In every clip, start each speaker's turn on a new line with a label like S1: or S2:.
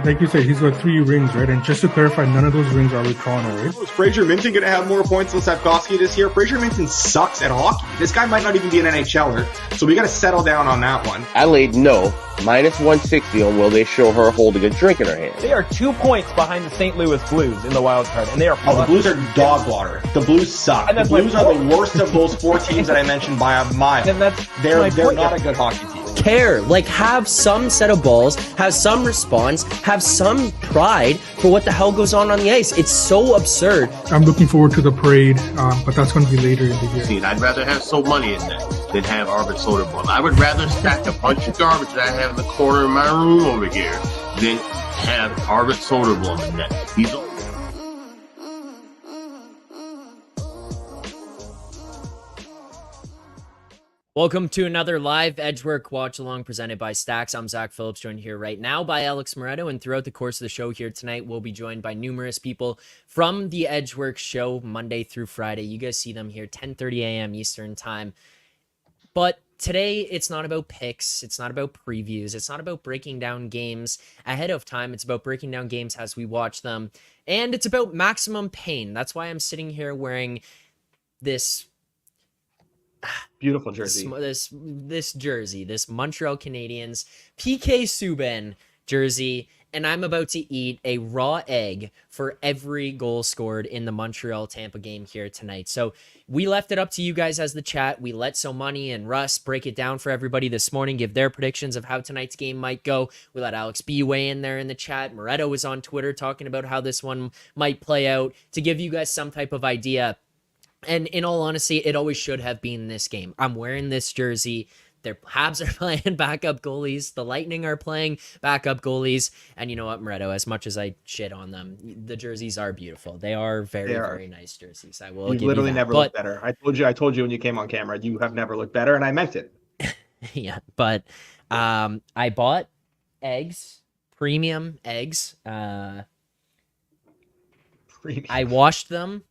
S1: Like you said, he's got 3 rings, right? And just to clarify, none of those rings are with Toronto, right?
S2: Is Fraser Minton going to have more points than Slavkovsky this year? Fraser Minton sucks at hockey. This guy might not even be an NHLer, so we got to settle down on that one.
S3: Adelaide, no. Minus 160 on will they show her holding a drink in her hand.
S4: They are 2 points behind the St. Louis Blues in the wild card, and they are.
S2: Oh, the Blues are dog water. The Blues suck. The Blues are the worst of those 4 teams that I mentioned by a mile.
S4: And
S2: they're not a good hockey team.
S5: Care, like have some set of balls, have some response, have some pride for what the hell goes on the ice. It's so absurd.
S1: I'm looking forward to the parade, but that's going to be later in the year.
S6: I'd rather have so money in that than have Arvid Soderblom. I would rather stack a bunch of garbage that I have in the corner of my room over here than have Arvid Soderblom in that. He's
S7: Welcome to another live Edgework watch along presented by STX. I'm Zack Phillips, joined here right now by Alex Moretto, and throughout the course of the show here tonight, we'll be joined by numerous people from the Edgework show Monday through Friday. You guys see them here 10:30 a.m. Eastern time. But today, it's not about picks, it's not about previews, it's not about breaking down games ahead of time, it's about breaking down games as we watch them, and it's about maximum pain. That's why I'm sitting here wearing this
S4: beautiful jersey.
S7: This jersey, this Montreal Canadiens PK Subban jersey, and I'm about to eat a raw egg for every goal scored in the Montreal-Tampa game here tonight. So we left it up to you guys as the chat. We let Somani and Russ break it down for everybody this morning, give their predictions of how tonight's game might go. We let Alex B weigh in there in the chat. Moretto was on Twitter talking about how this one might play out to give you guys some type of idea. And in all honesty, it always should have been this game. I'm wearing this jersey. Their Habs are playing backup goalies. The Lightning are playing backup goalies. And you know what, Moretto, as much as I shit on them, the jerseys are beautiful. They are very nice jerseys. I will give you
S4: literally
S7: that.
S4: never looked better. I told you when you came on camera, you have never looked better, and I meant it.
S7: Yeah, but I bought eggs, premium eggs. I washed them.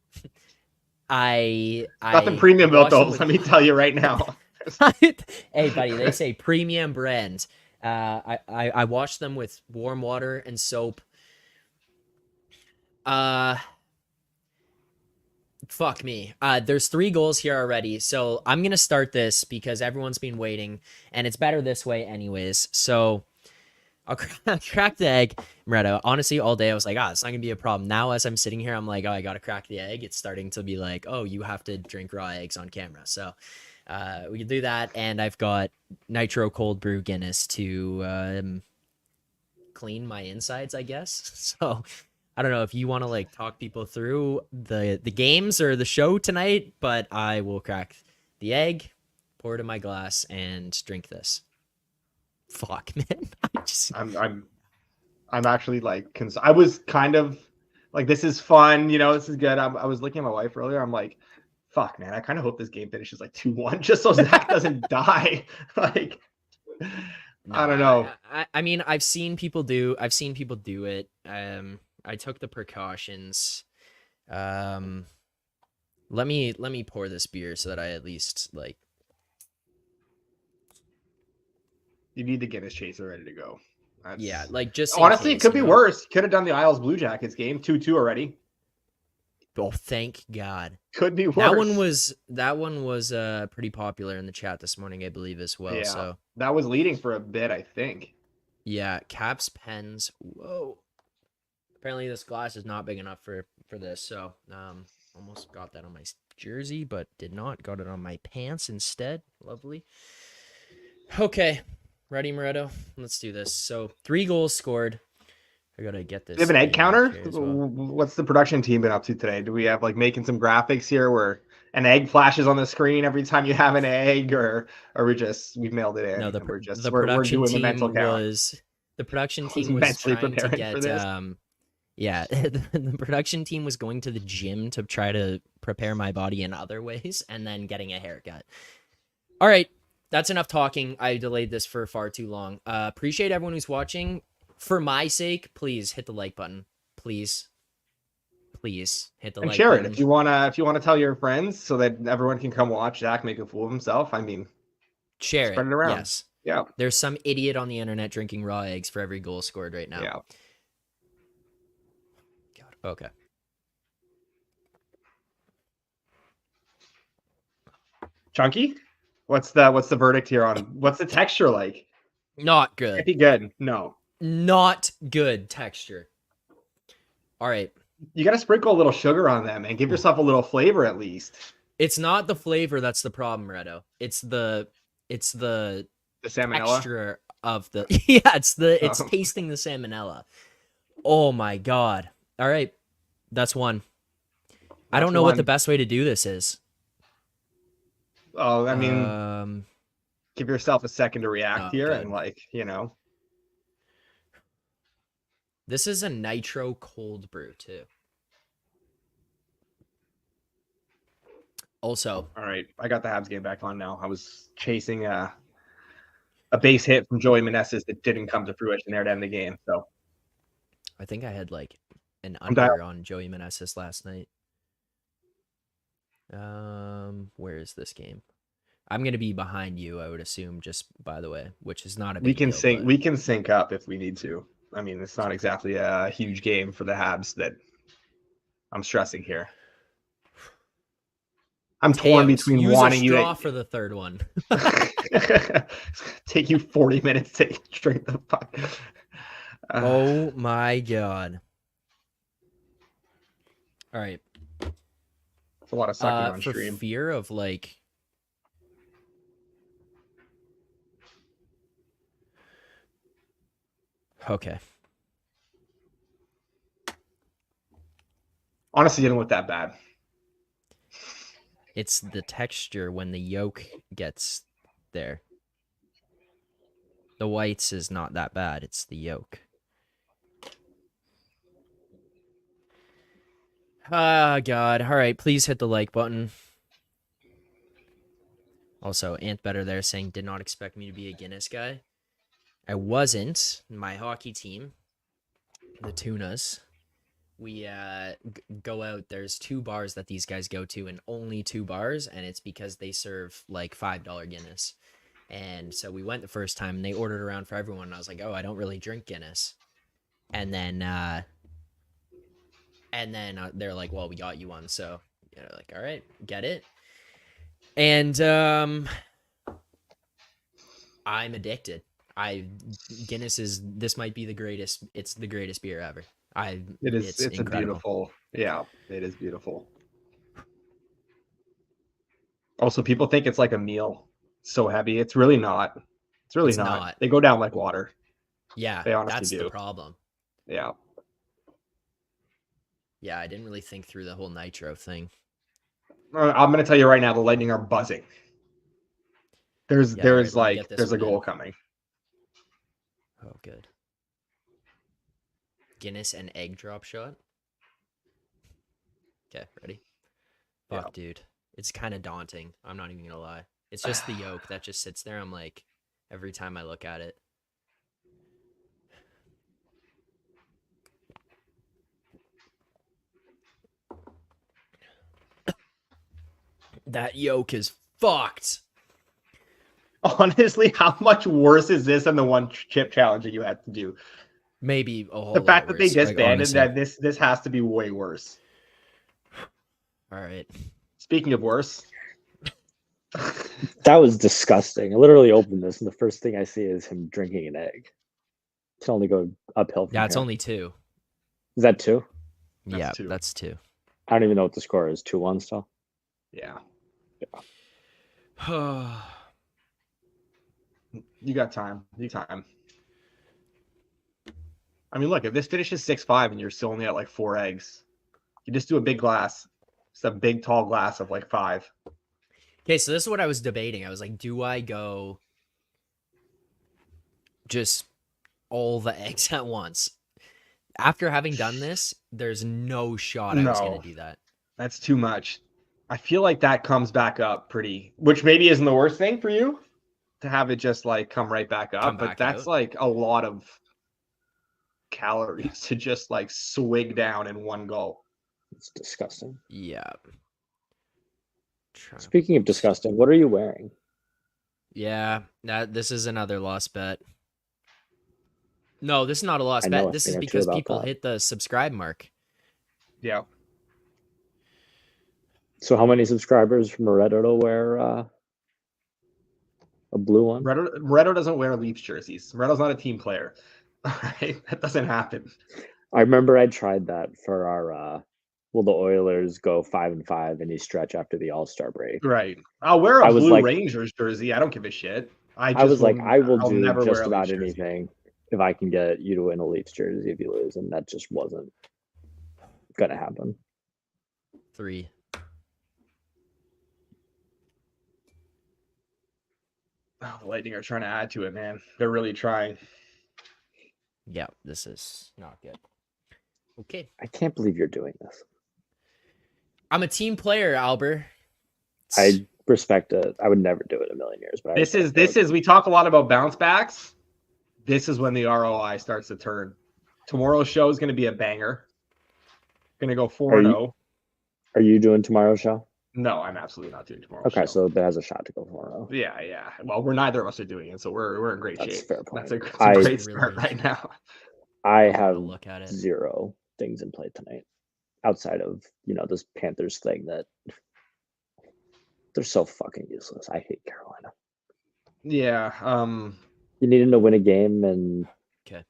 S4: Nothing premium about those. Let me tell you right now.
S7: Hey, buddy, they say premium brand. I washed them with warm water and soap. Fuck me. There's 3 goals here already, so I'm gonna start this because everyone's been waiting, and it's better this way anyways. So I'll crack the egg, Moretto. Honestly, all day I was like, it's not going to be a problem. Now, as I'm sitting here, I'm like, I got to crack the egg. It's starting to be like, you have to drink raw eggs on camera. So we can do that. And I've got nitro cold brew Guinness to clean my insides, I guess. So I don't know if you want to like talk people through the games or the show tonight, but I will crack the egg, pour it in my glass, and drink this. Fuck, man.
S4: I'm actually like, I was kind of like, this is fun, this is good. I was looking at my wife earlier. I'm like, fuck, man, I kind of hope this game finishes like 2-1 just so Zach doesn't die. Like, no, I don't know.
S7: I mean, I've seen people do it. I took the precautions. Let me pour this beer so that I at least like.
S4: You need the Guinness chaser ready to go.
S7: Yeah, like just
S4: honestly, it could be worse. Could have done the Isles Blue Jackets game 2-2 already.
S7: Oh, thank God.
S4: Could be worse.
S7: That one was pretty popular in the chat this morning, I believe, as well. Yeah, so
S4: that was leading for a bit, I think.
S7: Yeah, Caps, pens. Whoa. Apparently, this glass is not big enough for this. So, almost got that on my jersey, but did not. Got it on my pants instead. Lovely. Okay. Ready, Moretto? Let's do this. So 3 goals scored. I gotta get this.
S4: Do you have an egg counter?
S7: Well.
S4: What's the production team been up to today? Do we have like making some graphics here where an egg flashes on the screen every time you have an egg, or we've mailed it in?
S7: No, the
S4: production
S7: team was trying to get yeah, the production team was going to the gym to try to prepare my body in other ways and then getting a haircut. All right. That's enough talking. I delayed this for far too long. Appreciate everyone who's watching. For my sake, please hit the like button. Please hit the like button. And
S4: share it if you wanna tell your friends so that everyone can come watch Zach make a fool of himself. I mean,
S7: share
S4: spread it around.
S7: Yes.
S4: Yeah.
S7: There's some idiot on the internet drinking raw eggs for every goal scored right now.
S4: Yeah.
S7: God. Okay.
S4: Chunky? What's the verdict here on what's the texture like?
S7: Not
S4: Can't
S7: good.
S4: be good. No.
S7: Not good texture. All right.
S4: You got to sprinkle a little sugar on them and give yourself a little flavor at least.
S7: It's not the flavor that's the problem, Redo. It's the
S4: The salmonella.
S7: texture of the yeah, it's
S4: Oh.
S7: tasting the salmonella. Oh my god. All right. That's one. I don't know what the best way to do this is.
S4: Oh, I mean, give yourself a second to react here
S7: good.
S4: and like, you know.
S7: This is a nitro cold brew too. Also,
S4: All right, I got the Habs game back on now. I was chasing a base hit from Joey Meneses that didn't come to fruition there to end the game. So
S7: I think I had like an
S4: I'm down.
S7: under on Joey Meneses last night. Where is this game? I'm gonna be behind you, I would assume, just by the way, which is not a big
S4: we can
S7: deal,
S4: sync
S7: but
S4: we can sync up if we need to. I mean, it's not exactly a huge game for the Habs that I'm stressing here. I'm torn
S7: Tails,
S4: between
S7: use
S4: wanting
S7: a
S4: you
S7: straw
S4: to
S7: for the third one.
S4: take you 40 minutes to drink the puck.
S7: Oh my god. All right.
S4: It's a lot of sucking on
S7: For
S4: stream.
S7: fear of like okay.
S4: Honestly, didn't look that bad.
S7: It's the texture when the yolk gets there. The whites is not that bad. It's the yolk. Ah, God. All right, please hit the like button. Also, Ant Better there saying, did not expect me to be a Guinness guy. I wasn't. My hockey team, the Tunas, we go out. There's 2 bars that these guys go to, and only 2 bars, and it's because they serve like $5 Guinness. And so we went the first time, and they ordered around for everyone. And I was like, oh, I don't really drink Guinness. And then they're like, well, we got you one. So like, all right, get it. And I'm addicted. This might be the greatest. It's the greatest beer ever. It's
S4: a
S7: incredible.
S4: beautiful. Yeah, it is beautiful. Also, people think it's like a meal. So heavy. It's really not. It's really not. They go down like water.
S7: Yeah,
S4: they honestly
S7: that's
S4: do.
S7: the problem.
S4: Yeah.
S7: Yeah, I didn't really think through the whole nitro thing.
S4: I'm going to tell you right now, the Lightning are buzzing. There's a goal coming.
S7: Oh, good. Guinness and egg drop shot. Okay, ready? Fuck,
S4: yeah.
S7: Dude. It's kind of daunting. I'm not even going to lie. It's just the yolk that just sits there. I'm like, every time I look at it. That yolk is fucked.
S4: Honestly, how much worse is this than the one chip challenge that you had to do?
S7: Maybe a whole
S4: the fact
S7: lot
S4: that
S7: worse.
S4: they disbanded
S7: Like,
S4: that this has to be way worse.
S7: All right.
S4: Speaking of worse,
S8: that was disgusting. I literally opened this, and the first thing I see is him drinking an egg. It can only go uphill. From
S7: it's
S8: here.
S7: only 2.
S8: Is that 2?
S7: That's 2. That's 2.
S8: I don't even know what the score is. 2-1 still.
S4: Yeah. You got time. I mean, look, if this finishes 6-5 and you're still only at like 4 eggs, you just do a big glass. Just a big, tall glass of like 5.
S7: Okay, so this is what I was debating. I was like, do I go just all the eggs at once? After having done this, there's no shot I was going to do that.
S4: That's too much. I feel like that comes back up which maybe isn't the worst thing for you to have it just like come right back up, but that's like a lot of calories to just like swig down in one go.
S8: It's disgusting.
S7: Yeah.
S8: Speaking of disgusting, what are you wearing?
S7: Yeah, this is another lost bet. No, this is not a lost
S8: I know
S7: bet.
S8: a
S7: This
S8: thing
S7: is
S8: or two
S7: because
S8: about
S7: people
S8: that.
S7: hit the subscribe mark.
S4: Yeah.
S8: So how many subscribers from Moretto to wear a blue one?
S4: Moretto doesn't wear Leafs jerseys. Moretto's not a team player. All right, that doesn't happen.
S8: I remember I tried that for our will the Oilers go 5-5 and you stretch after the All-Star break.
S4: Right. I'll wear
S8: I
S4: a
S8: was
S4: Blue
S8: like,
S4: Rangers jersey. I don't give a shit. I
S8: will
S4: I'll
S8: do
S4: never wear
S8: just
S4: a
S8: about
S4: Leafs jersey.
S8: anything if I can get you to win a Leafs jersey if you lose, and that just wasn't gonna happen.
S7: 3.
S4: Oh, the Lightning are trying to add to it, man. They're really trying.
S7: Yeah, this is not good. Okay.
S8: I can't believe you're doing this.
S7: I'm a team player, Albert.
S8: I respect it. I would never do it in a million years. But
S4: This is we talk a lot about bounce backs. This is when the ROI starts to turn. Tomorrow's show is going to be a banger. Going to go 4-0.
S8: Are you doing tomorrow's show?
S4: No, I'm absolutely not doing tomorrow's show.
S8: Okay, so that has a shot to go 4-0.
S4: Yeah. Well, we're neither of us are doing it, so we're in great
S8: That's
S4: shape.
S8: fair point.
S4: That's a great start
S7: Really
S4: right now.
S8: I
S7: I'm
S8: have
S7: gonna look at it.
S8: 0 things in play tonight, outside of this Panthers thing that they're so fucking useless. I hate Carolina.
S4: Yeah.
S8: You need them to win a game, and
S7: Okay.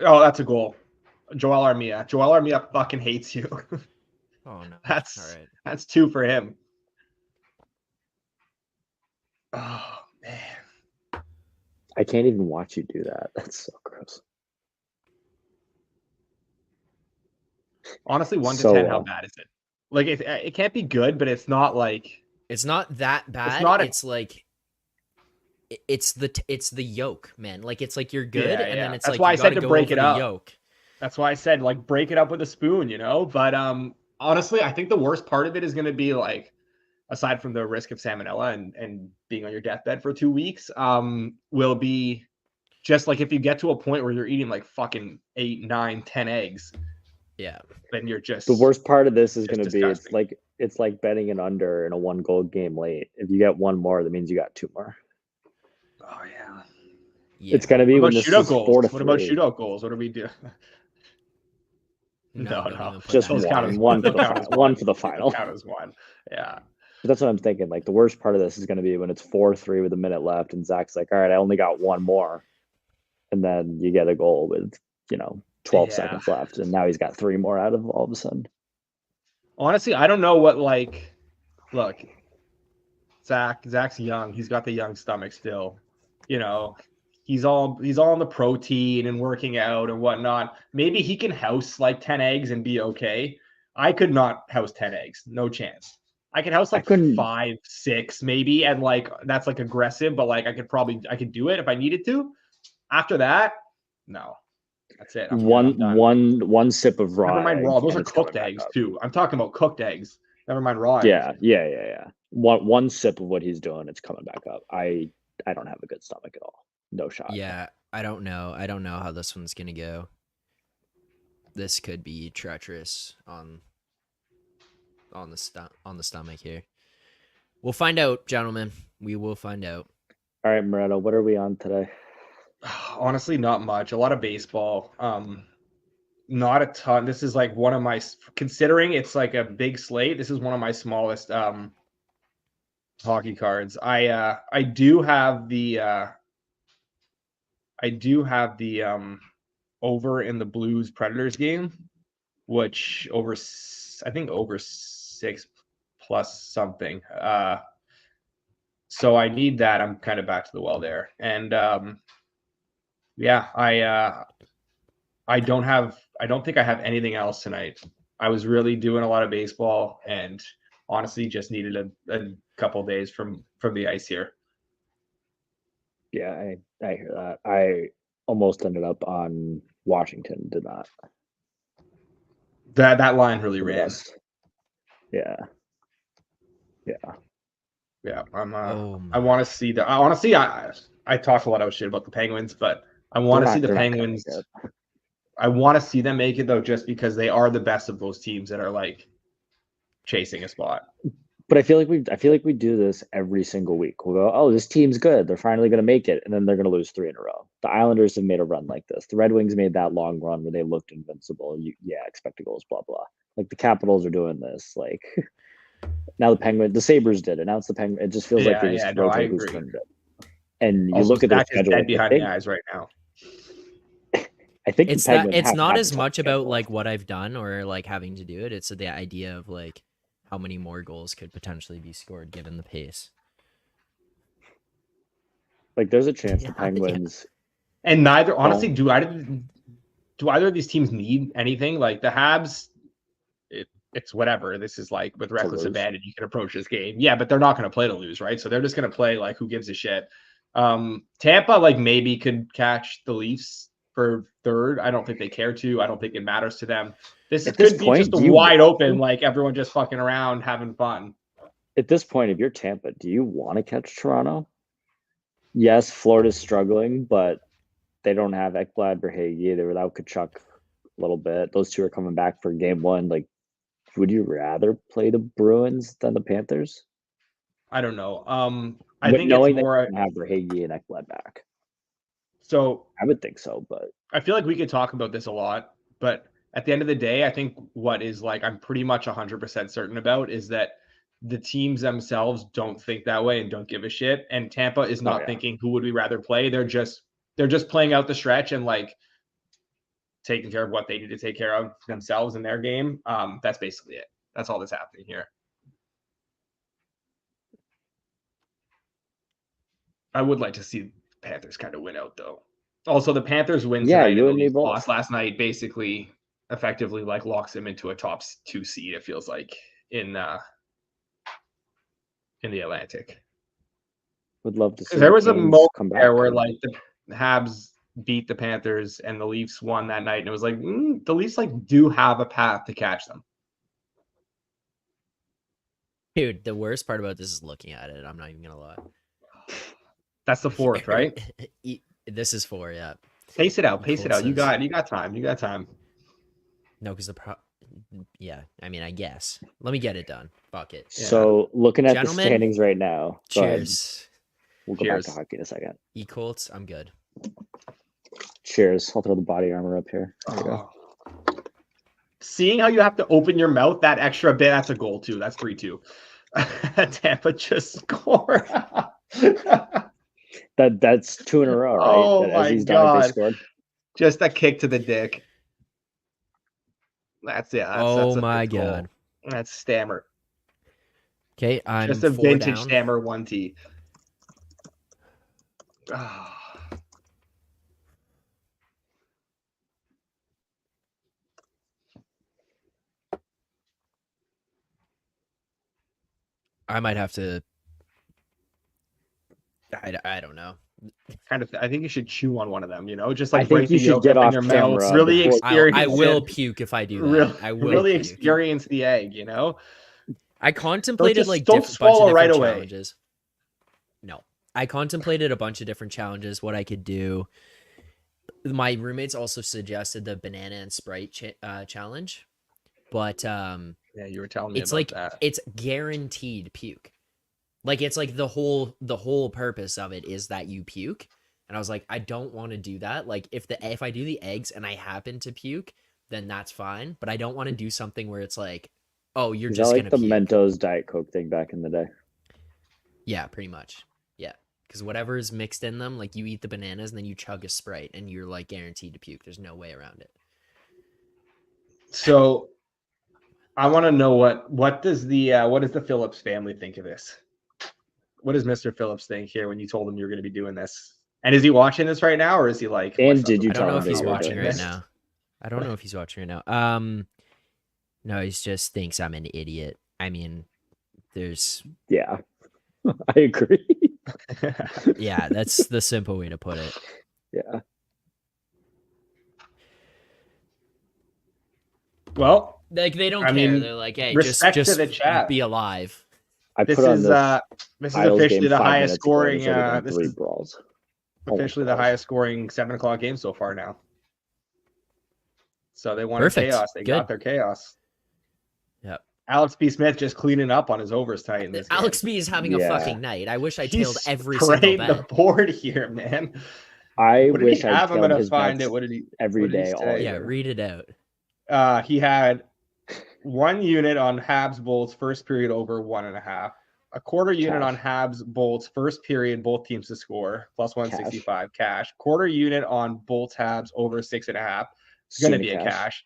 S4: Oh, that's a goal. Joel Armia fucking hates you.
S7: Oh no.
S4: That's
S7: all right.
S4: That's 2 for him. Oh man.
S8: I can't even watch you do that. That's so gross.
S4: Honestly, 1 to
S8: So,
S4: 10, how bad is it? Like it can't be good, but it's not like
S7: It's not that bad. It's like it's the yoke, man. Like it's like you're good,
S4: Yeah,
S7: and
S4: yeah.
S7: then it's
S4: That's
S7: like
S4: why
S7: you
S4: I said
S7: gotta
S4: to
S7: go
S4: break
S7: over
S4: it
S7: the
S4: up.
S7: yoke.
S4: That's why I said like break it up with a spoon, But honestly, I think the worst part of it is going to be like, aside from the risk of salmonella and being on your deathbed for 2 weeks, will be just like if you get to a point where you're eating like fucking 8, 9, 10 eggs.
S7: Yeah.
S4: Then you're just
S8: the worst part of this is going to be
S4: disgusting.
S8: it's like betting an under in a 1-goal game late. If you get 1 more, that means you got 2 more.
S4: Oh yeah.
S7: Yeah.
S8: It's going to be
S4: What
S8: when
S4: about
S8: this
S4: shootout
S8: is
S4: goals?
S8: 4-3.
S4: What about shootout goals? What do we do?
S7: No, don't even put
S8: Just
S7: that in.
S8: one.
S4: Count as
S8: One for the
S4: Count
S8: final.
S4: as
S8: One for the final.
S4: Count as 1. Yeah.
S8: But that's what I'm thinking. Like the worst part of this is going to be when it's 4-3 with a minute left, and Zach's like, "All right, I only got 1 more," and then you get a goal with 12 seconds left, and now he's got 3 more out of all of a sudden.
S4: Honestly, I don't know what look. Zach's young. He's got the young stomach still. He's all on the protein and working out and whatnot. Maybe he can house like 10 eggs and be okay. I could not house 10 eggs. No chance. I could house like 5, 6 maybe, and like that's like aggressive, but like I could do it if I needed to. After that, no. That's it.
S8: One sip of raw.
S4: Never mind raw. Those are
S8: it's
S4: cooked eggs too. I'm talking about cooked eggs. Never mind raw eggs.
S8: Yeah. One sip of what he's doing, it's coming back up. I don't have a good stomach at all. No shot.
S7: Yeah, I don't know. I don't know how this one's gonna go. This could be treacherous on the stomach here. We'll find out, gentlemen. We will find out.
S8: All right, Moretto, what are we on today?
S4: Honestly, not much. A lot of baseball. Not a ton. This is like one of my, considering it's like a big slate, this is one of my smallest hockey cards. I do have the over in the Blues Predators game, which over 6 plus something. So I need that. I'm kind of back to the well there. And I don't think I have anything else tonight. I was really doing a lot of baseball and honestly just needed a couple days from the ice here.
S8: Yeah, I hear that. I almost ended up on Washington, did not.
S4: That line really ran.
S8: Yeah.
S4: I want to see the. Honestly, I talked a lot of shit about the Penguins, but I want to see the Penguins. I want to see them make it though, just because they are the best of those teams that are like chasing a spot.
S8: But I feel like we do this every single week. We'll go, oh, this team's good. They're finally going to make it, and then they're going to lose 3 in a row. The Islanders have made a run like this. The Red Wings made that long run where they looked invincible. Expected goals, blah blah. Like the Capitals are doing this. Like now the Sabres did it. Now it's the Penguins. It just feels like they just rotate who's turned it. And you
S4: Also,
S8: look at their
S4: Zach is
S8: schedule.
S4: dead behind the eyes right now.
S8: I think
S7: It's
S8: the Penguins
S7: it's
S8: have
S7: not
S8: to
S7: as
S8: have
S7: much
S8: a
S7: about
S8: schedule.
S7: like what I've done or like having to do it. It's the idea of like how many more goals could potentially be scored given the pace.
S8: Like there's a chance the
S7: Yeah.
S8: Penguins.
S4: And neither, honestly, do either of these teams need anything? Like the Habs, it's whatever. This is like with reckless
S8: lose.
S4: abandon, you can approach this game. Yeah, but they're not going to play to lose, right? So they're just going to play like who gives a shit. Tampa like maybe could catch the Leafs for third. I don't think they care to. I don't think it matters to them. This
S8: At
S4: could
S8: this
S4: be
S8: point,
S4: just
S8: do you
S4: wide
S8: want
S4: open,
S8: to?
S4: like everyone just fucking around having fun.
S8: At this point, if you're Tampa, do you want to catch Toronto? Yes, Florida's struggling, but they don't have Ekblad or Hagee. They're without Kachuk a little bit. Those two are coming back for game 1. Like, would you rather play the Bruins than the Panthers?
S4: I don't know. I think
S8: knowing
S4: it's more
S8: that you have Hagee and Ekblad back.
S4: so.
S8: I would think so, but
S4: I feel like we could talk about this a lot, but at the end of the day, I think what is like I'm pretty much 100% certain about is that the teams themselves don't think that way and don't give a shit. And Tampa is not thinking who would we rather play. They're just playing out the stretch and like taking care of what they need to take care of themselves in their game. That's basically it. That's all that's happening here. I would like to see the Panthers kind of win out though. Also, the Panthers win tonight
S8: you
S4: and the
S8: and me
S4: Leafs
S8: both.
S4: lost last night effectively like locks them into a top 2 seed, it feels like, in the Atlantic.
S8: would love to see.
S4: There was a moment
S8: come back
S4: there where like the Habs beat the Panthers and the Leafs won that night, and it was like the Leafs like do have a path to catch them.
S7: Dude, the worst part about this is looking at it. I'm not even gonna lie.
S4: That's the 4th, right?
S7: This is 4, yeah.
S4: Pace it out. You got time.
S7: No, because yeah, I mean, I guess. Let me get it done. Fuck it.
S8: So looking at
S7: Gentlemen,
S8: the standings right now. Go ahead.
S7: Cheers.
S8: We'll go back to hockey in a second.
S7: Colts, I'm good.
S8: Cheers. I'll throw the body armor up here. There you go.
S4: Seeing how you have to open your mouth that extra bit, that's a goal too. That's 3-2. Tampa just scored.
S8: That's 2 in a row, right?
S4: Oh
S8: As
S4: my
S8: he's done, they
S4: God.
S8: scored.
S4: Just a kick to the dick. That's it.
S7: Oh
S4: that's
S7: my
S4: big goal.
S7: God.
S4: That's Stammer.
S7: Okay, I'm
S4: Just a
S7: 4
S4: vintage
S7: down.
S4: Stammer 1T. Oh.
S7: I might have to. I don't know.
S4: I think you should chew on one of them, just like
S8: I think
S4: break
S8: you
S4: the
S8: should
S4: yolk
S8: get
S4: up in
S8: off
S4: your
S8: camera
S4: mouth. Really
S8: before-
S4: experience
S7: I will
S4: it.
S7: puke if I do that. I will
S4: really
S7: puke.
S4: experience the egg,
S7: I contemplated
S4: Don't
S7: like
S4: don't
S7: bunch of
S4: swallow
S7: different
S4: right away.
S7: challenges. No, I contemplated a bunch of different challenges. What I could do. My roommates also suggested the banana and Sprite challenge, but
S4: Yeah, you were telling me
S7: it's
S4: about
S7: like
S4: that.
S7: it's guaranteed puke. Like it's like the whole purpose of it is that you puke. And I was like, I don't want to do that. Like if I do the eggs and I happen to puke, then that's fine. But I don't want to do something where it's like, oh, you're
S8: Is
S7: just
S8: that
S7: gonna
S8: like the
S7: puke.
S8: Mentos Diet Coke thing back in the day?
S7: Yeah, pretty much. Yeah, because whatever is mixed in them, like you eat the bananas and then you chug a Sprite, and you're like guaranteed to puke. There's no way around it.
S4: So I want to know what does the Phillips family think of this? What does Mr. Phillips think here when you told him you were going to be doing this? And is he watching this right now, or is he like?
S8: And
S4: what's
S8: did
S4: up
S8: you
S7: I
S4: with
S7: don't
S8: tell
S7: know
S8: him
S7: if
S8: that
S7: he's
S8: you were
S7: watching
S8: doing
S7: right
S8: this?
S7: now. I don't know if he's watching right now. No, he just thinks I'm an idiot. I mean, there's
S8: Yeah, I agree.
S7: yeah, that's the simple way to put it.
S8: Yeah.
S4: Well,
S7: Like they don't
S4: I
S7: care.
S4: mean,
S7: They're like, hey,
S4: respect
S7: just
S4: to the chat.
S7: be alive.
S8: I
S4: this
S8: put on
S4: is
S8: this.
S4: this is
S8: Isles
S4: officially
S8: game
S4: the
S8: 5
S4: highest
S8: minutes ago,
S4: scoring.
S8: and it's already been
S4: This
S8: 3
S4: is
S8: brawls.
S4: officially the highest scoring 7:00 game so far now. So they wanted
S7: Perfect.
S4: chaos. They
S7: Good.
S4: got their chaos.
S7: Yep.
S4: Alex B. Smith just cleaning up on his overs tonight in this game.
S7: Alex B is having a fucking night. I wish I tailed
S4: He's
S7: every single
S4: sprayed
S7: bet.
S4: the board here, man.
S8: I
S4: What did
S8: wish
S4: he
S8: I
S4: have? I'm
S8: tailed
S4: gonna
S8: his
S4: find
S8: bets
S4: it. What did he
S8: every
S4: what did he
S8: day, all
S4: say?
S7: Yeah,
S8: year.
S7: read it out.
S4: He had 1 unit on Habs Bolts first period over 1.5. A quarter unit on Habs Bolts first period, both teams to score, plus 165 cash. Quarter unit on Bolts Habs over 6.5. It's going to be a cash.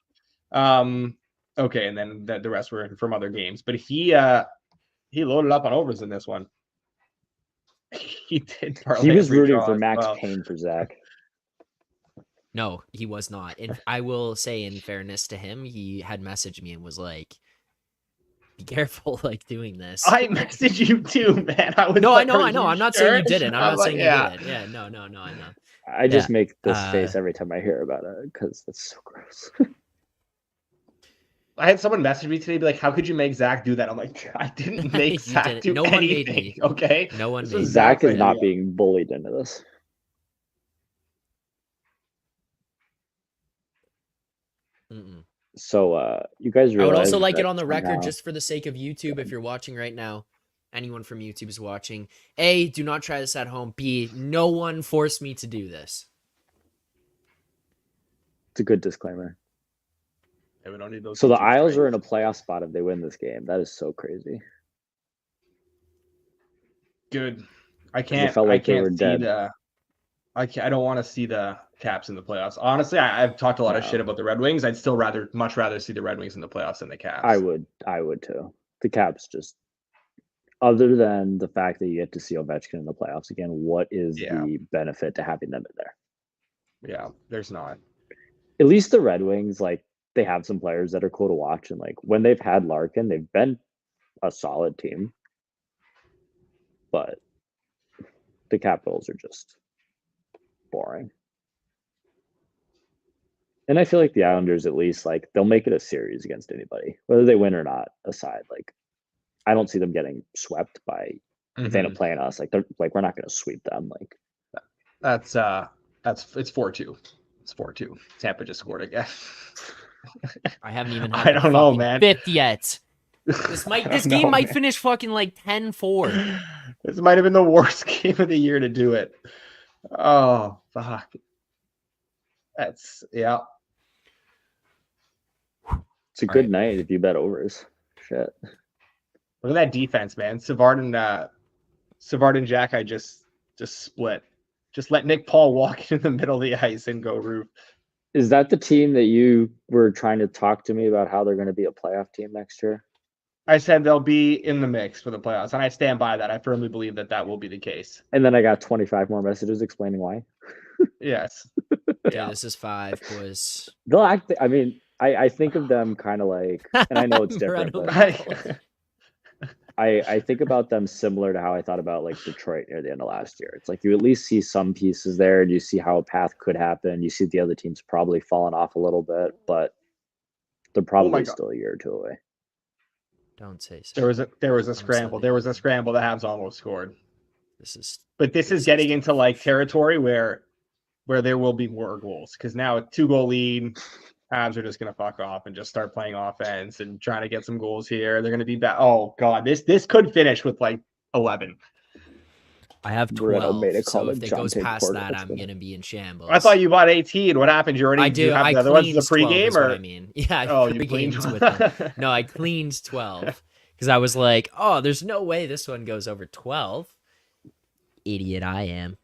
S4: Okay, and then the rest were from other games. But he loaded up on overs in this one. He did.
S8: He was rooting for Max Payne for Zach.
S7: No, he was not. And I will say, in fairness to him, he had messaged me and was like, "Be careful, like doing this."
S4: I messaged you too, man. I was
S7: no,
S4: like,
S7: I know. I'm not saying you didn't. I'm not saying you
S4: yeah.
S7: didn't. Yeah, no, I know.
S8: I just make this face every time I hear about it because that's so gross.
S4: I had someone message me today, be like, "How could you make Zach do that?" I'm like, "I didn't make Zach do anything."
S7: One made me.
S4: Okay,
S7: No one made me.
S8: Zach is not being bullied into this.
S7: Mm-mm.
S8: So you guys realize
S7: I would also like
S8: that
S7: it on the record,
S8: somehow-
S7: just for the sake of YouTube, if you're watching right now, anyone from YouTube is watching. A, do not try this at home. B, no one forced me to do this.
S8: It's a good disclaimer.
S4: Yeah, we don't need those.
S8: So the Isles are in a playoff spot if they win this game. That is so crazy.
S4: Good. I can't.
S8: It felt like
S4: I can't
S8: they were
S4: see
S8: dead.
S4: I don't want to see the Caps in the playoffs. Honestly, I've talked a lot of shit about the Red Wings. I'd still much rather see the Red Wings in the playoffs than the Caps.
S8: I would too. The Caps just, other than the fact that you get to see Ovechkin in the playoffs again, what is the benefit to having them in there?
S4: Yeah, there's not.
S8: At least the Red Wings, like, they have some players that are cool to watch, and like when they've had Larkin, they've been a solid team. But the Capitals are just boring. And I feel like the Islanders, at least, like, they'll make it a series against anybody, whether they win or not. Aside, like, I don't see them getting swept by if they end up playing us. Like, they're like, we're not going to sweep them. Like,
S4: that's it's 4-2. It's 4-2. Tampa just scored again.
S7: I haven't even had
S4: I don't know, man.
S7: fifth yet. This game might finish fucking like 10-4.
S4: This might have been the worst game of the year to do it. Oh, fuck. That's, yeah.
S8: It's a good night if you bet overs. Shit.
S4: Look at that defense, man. Savard and Jack, I just split. Just let Nick Paul walk in the middle of the ice and go roof.
S8: Is that the team that you were trying to talk to me about how they're going to be a playoff team next year?
S4: I said they'll be in the mix for the playoffs, and I stand by that. I firmly believe that will be the case.
S8: And then I got 25 more messages explaining why.
S4: Yes.
S7: Yeah, this is 5, boys.
S8: They'll act. I mean, I think of them kind of like, and I know it's different, but I think about them similar to how I thought about like Detroit near the end of last year. It's like you at least see some pieces there, and you see how a path could happen. You see the other teams probably falling off a little bit, but they're probably still a year or two away.
S7: Don't say so.
S4: There was a scramble. There was a scramble. The Habs almost scored.
S7: This is
S4: getting into like territory where there will be more goals, because now a 2-goal lead, Habs are just gonna fuck off and just start playing offense and trying to get some goals here. They're gonna be back. Oh god, this could finish with like 11.
S7: I have 12, so if it goes past that, I'm gonna be in shambles.
S4: I thought you bought 18. What happened? You already
S7: I do.
S4: have
S7: I
S4: the other ones, the
S7: cleaned 12
S4: pregame,
S7: is
S4: or
S7: what I mean? Yeah, I
S4: cleaned
S7: with them. No, I cleaned 12 because I was like, oh, there's no way this one goes over 12. Idiot I am.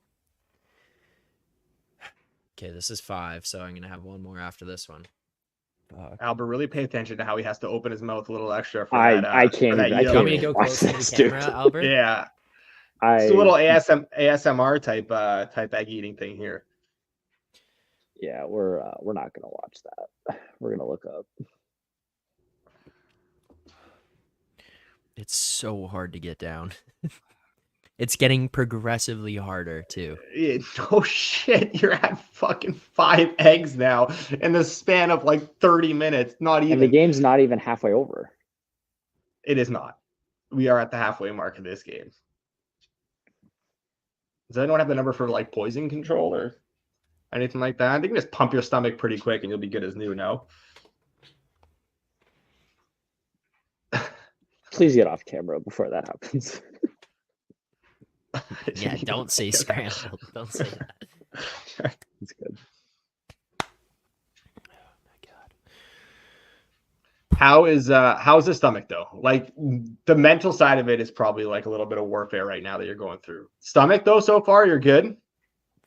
S7: Okay, this is 5, so I'm gonna have one more after this one.
S4: Albert, really pay attention to how he has to open his mouth a little extra.
S8: I can't. I
S7: Want me to
S8: can't
S7: go close to the camera, Albert?
S4: Yeah. It's a little ASMR type egg eating thing here.
S8: Yeah, we're not gonna watch that. We're gonna look up.
S7: It's so hard to get down. It's getting progressively harder too.
S4: No shit, you're at fucking 5 eggs now in the span of like 30 minutes. Not even.
S8: And the game's not even halfway over.
S4: It is not. We are at the halfway mark of this game. Does anyone have the number for like poison control or anything like that? I think you can just pump your stomach pretty quick and you'll be good as new. No.
S8: Please get off camera before that happens.
S7: Yeah, don't say scrambled. Don't say that.
S8: It's good.
S4: How's the stomach though? Like the mental side of it is probably like a little bit of warfare right now that you're going through. Stomach though, so far you're good.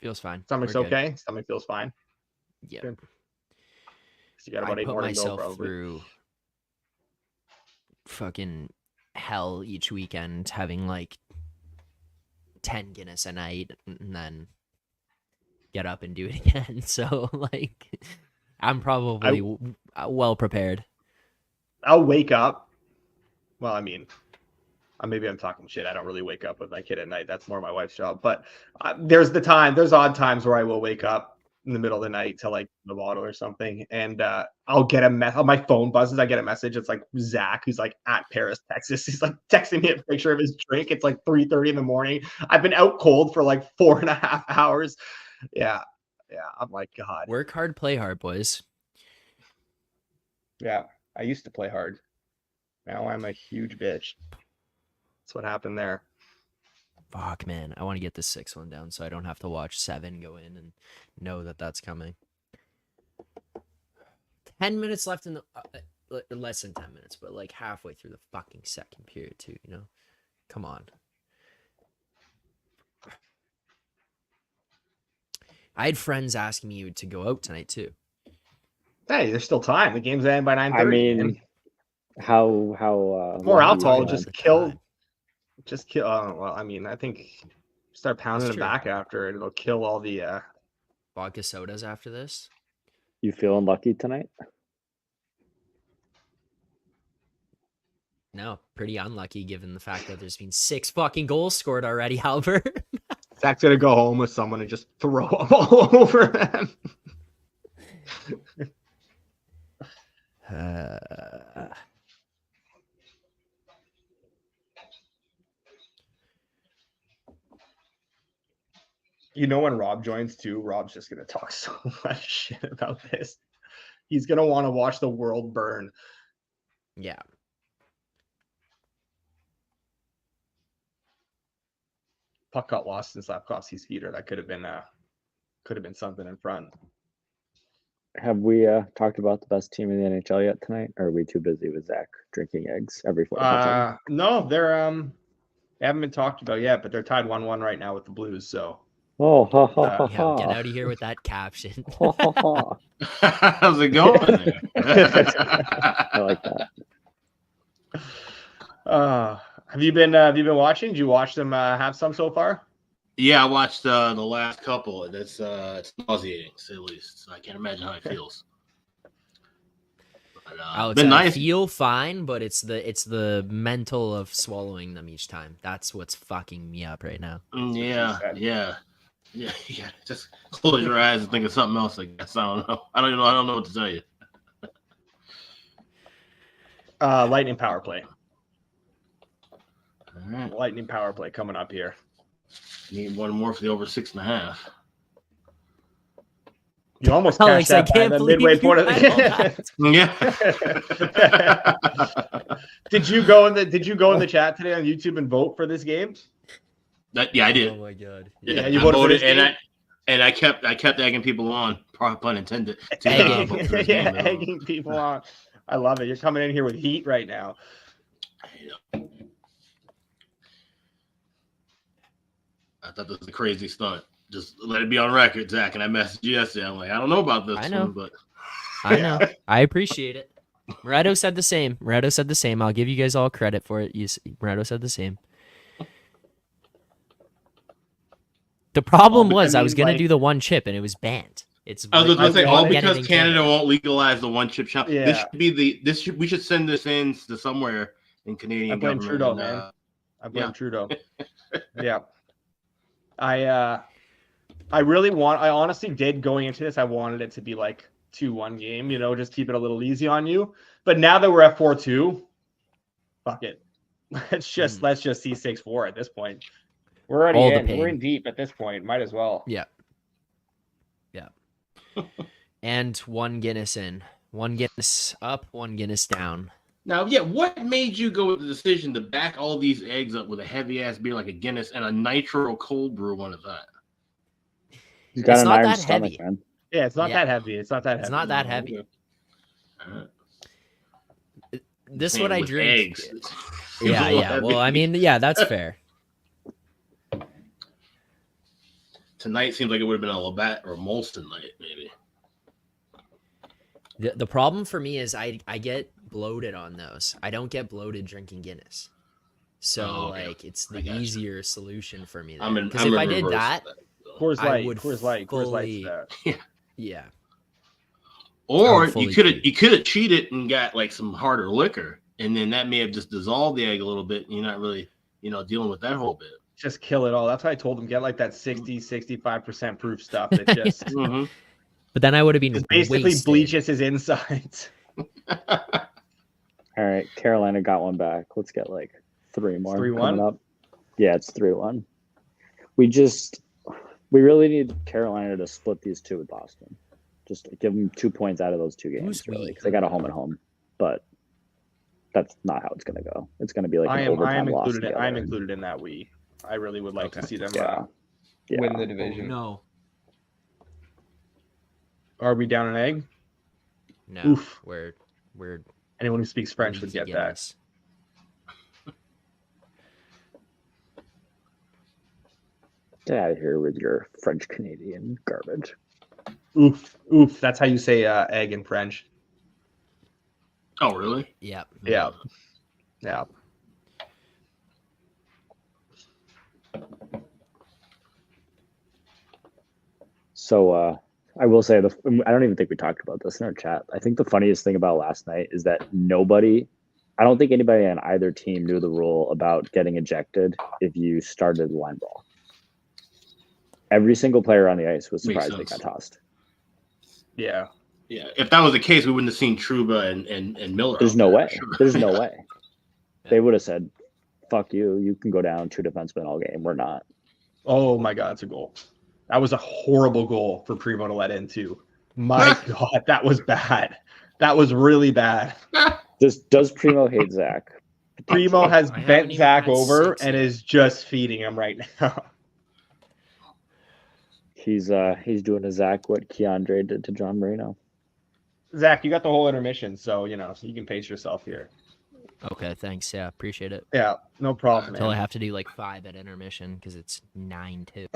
S7: Feels fine.
S4: Stomach's
S7: We're good.
S4: okay. Stomach feels fine.
S7: Yeah.
S4: Good. So you got about
S7: I
S4: 8
S7: put
S4: more to go,
S7: myself
S4: probably.
S7: through fucking hell each weekend, having like 10 Guinness a night, and then get up and do it again. So like, I'm probably well prepared.
S4: I'll wake up. Well, I mean, maybe I'm talking shit. I don't really wake up with my kid at night. That's more my wife's job. But there's odd times where I will wake up in the middle of the night to like the bottle or something, and I'll get my phone buzzes. I get a message. It's like Zach, who's like at Paris, Texas. He's like texting me a picture of his drink. It's like 3:30 in the morning. I've been out cold for like 4.5 hours. Yeah. I'm like, God.
S7: Work hard, play hard, boys.
S4: Yeah. I used to play hard. Now I'm a huge bitch. That's what happened there.
S7: Fuck, man. I want to get this 6-1 down so I don't have to watch 7 go in and know that that's coming. 10 minutes left in the... less than 10 minutes, but like halfway through the fucking second period too, you know? Come on. I had friends asking me to go out tonight too.
S4: Hey, there's still time. The game's ending by 9:30.
S8: I mean, how
S4: more
S8: lucky
S4: alcohol
S8: is
S4: just
S8: that?
S4: kill. Well, I mean, I think start pounding
S7: That's
S4: it
S7: true.
S4: back after it. It'll kill all the.
S7: Vodka sodas after this.
S8: You feeling lucky tonight?
S7: No, pretty unlucky given the fact that there's been 6 fucking goals scored already, Albert.
S4: Zach's gonna go home with someone and just throw them all over them. You know, when Rob joins too, Rob's just gonna talk so much shit about this. He's gonna want to watch the world burn.
S7: Yeah.
S4: Puck got lost in Slafkovsky's feeder. That could have been something in front.
S8: Have we talked about the best team in the NHL yet tonight? Or are we too busy with Zach drinking eggs every 45 seconds?
S4: No, they haven't been talked about yet, but they're tied 1-1 right now with the Blues. So
S8: Oh, ha ha ha
S7: Yeah,
S8: ha.
S7: get out of here with that caption.
S8: Ha, ha, ha.
S6: How's it going?
S8: I like that.
S4: Have you been watching? Did you watch them have some so far?
S6: Yeah, I watched the last couple, and it's nauseating, to say the least. So I can't imagine how it feels. But,
S7: Alex,
S6: been
S7: I
S6: nice.
S7: feel fine, but it's the mental of swallowing them each time. That's what's fucking me up right now.
S6: Yeah. Just close your eyes and think of something else. I guess I don't know. I don't know what to tell you.
S4: Lightning power play.
S6: All right.
S4: Lightning power play coming up here.
S6: Need one more for the over 6.5.
S4: You almost
S7: Alex,
S4: cashed that
S7: I can't
S4: by the
S7: believe
S4: midway
S7: you
S4: point of
S7: had all
S4: the
S6: Yeah.
S4: Did you go in the chat today on YouTube and vote for this game?
S6: Yeah, I did.
S7: Oh my god.
S4: Yeah, you
S6: I
S4: voted for
S6: voted,
S4: this game?
S6: and I kept egging people on. Pun intended.
S7: Egging.
S6: Vote for this game.
S4: Egging people on. I love it. You're coming in here with heat right now.
S6: I thought this was a crazy stunt. Just let it be on record, Zach. And I messaged you yesterday. I'm like, I don't know about this
S7: I know.
S6: one, but
S7: I know. I appreciate it. Moretto said the same. I'll give you guys all credit for it. Moretto said the same. The problem was I was gonna do the one chip and it was banned. It's
S6: I was going to say, all
S7: get it
S6: because
S7: in
S6: Canada won't legalize the one chip shop.
S4: Yeah.
S6: This should be we should send this in to somewhere in Canadian
S4: I blame
S6: government.
S4: Trudeau,
S6: and,
S4: man. I blame
S6: yeah.
S4: Trudeau. Yeah. I honestly did going into this. I wanted it to be like 2-1 game, just keep it a little easy on you. But now that we're at 4-2, fuck it. Let's just see 6-4 at this point. We're already
S7: All the
S4: in.
S7: pain.
S4: We're in deep at this point. Might as well.
S7: Yeah. And one Guinness in. One Guinness up, one Guinness down.
S6: Now, yeah, what made you go with the decision to back all these eggs up with a heavy ass beer like a Guinness and a nitro cold brew one of that?
S8: He's got
S7: It's
S8: an
S7: not
S8: iron
S7: that
S8: stomach,
S7: heavy.
S8: man.
S4: Yeah, it's not
S7: Yeah.
S4: that heavy. It's not that heavy.
S7: It's not that heavy.
S6: Okay. All right.
S7: This is
S6: Saying
S7: what I
S6: with
S7: drink.
S6: eggs. It's a
S7: Yeah,
S6: little
S7: yeah. Well,
S6: heavy.
S7: I mean, yeah, that's fair.
S6: Tonight seems like it would have been a Labatt or a Molson night, maybe.
S7: The problem for me is I get bloated on those. I don't get bloated drinking Guinness. So
S6: Oh, okay.
S7: like it's
S6: I
S7: the
S6: gotcha.
S7: easier solution for me.
S6: I'm in.
S7: Because
S6: I'm
S7: if
S6: in
S7: I did
S6: reverse
S7: that,
S6: of though.
S4: Coors
S7: I
S4: Light.
S7: would
S4: Coors Light's
S7: fully-
S4: that.
S7: yeah.
S6: Or
S7: fully
S6: you could have cheated and got like some harder liquor, and then that may have just dissolved the egg a little bit, and you're not really, dealing with that whole bit.
S4: Just kill it all. That's why I told him get like that 60-65% proof stuff that just
S6: Mm-hmm.
S7: But then I would have been
S4: just basically
S7: wasted.
S4: bleaches his insides.
S8: All right, Carolina got one back. Let's get like 3 more
S4: 3-1?
S8: coming up. Yeah, it's 3-1. We really need Carolina to split these 2 with Boston. Just give them 2 points out of those 2 games,
S7: Who's
S8: really,
S7: we?
S8: because they got a home and home. But that's not how it's going to go. It's going to be like
S4: I
S8: an
S4: am
S8: overtime loss.
S4: included.
S8: together.
S4: I'm included in that. I really would like to see them
S8: Yeah.
S9: Win the division.
S7: No.
S4: Are we down an egg?
S7: No.
S4: Oof.
S7: We're
S4: Anyone who speaks French would
S7: leaky
S4: get that.
S7: Guinness.
S8: Get out of here with your French Canadian garbage.
S4: Oof, oof. That's how you say egg in French.
S6: Oh, really?
S7: Yeah.
S4: Yeah, yeah.
S8: So I will say I don't even think we talked about this in our chat. I think the funniest thing about last night is that I don't think anybody on either team knew the rule about getting ejected if you started the line ball. Every single player on the ice was
S6: Makes
S8: surprised they
S6: sense.
S8: got tossed.
S4: Yeah.
S6: Yeah. If that was the case, we wouldn't have seen Trouba and Miller.
S8: There's
S6: out
S8: no
S6: there,
S8: way.
S6: for sure.
S8: There's no way. They would have said, fuck you. You can go down 2 defensemen all game. We're not.
S4: Oh my God, it's a goal. That was a horrible goal for Primo to let in too. My God, that was bad. That was really bad.
S8: Does Primo hate Zach?
S4: Primo has
S7: I haven't
S4: bent
S7: even
S4: Zach
S7: had
S4: over
S7: 6
S4: and
S7: yet.
S4: is just feeding him right now.
S8: He's doing to Zach what Keandre did to John Marino.
S4: Zach, you got the whole intermission, so so you can pace yourself here.
S7: Okay, thanks. Yeah, appreciate it.
S4: Yeah, no problem.
S7: Until I
S4: Man.
S7: have to do like 5 at intermission because it's 9-2.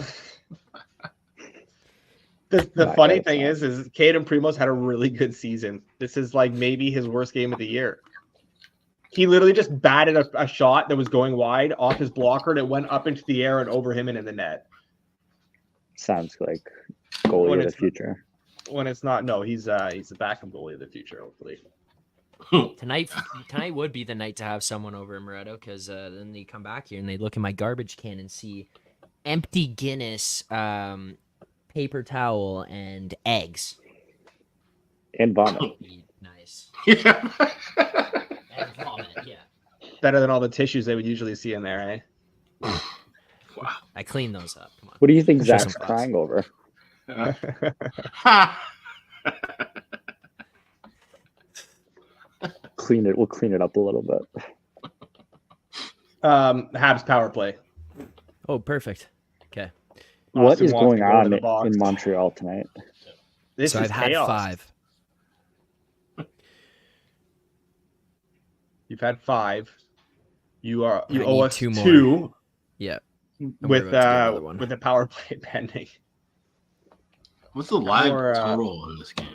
S4: The
S8: Not
S4: funny
S8: good,
S4: thing
S8: it's
S4: is Caden Primo's had a really good season. This is like maybe his worst game of the year. He literally just batted a shot that was going wide off his blocker and it went up into the air and over him and in the net.
S8: Sounds like goalie
S4: When
S8: of the
S4: it's-
S8: future.
S4: When it's not, no, he's the backup goalie of the future, hopefully.
S7: Tonight would be the night to have someone over in Moretto because then they come back here and they look in my garbage can and see empty Guinness, paper towel, and eggs.
S8: And vomit.
S7: Be nice.
S6: Yeah.
S7: And vomit, yeah.
S4: Better than all the tissues they would usually see in there, eh?
S7: I clean those up. Come on.
S8: What do you think
S7: Sure,
S8: Zach's
S7: some
S8: crying over? We'll clean it up a little bit.
S4: Habs power play.
S7: Oh, perfect. Okay.
S8: What
S4: Austin
S8: is
S4: wants
S8: going
S4: to go to
S8: on
S4: the box.
S8: in Montreal tonight?
S4: This
S7: So
S4: is
S7: I've had
S4: chaos.
S7: 5.
S4: You've had 5. You
S7: I
S4: owe
S7: need
S4: us
S7: 2 more.
S4: 2
S7: Yeah.
S4: with
S7: about to get another one.
S4: with the power play pending.
S6: What's the live
S4: More,
S6: total in this game?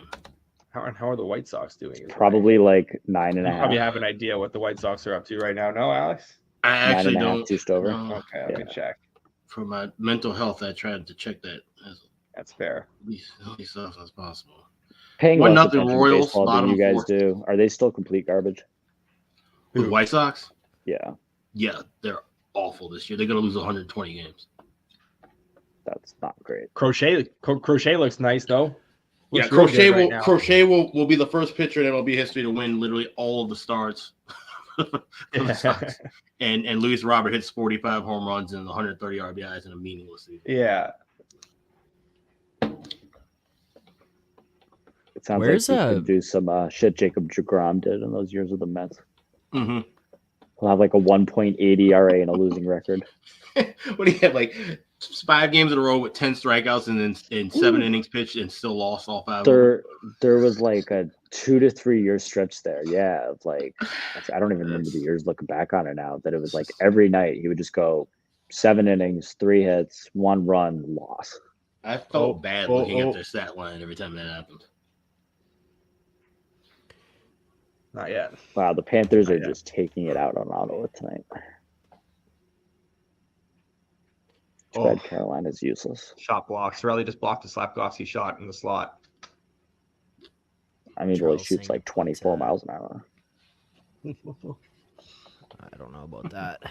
S4: How are the White Sox doing?
S8: Probably like 9.5.
S4: You probably have an idea what the White Sox are up to right now. No, Alex?
S6: I actually
S8: 9.5
S6: don't.
S8: just over.
S6: No,
S4: Okay, I can check.
S6: for my mental health, I tried to check that as
S4: That's fair.
S6: least often as possible.
S8: Paying
S6: 1-0
S8: less attention to
S6: Royals,
S8: baseball than
S6: bottom
S8: you guys
S6: 4.
S8: do. Are they still complete garbage?
S6: The White Sox?
S8: Yeah,
S6: Yeah, they're awful this year. They're going to lose 120 games.
S8: that's not great.
S4: Crochet looks nice though.
S6: Yeah,
S4: Looks really
S6: Crochet
S4: good right
S6: will
S4: now.
S6: Crochet will be the first pitcher in MLB history to win literally all of the starts for the Sox. And Luis Robert hits 45 home runs and 130 RBIs in a meaningless season.
S4: Yeah.
S8: It sounds
S7: Where's,
S8: like you could do some shit Jacob deGrom did in those years with the Mets.
S6: Mm-hmm.
S8: He'll have like a 1.8 ERA and a losing record.
S6: What do you have? Like 5 games in a row with 10 strikeouts and then in 7 innings pitched and still lost all 5.
S8: There was like a 2 to 3 year stretch there. Yeah, of like I don't even remember the years looking back on it now. That it was like every night he would just go 7 innings, 3 hits, 1 run, loss.
S6: I felt bad looking at their stat line every time that happened.
S4: Not yet.
S8: Wow, the Panthers are just taking it out on Ottawa tonight. Too bad Carolina's useless.
S4: Shot blocks. Sorelli just blocked a Slafkovsky shot in the slot.
S8: I mean, well, he shoots like 24 miles an hour.
S7: I don't know about that.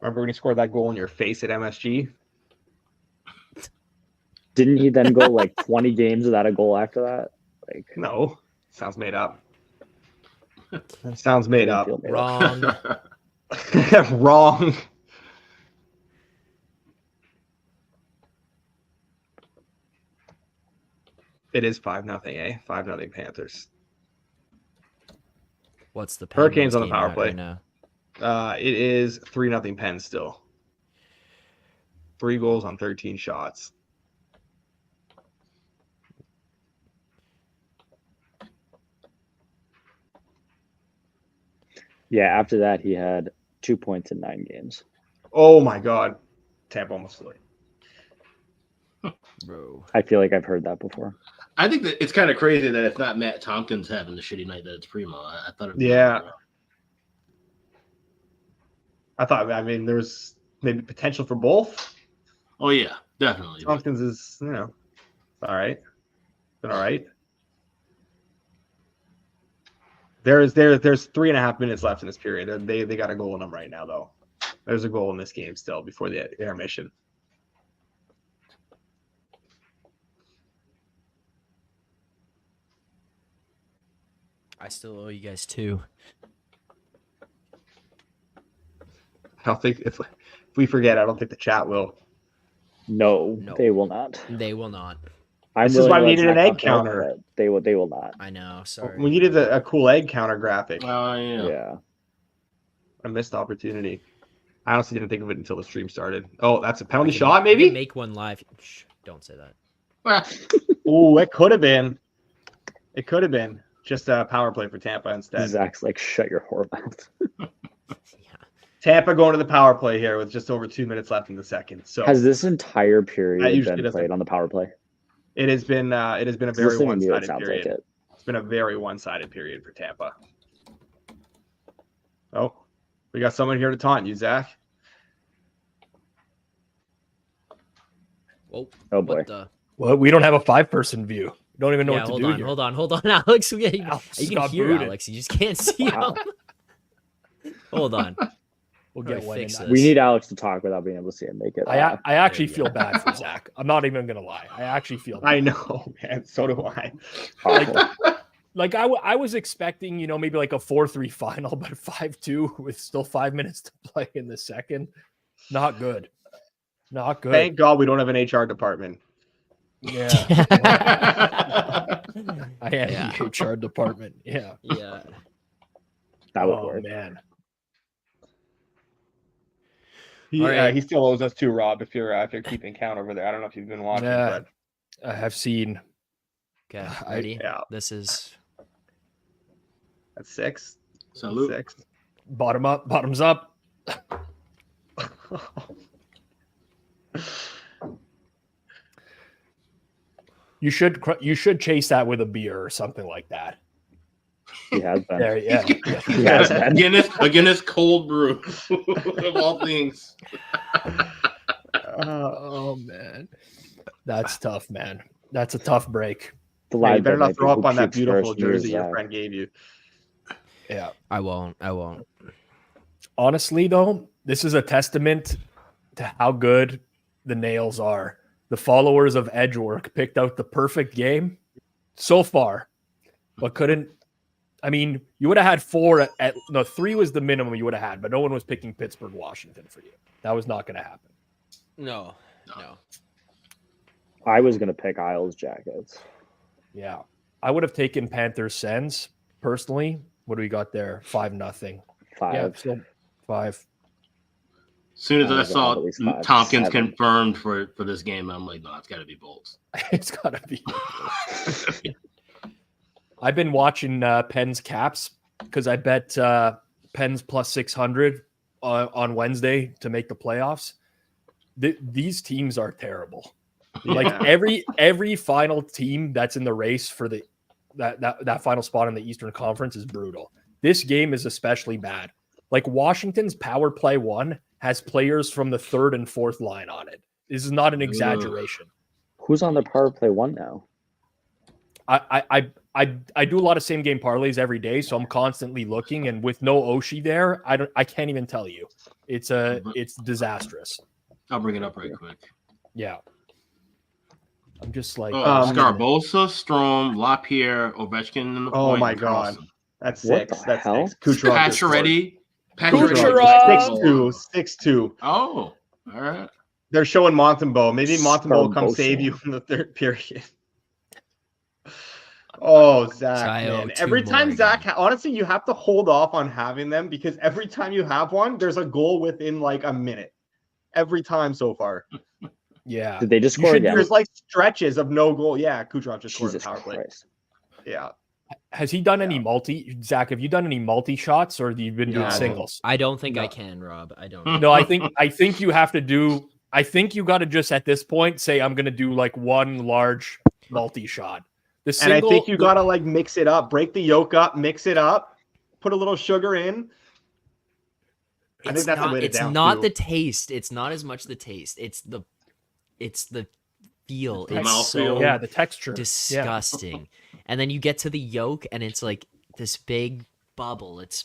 S4: Remember when he scored that goal in your face at MSG?
S8: Didn't he then go like 20 games without a goal after that? Like,
S4: no. Sounds made up. Sounds made up.
S7: Wrong.
S4: Wrong. It is 5-0, eh? 5-0 Panthers.
S7: What's the
S4: Hurricanes on the
S7: game
S4: power
S7: at
S4: play?
S7: right now?
S4: It is 3-0 Pens still. 3 goals on 13 shots.
S8: yeah, after that, he had 2 points in 9 games.
S4: Oh my God. Tampa almost flew.
S7: Bro.
S8: I feel like I've heard that before.
S6: I think that it's kind of crazy that it's not Matt Tompkins having the shitty night that it's Primo. I thought it was
S4: I mean, there was maybe potential for both.
S6: Oh, yeah, definitely.
S4: Tompkins is, all right. Been all right. There's 3.5 minutes left in this period. They got a goal in them right now, though. There's a goal in this game still before the intermission.
S7: I still owe you guys 2.
S4: I don't think if we forget, I don't think the chat will.
S8: No, they will not.
S7: They will not.
S4: This is why we needed an egg counter.
S8: They will not.
S7: I know. Sorry.
S4: We needed a cool egg counter graphic.
S6: Oh, yeah.
S8: Yeah.
S4: A missed opportunity. I honestly didn't think of it until the stream started. Oh, that's a penalty shot, maybe?
S7: Make one live. Shh, don't say that.
S4: Oh, it could have been. It could have been just a power play for Tampa instead.
S8: Zach's like, shut your whore mouth.
S4: Tampa going to the power play here with just over 2 minutes left in the second. So
S8: has this entire period
S4: usually
S8: been played on the power play?
S4: It has been a very one-sided period.
S8: Like
S4: It's been a very one-sided period for Tampa. Oh, we got someone here to taunt you, Zach.
S7: Oh
S8: boy.
S9: Well, we don't have a 5-person view. We don't even know what to do here.
S7: Hold on, Alex. You can hear
S9: booted.
S7: Alex. You just can't see him. Hold on.
S9: We'll get one.
S8: We need Alex to talk without being able to see him make it.
S9: I actually feel bad for Zach. I'm not even gonna lie. I actually feel bad.
S4: I know, man. So do I.
S9: Like I was expecting, maybe like a 4-3 final, but 5-2 with still 5 minutes to play in the second. Not good. Not good.
S4: Thank God we don't have an HR department.
S9: Yeah. I had the HR department. Yeah.
S7: Yeah.
S8: That would work.
S9: Man.
S4: He still owes us 2, Rob, if you're keeping count over there. I don't know if you've been watching, but
S9: I have seen.
S7: Okay, ready? This is
S4: that's 6.
S6: Salute.
S4: 6.
S9: Bottoms up. You should chase that with a beer or something like that.
S8: He has been.
S9: There, yeah.
S8: He has been.
S6: Guinness cold brew of all things.
S9: Oh man, that's tough, man. That's a tough break.
S4: You better not throw up on that beautiful jersey your friend gave you.
S9: Yeah,
S7: I won't.
S9: Honestly, though, this is a testament to how good the Nails are. The followers of Edgework picked out the perfect game so far, but couldn't. I mean, you would have had 4 3 was the minimum you would have had, but no one was picking Pittsburgh, Washington for you. That was not going to happen.
S7: No.
S8: I was going to pick Isles Jackets.
S9: Yeah. I would have taken Panthers Sens personally What do we got there? 5-0.
S8: 5.
S9: Yeah, so 5.
S6: As soon as I
S8: At
S6: saw
S8: least 5,
S6: Tompkins
S8: 7.
S6: confirmed for this game, I'm like, no, it's got to be Bolts.
S9: It's got to be. I've been watching Penn's caps because I bet Penn's plus 600 on Wednesday to make the playoffs. These teams are terrible. Like every final team that's in the race for that final spot in the Eastern Conference is brutal. This game is especially bad. Like Washington's power play 1 has players from the 3rd and 4th line on it. This is not an exaggeration.
S8: Who's on the power play 1 now?
S9: I do a lot of same game parlays every day, so I'm constantly looking. And with no Oshie there, I can't even tell you. It's disastrous.
S6: I'll bring it up right quick.
S9: Yeah. I'm just like
S6: Scarbosa, Strome, LaPierre, Ovechkin in the
S4: Oh
S6: point.
S4: my god. That's
S8: What
S4: 6.
S8: the
S4: That's
S8: hell?
S4: 6. Kucherov.
S6: Pacioretty.
S9: Kucherov!
S4: 6-2.
S6: Oh, all right.
S4: They're showing Montembeau. Maybe Montembeau will come
S8: Scarbosa.
S4: save you in the 3rd period. Oh, Zach,
S7: I owe
S4: man.
S7: 2
S4: Every
S7: more
S4: time
S7: again.
S4: Zach, honestly, you have to hold off on having them because every time you have one, there's a goal within like a minute. Every time so far.
S9: Yeah.
S8: Did they just score again?
S4: There's like stretches of no goal. Yeah, Kucherov just scored a
S8: Jesus
S4: power play.
S8: Christ.
S4: Yeah.
S9: Has he done any Zach, have you done any multi shots or have you been doing
S4: No.
S9: singles?
S7: I don't think I can, Rob. I don't.
S9: No, I think you have to do. I think you got to just at this point say I'm going to do like one large multi shot. The
S4: And I
S9: single,
S4: think you gotta like mix it up, break the yolk up, mix it up, put a little sugar in. I think that's the way to
S7: It's
S4: down
S7: not
S4: too.
S7: the taste. It's not as much the taste. It's the feel.
S6: The
S7: It's
S6: mouthfeel.
S7: so
S9: yeah, the texture.
S7: disgusting. And then you get to the yolk, and it's like this big bubble. It's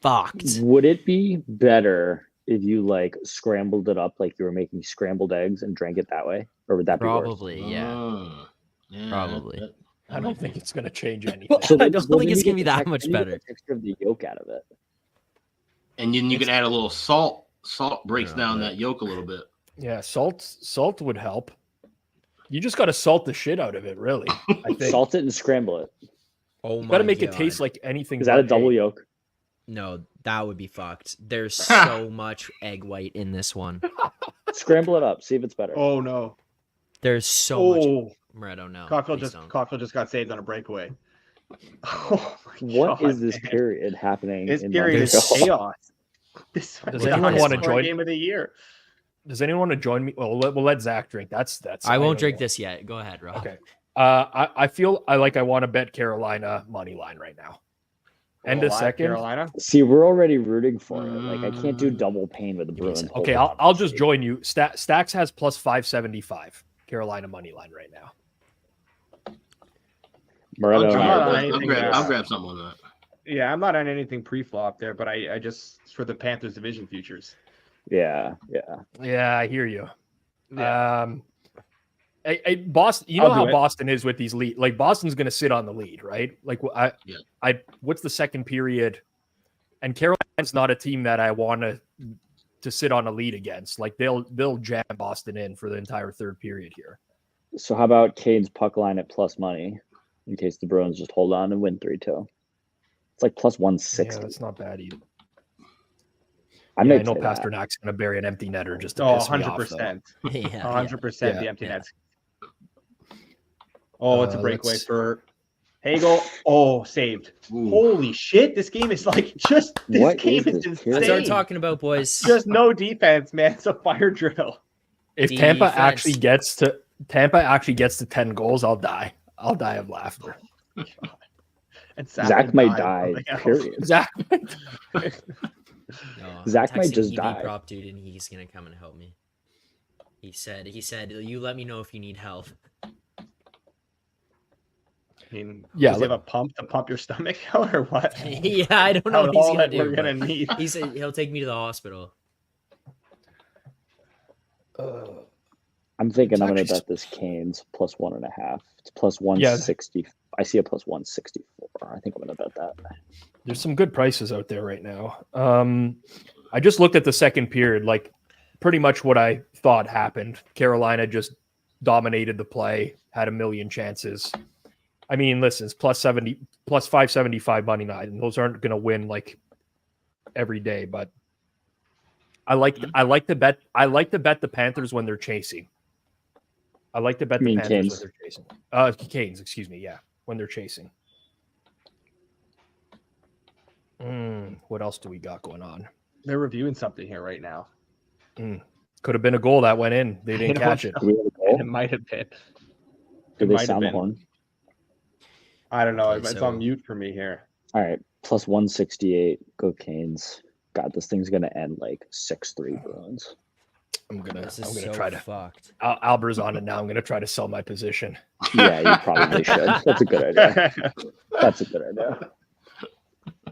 S7: fucked.
S8: Would it be better if you like scrambled it up like you were making scrambled eggs and drank it that way? Or would that be worse?
S7: Probably, yeah.
S6: Yeah,
S7: Probably.
S9: I don't think it's going to change anything.
S7: Well, I don't
S8: then
S7: think it's
S8: you
S7: gonna be
S8: get the
S7: that much
S8: you get
S7: better.
S8: the texture of the yolk out of it.
S6: And then you can add a little salt. Salt breaks down that yolk a little bit.
S9: Yeah, salt would help. You just got to salt the shit out of it, really. I think.
S8: Salt it and scramble it.
S7: Oh my
S9: Got to make it
S7: God.
S9: taste like anything.
S8: Is that a
S9: but
S8: double
S9: egg.
S8: yolk?
S7: No, that would be fucked. There's so much egg white in this one.
S8: Scramble it up. See if it's better.
S4: Oh no.
S7: There's so much.
S4: Oh,
S7: Moretto, no.
S4: Caulfield
S7: please
S4: just
S7: don't.
S4: got saved on a breakaway. Oh my
S8: What
S4: God,
S8: is this
S4: man.
S8: period happening?
S4: This
S8: in
S4: period is
S8: Montreal?
S4: chaos. This
S9: Does
S4: is the
S9: anyone
S4: highest
S9: wanna
S4: scoring
S9: join?
S4: game of the year?
S9: Does anyone want to join me? Well, we'll let Zach drink. That's.
S7: I won't
S9: don't
S7: drink
S9: know.
S7: this yet. Go ahead, Rob.
S9: Okay. I feel I want to bet Carolina money line right now. End of
S4: Live
S9: second.
S4: Carolina.
S8: See, we're already rooting for it. Like I can't do double pain with the
S7: Give me a
S8: Bruins.
S7: second.
S9: Okay, I'll just join you. Stacks has plus 575. Carolina money line right now.
S8: Moretto and I
S4: not
S8: are
S4: on
S8: both-
S4: anything
S6: I'll
S4: there.
S6: grab something on that.
S4: Yeah, I'm not on anything pre-flop there, but I just for the Panthers division futures.
S8: Yeah.
S9: Yeah, I hear you.
S4: Yeah.
S9: Boston. You know
S4: I'll
S9: how
S4: do it.
S9: Boston is with these lead. Like Boston's going to sit on the lead, right? Like what's the second period? And Carolina's not a team that I want to sit on a lead against. Like they'll jam Boston in for the entire third period here.
S8: So how about Cade's puck line at plus money in case the Bruins just hold on and win 3-2? It's like plus
S9: Yeah,
S8: 160.
S9: that's not bad either.
S8: I
S9: Yeah, I
S8: may
S9: know
S8: play that.
S9: Pasternak's going to bury an empty netter just to
S4: Oh,
S9: piss me off.
S4: 100%.
S7: Yeah,
S4: 100%
S9: Yeah.
S4: the empty
S7: Yeah.
S4: nets. Oh, it's a breakaway
S9: let's-
S4: for Hagel. Oh, saved.
S6: Ooh.
S4: Holy shit. This game is like just this
S8: What
S4: game
S8: is
S4: is
S8: this
S4: insane.
S8: period?
S7: That's what I'm talking about, boys.
S4: Just no defense, man. It's a fire drill.
S9: If Tampa
S7: Defense.
S9: actually gets to 10 goals, I'll die. I'll die of laughter.
S4: And
S8: Zach
S4: will
S8: might
S4: of
S8: die.
S4: something else.
S8: Period.
S9: Zach.
S7: No,
S8: Zach
S7: I'm
S8: might
S7: texting
S8: just
S7: EV
S8: die.
S7: Prop dude, and he's gonna come and help me. He said, you let me know if you need help.
S4: I mean,
S9: Yeah,
S4: does he have a pump to pump your stomach out or what?
S7: Yeah, I don't know
S4: That's
S7: what he's
S4: all
S7: gonna
S4: that
S7: do.
S4: we're gonna
S7: but
S4: need.
S7: He said he'll take me to the hospital.
S8: I'm thinking
S9: It's
S8: I'm going
S9: actually-
S8: to bet this Canes plus 1.5. It's plus 160. I see a plus 164. I think I'm going to bet that.
S9: There's some good prices out there right now. I just looked at the second period, like pretty much what I thought happened. Carolina just dominated the play, had a million chances. I mean, listen, it's plus 575 money line, and those aren't going to win like every day. But I like to bet the Panthers when they're chasing. I like to bet the Panthers
S8: Canes?
S9: when they're chasing. Canes, excuse me. Yeah, when they're chasing. What else do we got going on?
S4: They're reviewing something here right now.
S9: Could have been a goal that went in. They didn't catch it.
S4: It might have been.
S8: Did they sound the horn?
S4: I don't know.
S7: Okay,
S4: It's
S7: so-
S4: on mute for me here.
S8: All right, plus 168. Go Canes. God, this thing's gonna end like 6-3 Bruins.
S9: I'm gonna
S7: This is so
S9: try to.
S7: fucked.
S9: Alber's on it now. I'm gonna try to sell my position.
S8: Yeah, you probably should. That's a good idea. That's a good idea.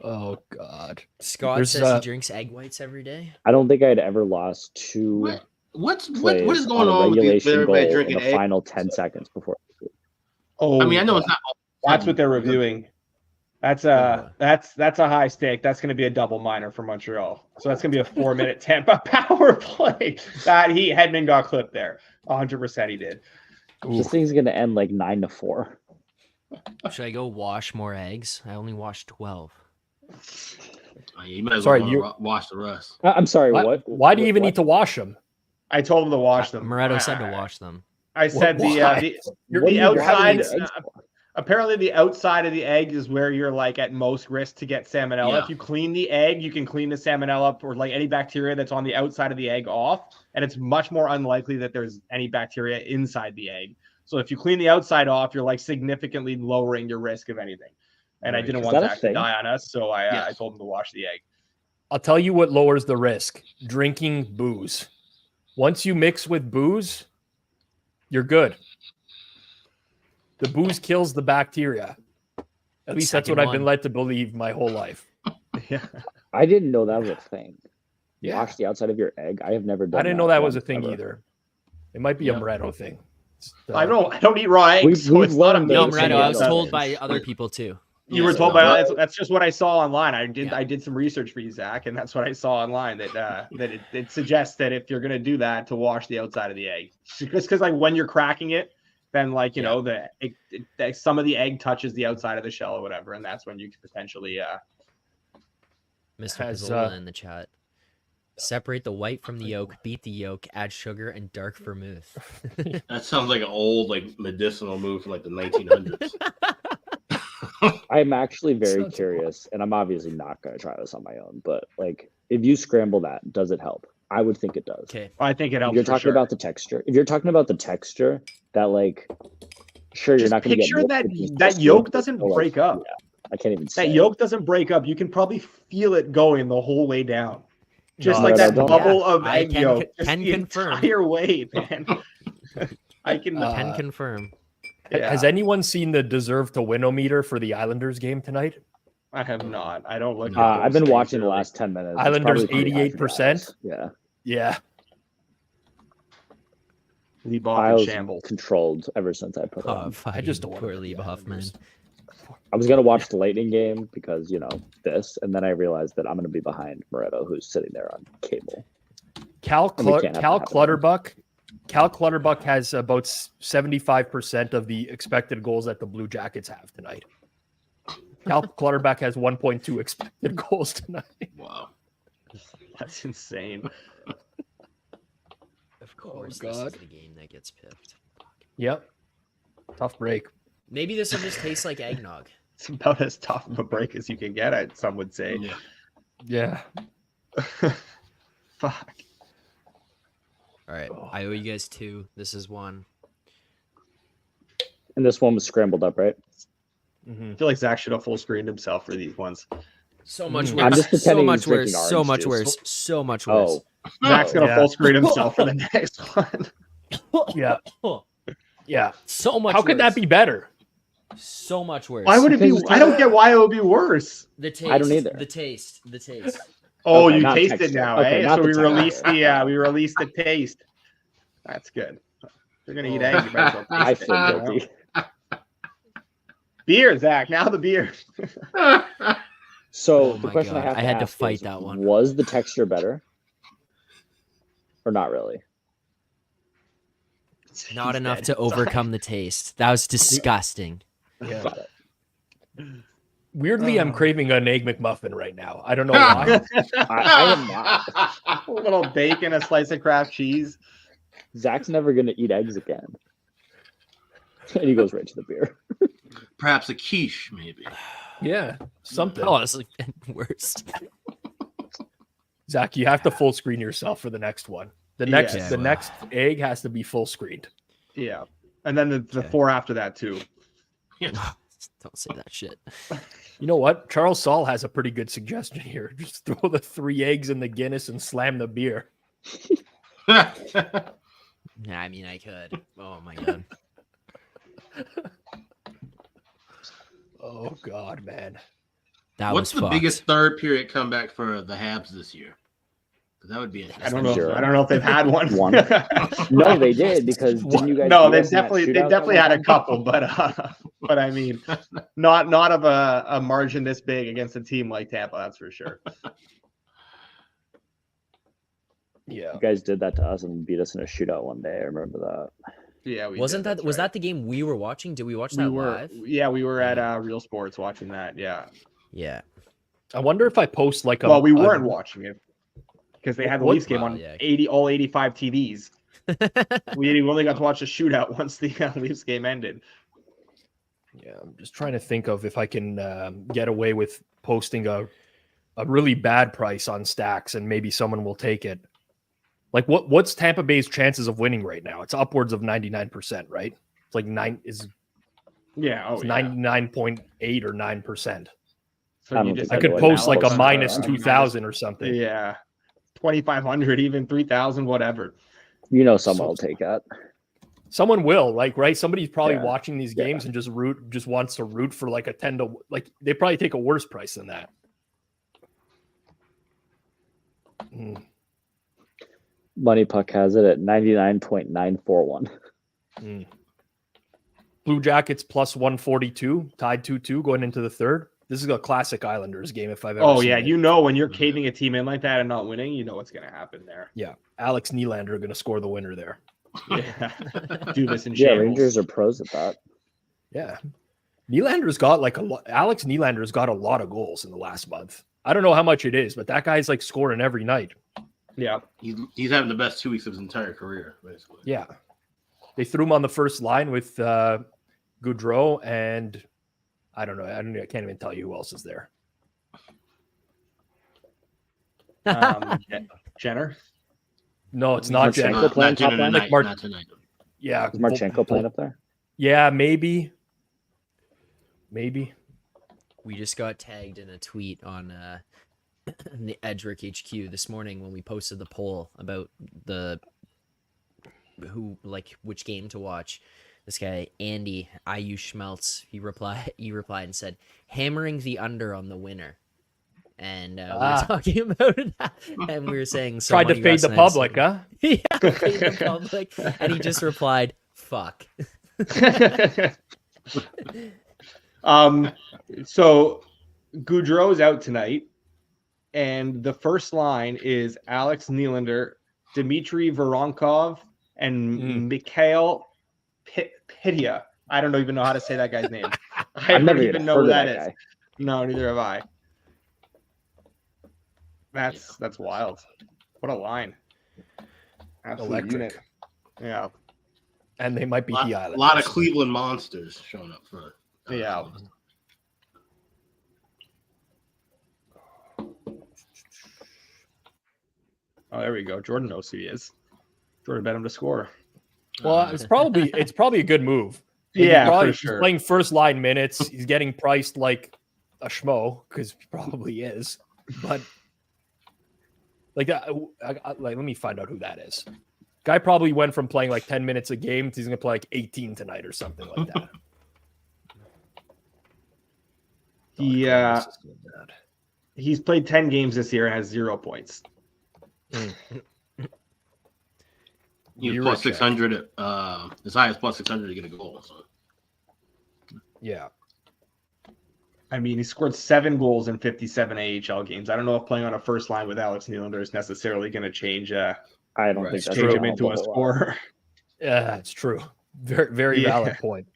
S9: Oh God.
S7: Scott
S9: There's,
S7: says he drinks egg whites every day.
S8: I don't think I'd ever lost two
S6: What
S8: plays
S6: is going on with
S8: regulation goal
S6: everybody
S8: in
S6: drinking
S8: the
S6: egg?
S8: final 10 seconds before.
S4: Oh,
S6: I mean, I know it's not.
S4: that's what they're reviewing. That's a high stake. That's going to be a double minor for Montreal. So that's going to be a 4-minute Tampa power play. That Hedman got clipped there. 100% he did.
S8: This thing's gonna end like 9-4.
S7: Should I go wash more eggs? I only washed 12.
S6: You might as
S9: Sorry,
S6: well wash the rest.
S8: I'm sorry.
S9: Why do you even need to wash them?
S4: I told him to wash them.
S7: Moretto said to wash them.
S4: I said
S9: Why?
S4: the outside.
S8: eggs
S4: Apparently, the outside of the egg is where you're like at most risk to get salmonella.
S6: Yeah.
S4: If you clean the egg, you can clean the salmonella or like any bacteria that's on the outside of the egg off, and it's much more unlikely that there's any bacteria inside the egg. So if you clean the outside off, you're like significantly lowering your risk of anything. And I didn't
S8: Is
S4: want
S8: that a
S4: Zach to
S8: thing?
S4: die on us, so I
S6: Yes.
S4: told him to wash the egg.
S9: I'll tell you what lowers the risk: drinking booze. Once you mix with booze, you're good. The booze kills the bacteria. At least that's
S7: Second
S9: what I've been
S7: one.
S9: led to believe my whole life.
S4: Yeah.
S8: I didn't know that was a thing.
S9: Yeah.
S8: Wash the outside of your egg. I have never done.
S9: I didn't know that was a
S8: once,
S9: thing
S8: ever.
S9: either. It might be a Moretto thing.
S4: I don't eat raw eggs, so
S8: We've
S4: it's not a
S8: learned
S4: me
S7: No,
S8: It's
S7: Moretto,
S8: a
S7: I was
S8: Moretto
S7: told
S8: thing.
S7: by other people too.
S4: You were
S6: Yeah.
S4: told by that's just what I saw online. I
S7: Yeah.
S4: did some research for you, Zach, and that's what I saw online that it suggests that if you're gonna do that, to wash the outside of the egg, just because like when you're cracking it, then like you know some of the egg touches the outside of the shell or whatever, and that's when you could potentially
S7: Mr.
S9: Has,
S7: Pizzola in the chat. Separate the white from the yolk, beat the yolk, add sugar and dark vermouth.
S6: That sounds like an old medicinal move from like the 1900s.
S8: I'm actually very curious, and I'm obviously not going to try this on my own. But like, if you scramble that, does it help? I would think it does.
S7: Okay.
S4: I think it
S8: If
S4: helps.
S8: you're
S4: for
S8: talking
S4: sure.
S8: about the texture. If you're talking about the texture, that like, sure, you're
S4: Just
S8: not going to get.
S4: picture
S8: milk
S4: that
S8: with these
S4: that
S8: biscuits,
S4: yolk
S8: but
S4: doesn't
S8: still, like,
S4: break up.
S8: Yeah, I can't even
S4: That
S8: say.
S4: yolk doesn't break up. You can probably feel it going the whole way down. Just
S9: No,
S4: like
S8: no,
S4: that
S8: don't.
S4: bubble
S7: Yeah,
S4: of
S7: I
S4: egg
S7: can-
S4: yolk. Just
S7: can
S4: the
S7: confirm.
S4: entire way, man. I can.
S7: Can confirm.
S4: Yeah.
S9: Has anyone seen the deserve to win-o-meter for the Islanders game tonight?
S4: I have not. I don't look. At
S8: I've
S4: those
S8: been
S4: things
S8: watching the
S4: really.
S8: last 10 minutes. It's
S9: Islanders
S8: probably pretty high for
S9: 88%?
S8: guys. Yeah,
S9: Yeah.
S4: Leave off in
S8: Isles
S4: shambles.
S8: controlled ever since I put it
S7: Oh,
S8: on.
S7: fucking
S9: just don't wanna
S7: poor
S9: bet the
S7: Liebhoff, man.
S9: Islanders.
S8: I was gonna watch the Lightning game because this, and then I realized that I'm gonna be behind Moretto, who's sitting there on cable.
S9: Cal
S8: And we can't have that happen.
S9: Clutterbuck has about 75% of the expected goals that the Blue Jackets have tonight. Cal Clutterbuck has 1.2 expected goals tonight.
S6: Wow.
S4: That's insane.
S7: Of course,
S9: God.
S7: this is the game that gets picked.
S9: Yep. Tough break.
S7: Maybe this will just taste like eggnog.
S4: It's about as tough of a break as you can get at. Some would say.
S6: Yeah.
S9: Yeah.
S4: Fuck.
S7: All right, I owe you guys 2. This is 1.
S8: And this one was scrambled up, right?
S9: Mhm.
S4: I feel like Zach should have full screened himself for these ones.
S7: So much
S9: I'm
S7: worse.
S8: just
S7: So
S8: pretending
S7: much
S8: he's drinking
S7: worse. So
S8: orange
S7: much
S8: juice.
S7: worse. So much worse.
S8: Oh,
S4: Zach's gonna
S9: Yeah.
S4: full screen himself for the next one.
S9: Yeah. Yeah.
S7: So much.
S9: How could that
S7: worse.
S9: be better?
S7: So much worse?
S4: Why would it be?
S8: Because it's
S4: I don't get why it would be worse.
S7: the taste?
S8: I don't either.
S7: The taste. The taste.
S4: Oh,
S8: Okay,
S4: you
S8: not
S4: taste it
S8: texture.
S4: now,
S8: Okay,
S4: eh?
S8: not
S4: So
S8: the
S4: we
S8: texture.
S4: released the taste. That's good. If you're gonna eat
S7: Oh.
S4: eggs, you might as well
S8: I
S4: taste
S8: feel
S4: it.
S8: guilty.
S4: Beer, Zach. Now the beer.
S8: So
S7: Oh
S8: the
S7: my
S8: question
S7: God.
S8: I have
S7: I
S8: to
S7: had to
S8: ask
S7: fight
S8: is,
S7: that one.
S8: Was the texture better, or not really?
S7: Not
S4: He's
S7: enough
S4: dead.
S7: to overcome the taste. That was disgusting.
S9: Yeah. Weirdly, I'm craving an egg McMuffin right now. I don't know why.
S8: I am not.
S4: A little bacon, a slice of Kraft cheese.
S8: Zach's never going to eat eggs again. And he goes right to the beer.
S6: Perhaps a quiche, maybe.
S9: Yeah, something.
S7: Honestly, worst.
S9: Zach, you have to full screen yourself for the next one. The next egg has to be full screened.
S4: Yeah. And then the 4 after that, too.
S7: Don't say that shit.
S9: You know what? Charles Saul has a pretty good suggestion here. Just throw the 3 eggs in the Guinness and slam the beer.
S7: Yeah, I mean, I could. Oh my god.
S9: Oh god, man.
S6: What's the biggest third period comeback for the Habs this year? That would be.
S4: I don't know. I don't know if they've had one.
S8: No, they did because didn't you guys?
S4: No, they definitely had a couple, but I mean, not of a margin this big against a team like Tampa. That's for sure.
S9: Yeah,
S8: you guys did that to us and beat us in a shootout one day. I remember that.
S4: Yeah,
S7: was that the game we were watching? Did we watch that live?
S4: Yeah, we were at Real Sports watching that. Yeah.
S9: I wonder if I post like a.
S4: Well, we weren't watching it because they had the Leafs game on 85 TVs. We only got to watch the shootout once the Leafs game ended.
S9: Yeah, I'm just trying to think of if I can get away with posting a really bad price on Stacks and maybe someone will take it. Like what's Tampa Bay's chances of winning right now? It's upwards of 99%, right? It's like 99.8 or 9%.
S4: So
S9: I could post like a minus 2,000 or something.
S4: Yeah, 2,500, even 3,000, whatever.
S8: You know, someone will take that.
S9: Someone will, like, right? Somebody's probably watching these games and just wants to root for like a 10 to like. They probably take a worse price than that.
S8: Money Puck has it at 99.941.
S9: Blue Jackets plus 142, tied 2-2 going into the third. This is a classic Islanders game if I've ever seen it.
S4: You know when you're caving a team in like that and not winning, you know what's going to happen there.
S9: Yeah, Alex Nylander going to score the winner there.
S4: Yeah, do this in shambles.
S8: Yeah, Rangers are pros at that.
S9: Yeah, Nylander's got like Alex Nylander's got a lot of goals in the last month. I don't know how much it is, but that guy's like scoring every night.
S4: Yeah,
S6: he's having the best 2 weeks of his entire career, basically.
S9: Yeah, they threw him on the first line with Gaudreau and I don't know. I can't even tell you who else is there.
S4: Jenner?
S9: No, it's not Jenner.
S6: Not tonight.
S9: Yeah,
S8: is Marchenko playing up there?
S9: Yeah, maybe.
S7: We just got tagged in a tweet on the Edgerick HQ this morning when we posted the poll about which game to watch. This guy, Andy IU Schmeltz, he replied and said, hammering the under on the winner. And we were talking about it, and we were saying...
S9: Tried to fade the public, huh?
S7: Yeah, fade the public. And he just replied, fuck.
S4: So, Gaudreau's out tonight, and the first line is Alex Nylander, Dmitry Voronkov, and Mikhail Pitia. I don't even know how to say that guy's name. I don't even know who that is. Guy. No, neither have I. That's wild. What a line. Absolute
S9: Electric.
S4: Unit. Yeah.
S9: And they might be the Islanders.
S6: A lot of Cleveland monsters showing up for
S4: yeah. Oh, there we go. Jordan knows who he is. Jordan bet him to score.
S9: Well, it's probably a good move.
S4: Yeah,
S9: for
S4: sure.
S9: He's playing first line minutes. He's getting priced like a schmo because he probably is. But let me find out who that is. Guy probably went from playing like 10 minutes a game to he's gonna play like 18 tonight or something like that.
S4: He's played 10 games this year and has 0 points.
S6: He was plus 600 as high as plus 600 to get a goal. So.
S9: Yeah.
S4: I mean, he scored 7 goals in 57 AHL games. I don't know if playing on a first line with Alex Nylander is necessarily going to change.
S8: I don't think that's
S4: change him into a scorer.
S9: Yeah, it's true. Very, very valid point.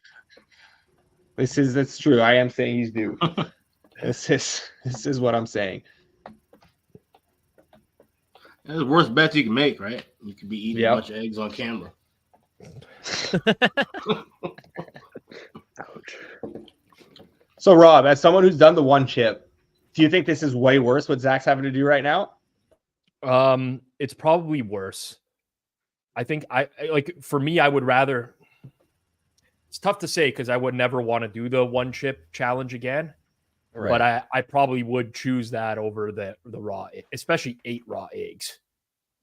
S4: That's true. I am saying he's due. This is what I'm saying.
S6: That's the worst bets you can make, right? You could be eating a bunch of eggs on camera.
S4: Ouch. So, Rob, as someone who's done the one chip, do you think this is way worse what Zach's having to do right now?
S9: It's probably worse. I think for me, I would rather. It's tough to say because I would never want to do the one chip challenge again. Right. But I probably would choose that over the raw, especially 8 raw eggs.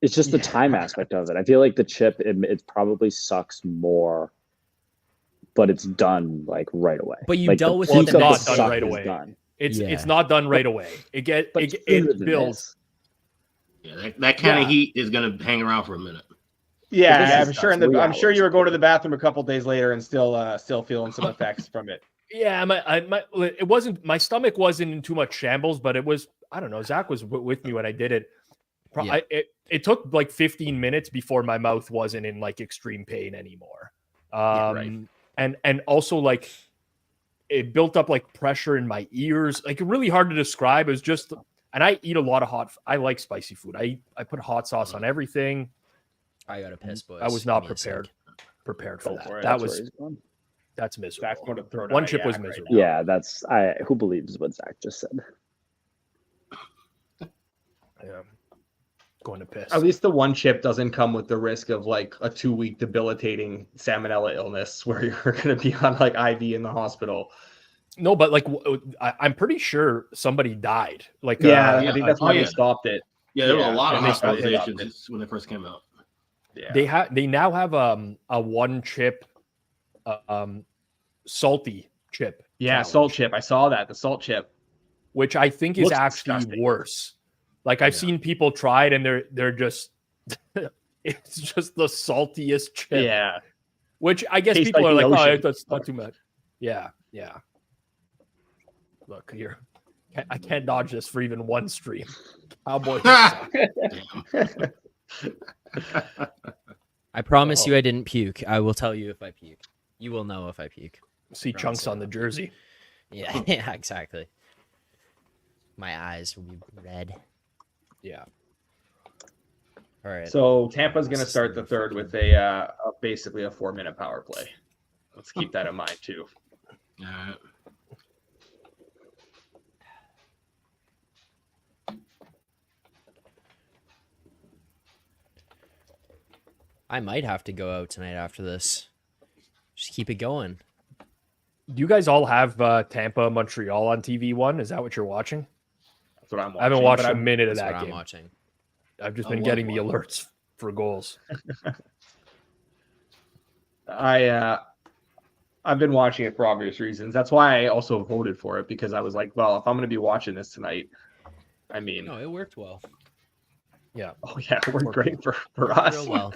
S8: It's just the time aspect of it. I feel like the chip, it probably sucks more, but it's done like right away.
S7: But you
S8: like
S7: dealt with
S9: it's
S7: it.
S9: Not done right away. Done. It's not done right away. It builds.
S6: Yeah, that kind of heat is going to hang around for a minute.
S4: Yeah, I'm sure you were going to the bathroom a couple days later and still feeling some effects from it.
S9: Yeah, my stomach wasn't in too much shambles, but it was, I don't know. Zach was with me when I did it. It took like 15 minutes before my mouth wasn't in like extreme pain anymore. And also like it built up like pressure in my ears, like really hard to describe. It was just, and I eat a lot of I like spicy food. I put hot sauce on everything.
S7: I got a piss, boys.
S9: I was not prepared for that. That's miserable. One chip was miserable.
S8: Yeah, who believes what Zach just said?
S9: Yeah. Going to piss.
S4: At least the one chip doesn't come with the risk of like a 2-week debilitating salmonella illness where you're going to be on like IV in the hospital.
S9: No, but like I'm pretty sure somebody died. Like
S4: I think that's why they stopped it.
S6: Yeah, there were a lot of hospitalizations when they first came out.
S9: Yeah. They now have a one chip salty chip.
S4: Yeah,
S9: challenge,
S4: salt chip. I saw that, the salt chip,
S9: which I think is actually worse. Like I've seen people try it and they're just it's just the saltiest chip.
S4: Yeah.
S9: Which I guess
S4: Tastes
S9: people
S4: like
S9: are like,
S4: ocean.
S9: oh, that's not too much. Yeah. Look here. I can't dodge this for even one stream. Cowboys.
S7: I promise you I didn't puke. I will tell you if I puke. You will know if I puke.
S9: See chunks on the jersey.
S7: Yeah, exactly. My eyes will be red.
S9: Yeah.
S7: All right.
S4: So Tampa's going to start the third with basically a 4-minute power play. Let's keep that in mind too.
S6: All right.
S7: I might have to go out tonight after this. Just keep it going.
S9: Do you guys all have Tampa Montreal on TV1? Is that what you're watching?
S4: That's what I'm watching.
S9: I haven't watched a minute of that game.
S7: I'm watching.
S9: I've just been getting the alerts for goals.
S4: I've been watching it for obvious reasons. That's why I also voted for it, because I was like, well, if I'm going to be watching this tonight, I mean,
S7: no, it worked well.
S9: Yeah.
S4: Oh yeah, it worked great for us.
S7: Real well.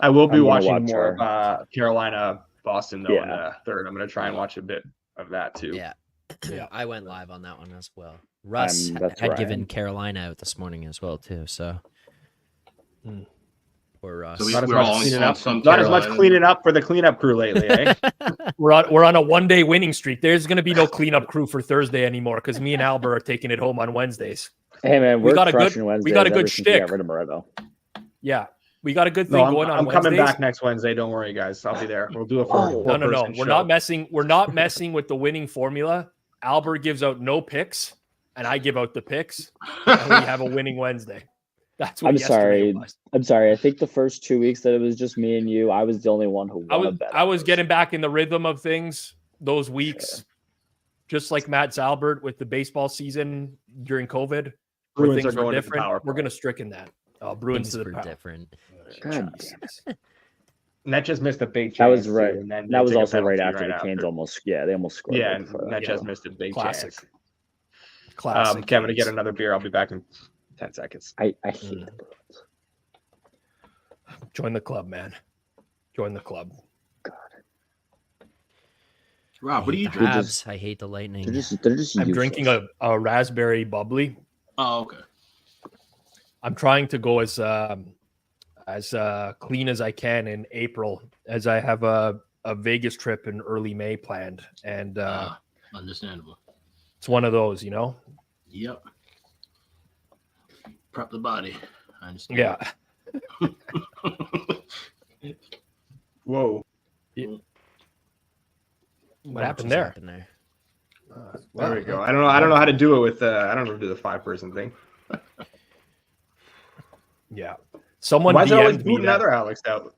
S4: I will be watching more of Carolina Boston though in the third. I'm going to try and watch a bit of that too.
S7: Yeah. I went live on that one as well. Russ had given Carolina out this morning as well too. So poor Russ.
S6: So
S4: not as much cleaning up for the cleanup crew lately, eh?
S9: We're on a 1-day winning streak. There's going to be no cleanup crew for Thursday anymore because me and Albert are taking it home on Wednesdays.
S8: Hey man, we got a good
S9: shtick.
S8: Rid of Moretto.
S9: Yeah, we got a good thing going on.
S4: I'm coming back next Wednesday. Don't worry, guys. I'll be there. We'll do a
S9: no. We're not messing with the winning formula. Albert gives out no picks, and I give out the picks, and we have a winning Wednesday. That's what
S8: I'm sorry. I think the first 2 weeks that it was just me and you, I was the only one who won a bet.
S9: I was getting back in the rhythm of things those weeks, just like Matt's Albert with the baseball season during COVID.
S4: Bruins
S9: things
S4: are going
S9: different. We're going to stricken that. Bruins to the power.
S7: Different.
S4: Net just missed a big chance.
S8: That was right. And then that was also right after the Canes almost scored.
S4: Yeah, and Net just missed a big chance.
S9: Classic.
S4: Kevin, to get another beer. I'll be back in 10 seconds.
S8: I hate the Bruins.
S9: Join the club, man. Join the club.
S8: God.
S6: Rob, what do you drink?
S7: I hate the Lightning.
S8: They're just
S9: I'm drinking a raspberry bubbly.
S6: Oh, okay.
S9: I'm trying to go as clean as I can in April, as I have a a Vegas trip in early May planned, and
S6: understandable.
S9: it's one of those, you know.
S6: Yep. Prep the body. I understand.
S9: Yeah.
S4: Whoa.
S9: What happened there?
S4: There we go. I don't know how to do it with. I don't know how to do the 5-person thing.
S9: Yeah. Someone
S4: Why is it always
S9: DM'd me
S4: boot
S9: that.
S4: another Alex out?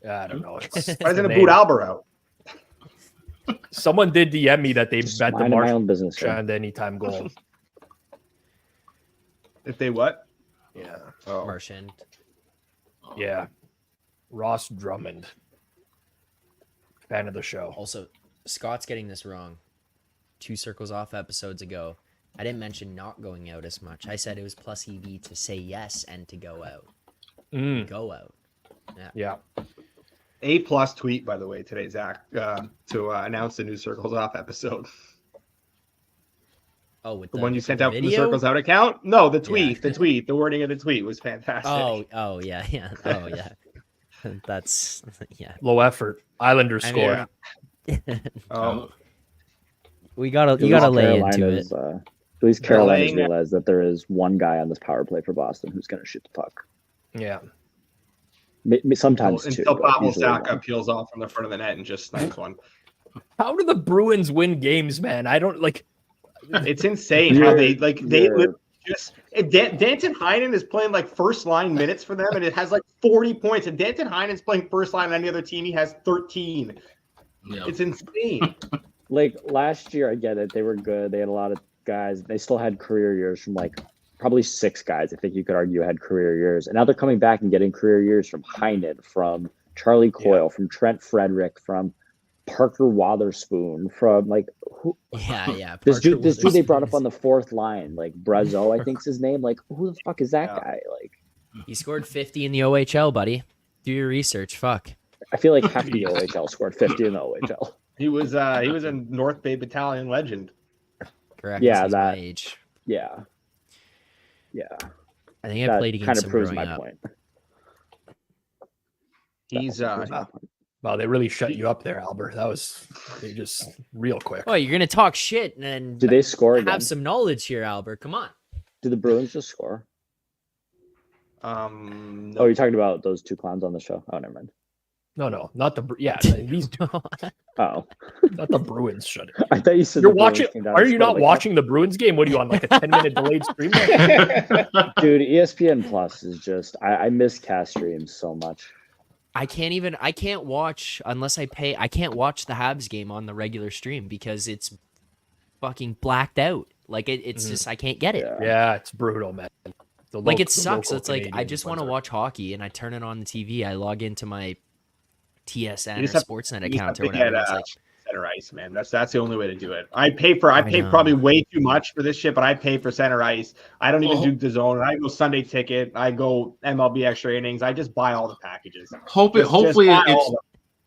S9: I don't know.
S4: Why isn't it boot Albert out?
S9: Someone did DM me that they
S8: Just
S9: bet the
S8: minding my
S9: Marshall
S8: own business. Here.
S9: and anytime goal.
S4: If they what?
S9: Yeah.
S4: Oh.
S7: Marchand.
S9: Yeah. Ross Drummond. Fan of the show.
S7: Also, Scott's getting this wrong. 2 circles off episodes ago, I didn't mention not going out as much. I said it was plus EV to say yes and to go out. Go out.
S9: Yeah.
S4: A+ tweet, by the way, today, Zach, to announce the new Circles Off episode.
S7: Oh, with
S4: The one you sent out from the
S7: video?
S4: Circles Out account? No, the tweet.
S7: Yeah.
S4: The wording of the tweet was fantastic.
S7: Oh, yeah. Oh, yeah. That's, yeah.
S9: Low effort. Islanders
S7: I mean,
S9: score.
S4: Oh,
S7: you gotta lay into it.
S8: At least Carolina's
S4: laying it.
S8: realized that there is one guy on this power play for Boston who's going to shoot the puck.
S9: Yeah.
S8: Sometimes two.
S4: until
S8: but
S4: Pavel
S8: usually
S4: Zacha
S8: one.
S4: peels off from the front of the net and just snipes one.
S9: How do the Bruins win games, man? I don't like.
S4: It's insane how they
S8: You're-
S4: just. Danton Heinen is playing like first line minutes for them, and it has like 40 points. And Danton Heinen's playing first line on any other team, he has 13.
S6: Yeah.
S4: It's insane.
S8: Like last year, I get it. They were good. They had a lot of guys. They still had career years from like probably 6 guys. I think you could argue had career years. And now they're coming back and getting career years from Heinen, from Charlie Coyle, from Trent Frederick, from Parker Wotherspoon, from like who?
S7: Yeah.
S8: This dude they
S7: Parker
S8: brought up
S7: Wotherspoon.
S8: on the 4th line, like Brazo, I think's his name. Like who the fuck is that guy? Like
S7: He scored 50 in the OHL, buddy. Do your research. Fuck.
S8: I feel like half the OHL scored 50 in the OHL.
S4: He was a North Bay Battalion legend.
S7: Correct.
S8: Yeah,
S7: He's
S8: that-
S7: my age.
S8: Yeah.
S7: I think I
S8: That
S7: played against
S8: kind of
S7: him
S8: proves
S7: growing
S8: my
S7: up.
S8: point.
S4: He's
S9: Wow, they really shut you up there, Albert. That was they just real quick.
S7: Oh, you're gonna talk shit and
S8: Did they score
S7: have
S8: again?
S7: some knowledge here, Albert. Come on.
S8: Did the Bruins just score?
S4: no.
S8: Oh, you're talking about those 2 clowns on the show? Oh, never mind.
S9: No, not the these two,
S8: Oh,
S9: not the Bruins. Shut it.
S8: I thought you said
S9: You're
S8: the Bruins
S9: watching.
S8: came down
S9: Are
S8: and
S9: you
S8: scored,
S9: not
S8: like,
S9: watching the Bruins game? What are you on, like a 10-minute delayed stream?
S8: Dude, ESPN Plus is just I miss cast streams so much.
S7: I can't watch unless I pay. I can't watch the Habs game on the regular stream because it's fucking blacked out. Like it's just I can't get it.
S8: Yeah.
S9: Yeah, it's brutal, man.
S7: Like it sucks.
S9: local
S7: It's like I
S9: Canadian
S7: just want to
S9: ones are-
S7: watch hockey and I turn it on the TV. I log into my TSN
S4: You
S7: or
S4: just have-
S7: Sportsnet
S4: you just
S7: account
S4: have
S7: or
S4: to
S7: whatever.
S4: get,
S7: It's like,
S4: center ice, man. That's the only way to do it. I pay
S7: know.
S4: probably way too much for this shit, but I pay for center ice. I don't even
S6: Well,
S4: do the zone. I go Sunday ticket. I go MLB extra innings. I just buy all the packages.
S6: Hopefully
S4: buy all
S6: it's
S4: of them.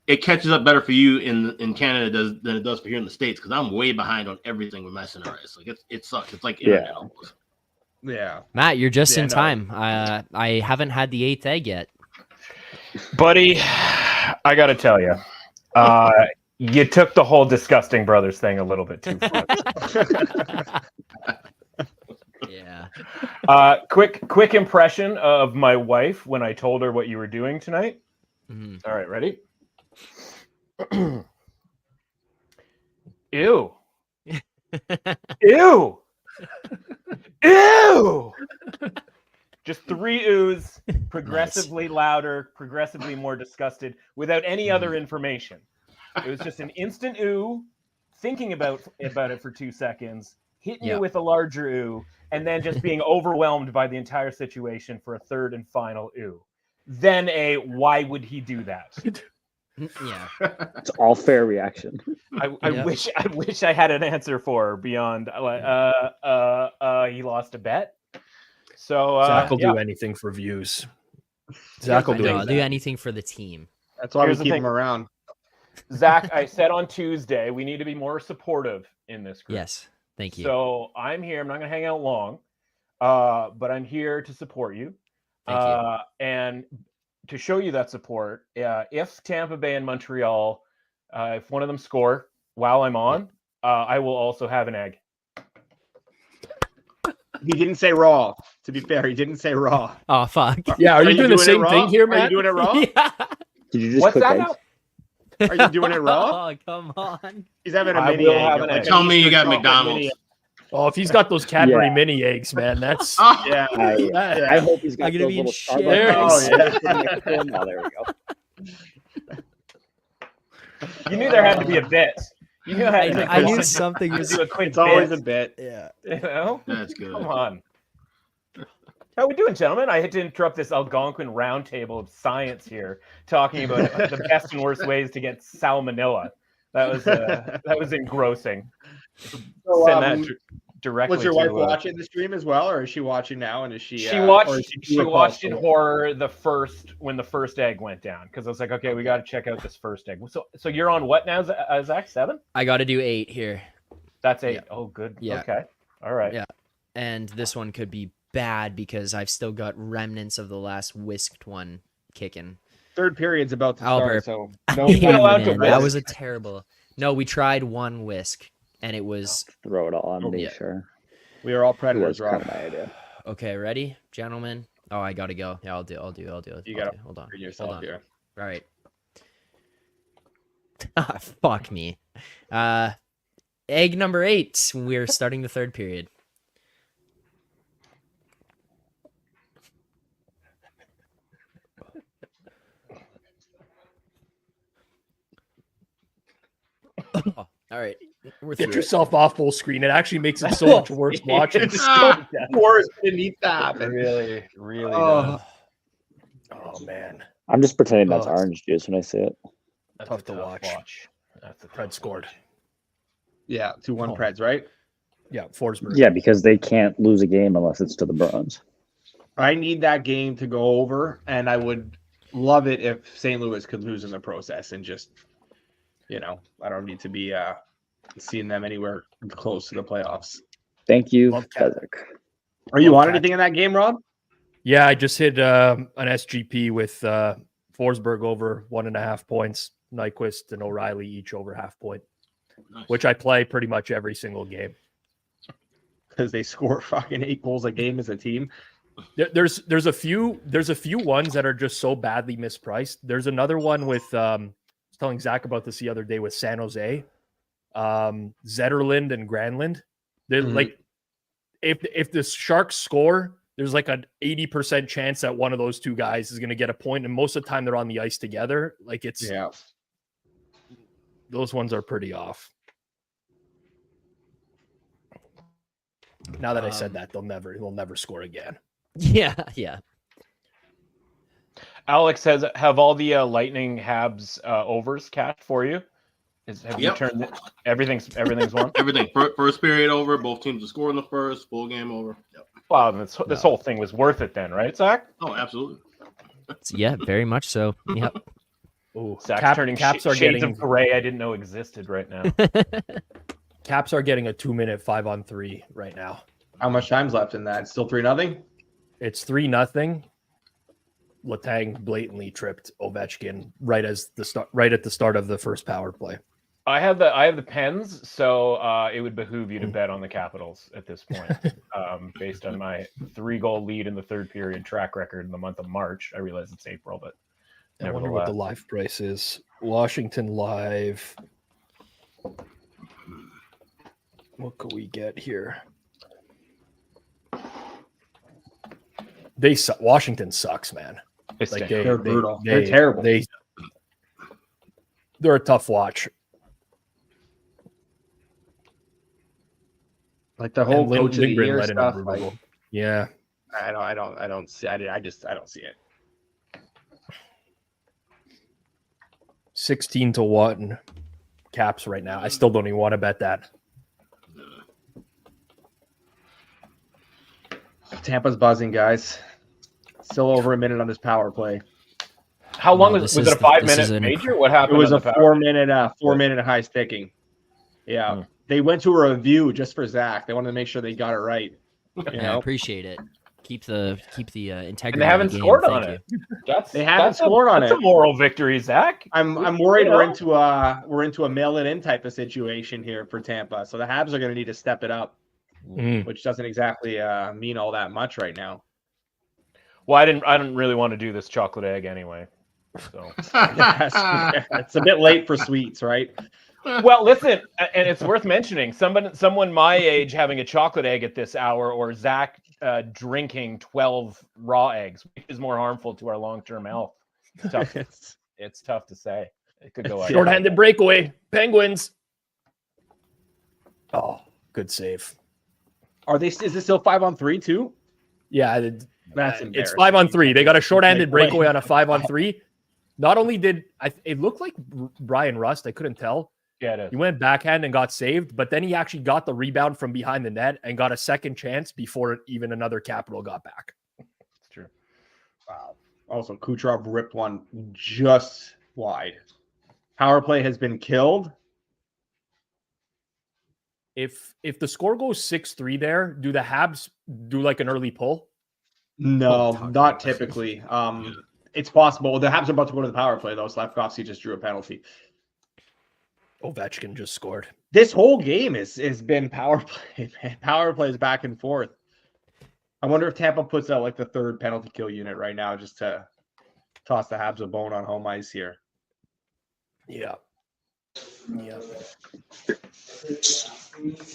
S6: it catches up better for you in Canada than it does for here in the States, because I'm way behind on everything with my center ice. Like it sucks. It's like internet
S8: Yeah.
S6: almost.
S4: Yeah.
S7: Matt, you're just
S4: Yeah,
S7: in
S4: no.
S7: time. I haven't had the 8th egg yet.
S10: Buddy, I got to tell you, you took the whole disgusting brothers thing a little bit too far.
S7: Yeah.
S10: Quick impression of my wife when I told her what you were doing tonight.
S7: Mhm.
S10: All right, ready? Ew. Ew. Ew. Just 3 oohs, progressively louder, progressively more disgusted, without any other information. It was just an instant ooh, thinking about it for 2 seconds, hitting
S7: Yeah.
S10: you with a larger ooh, and then just being overwhelmed by the entire situation for a 3rd and final ooh. Then why would he do that?
S7: Yeah.
S8: It's all fair reaction.
S10: I wish I had an answer for her beyond he lost a bet. So
S9: Zach will
S10: yeah.
S9: do anything for views. Zach will do
S7: I'll
S9: anything.
S7: do anything for the team.
S4: That's why
S10: Here's
S4: we
S10: the
S4: keep
S10: thing.
S4: them around.
S10: Zach, I said on Tuesday we need to be more supportive in this group.
S7: Yes. Thank you.
S10: So I'm here. I'm not going to hang out long, but I'm here to support you.
S7: Thank you.
S10: And to show you that support, if Tampa Bay and Montreal If one of them score while I'm on, I will also have an egg.
S4: He didn't say raw. To be fair, he didn't say raw.
S7: Oh fuck.
S9: Yeah, are you doing the same thing here,
S4: Are
S9: Matt?
S4: you doing it raw?
S7: Yeah.
S8: Did you just
S10: What's
S8: cook
S10: that
S8: eggs?
S10: now?
S4: Are you doing it raw?
S7: Oh, come on.
S4: He's having a
S10: I
S4: mini
S10: will
S4: egg.
S10: have an
S4: like
S10: egg.
S4: an
S6: Tell me you
S4: Eastern
S6: got
S4: chocolate
S6: McDonald's.
S4: mini egg.
S9: Oh, if he's got those Cadbury
S8: Yeah.
S9: mini eggs, man, that's
S4: Yeah.
S8: I hope he's got
S7: I'm gonna
S8: those
S7: be in
S8: little
S7: shares.
S8: Starbucks.
S4: Oh, yeah.
S8: Oh, there we go.
S10: You knew there had to be a bit. You knew I had to
S7: I knew something was.
S10: do a quick
S4: It's always a
S10: bit.
S4: bit.
S7: Yeah.
S10: You know?
S6: That's good.
S10: Come on. How we doing, gentlemen? I had to interrupt this Algonquin roundtable of science here, talking about the best and worst ways to get salmonella. That was engrossing.
S4: So,
S10: Send that directly.
S4: was your
S10: to,
S4: wife watching the stream as well, or is she watching now? And is she?
S10: She watched.
S4: or is
S10: She
S4: too
S10: watched in
S4: repulsed?
S10: horror when the first egg went down, because I was like, okay, we got to check out this first egg. So you're on what now, Zach? 7?
S7: I got to do 8 here.
S10: That's 8.
S7: Yeah.
S10: Oh, good.
S7: Yeah.
S10: Okay. All right.
S7: Yeah. And this one could be bad because I've still got remnants of the last whisked one kicking.
S4: Third period's about to
S7: Albert.
S4: start, so no.
S10: You're allowed to
S7: Man, that
S10: whisk.
S7: was a terrible. No, we tried one whisk, and it was
S8: Throw it all on me,
S7: yeah.
S8: sure.
S4: We are all
S8: It
S4: predators,
S8: was kind
S4: Rob.
S8: of my idea.
S7: okay. Ready, gentlemen? Oh, I gotta go. Yeah, I'll do.
S4: You
S7: I'll
S4: gotta
S7: do. Hold on.
S4: Bring yourself
S7: Hold on.
S4: here.
S7: All right. Ah, fuck me. Egg number 8. We're starting the third period. Oh, all right. We're
S9: get
S7: through it.
S9: yourself off full screen. It actually makes it so much worse watching.
S4: It's so worse. It needs to happen.
S10: Really, really.
S4: Oh.
S9: Oh man,
S8: I'm just pretending that's
S9: Oh.
S8: orange juice when I see it.
S10: That's
S9: tough
S10: a
S9: to watch.
S10: That's a
S9: Fred
S10: tough
S9: scored.
S10: watch.
S4: Yeah, 2-1
S9: Oh.
S4: Preds, right?
S9: Yeah, Forsberg.
S8: Yeah, because they can't lose a game unless it's to the Bruins.
S4: I need that game to go over, and I would love it if St. Louis could lose in the process and just, I don't need to be seeing them anywhere close to the playoffs.
S8: Thank you,
S9: Love Cat.
S8: Fezzik.
S4: Are you
S9: Love
S4: on
S9: that.
S4: anything in that game, Rob?
S9: Yeah, I just hit an SGP with Forsberg over 1.5 points. Nyquist and O'Reilly each over half point,
S6: Nice.
S9: which I play pretty much every single game.
S4: Because they score fucking 8 goals a game as a team.
S9: There's a few ones that are just so badly mispriced. There's another one with I was telling Zach about this the other day with San Jose, Zetterland and Granlund. They're
S4: Mhm.
S9: like, if the Sharks score, there's like an 80% chance that one of those two guys is going to get a point, and most of the time they're on the ice together. Like those ones are pretty off. Now that I said that, they'll never score again.
S7: Yeah, yeah.
S10: Alex says, have all the Lightning Habs overs cashed for you? Have you
S6: Yep.
S10: turned everything's won?
S6: Everything. First period over. Both teams to score in the first. Full game over. Yep.
S10: Wow, this whole thing was worth it then, right, Zach?
S6: Oh, absolutely.
S7: Yeah, very much so. Yep.
S9: Oh,
S10: Zach's turning
S9: Caps are
S10: shades
S9: getting
S10: of gray I didn't know existed right now.
S9: Caps are getting a 2-minute 5-on-3 right now.
S4: How much time's left in that? Still 3-0?
S9: It's 3-0. Letang blatantly tripped Ovechkin right at the start of the first power play.
S10: I have the Pens, so it would behoove you to bet on the Capitals at this point, based on my 3-goal lead in the third period track record in the month of March. I realize it's April, but
S9: I wonder what the live price is. Washington live. What could we get here? Washington sucks, man.
S4: They're brutal. They're terrible.
S9: They're a tough watch.
S4: Like the whole
S9: And
S4: coach of the
S9: Lindgren
S4: year
S9: let in
S4: stuff.
S9: unbelievable.
S4: Like,
S9: Yeah.
S4: I don't see. I don't see it.
S9: 16-1 Caps right now. I still don't even want to bet that.
S4: Tampa's buzzing, guys. Still over a minute on this power play.
S10: How long
S7: No,
S10: was
S7: this
S10: it?
S7: is
S10: A
S7: the- this
S10: 5-minute
S7: is an
S10: major? What happened?
S4: It was
S10: on
S4: a
S10: the power?
S4: 4-minute high sticking. Yeah, they went to a review just for Zach. They wanted to make sure they got it right. You
S7: I
S4: know,
S7: appreciate it. Keep the integrity.
S10: And they haven't
S7: of the game.
S10: scored
S7: Thank
S10: on
S7: you.
S10: it.
S4: They haven't scored on
S10: that's
S4: it.
S10: a moral victory, Zach.
S4: I'm worried we're into a mail it in type of situation here for Tampa. So the Habs are going to need to step it up, which doesn't exactly mean all that much right now.
S10: Well, I didn't really want to do this chocolate egg anyway. So
S4: It's a bit late for sweets, right?
S10: well, listen, and it's worth mentioning someone my age having a chocolate egg at this hour, or Zach drinking 12 raw eggs, which is more harmful to our long-term health. It's tough. It's tough to say. It could go either way.
S9: Shorthanded breakaway. Penguins. Oh, good save.
S4: Is this still 5-on-3 too?
S9: Yeah,
S4: That's
S9: it's 5-on-3. They got a shorthanded breakaway on a 5-on-3. Not only did it looked like Brian Rust, I couldn't tell.
S10: Yeah, it is.
S9: He went backhand and got saved, but then he actually got the rebound from behind the net and got a second chance before even another Capital got back.
S10: It's true.
S4: Wow. Also, Kucherov ripped one just wide. Power play has been killed.
S9: If the score goes 6-3 there, do the Habs do like an early pull?
S4: No, not typically. It's possible. The Habs are about to go to the power play, though. Slavkovsky just drew a penalty.
S9: Ovechkin just scored.
S4: This whole game has been power play, man. Power plays back and forth. I wonder if Tampa puts out like the third penalty kill unit right now just to toss the Habs a bone on home ice here.
S9: Yeah.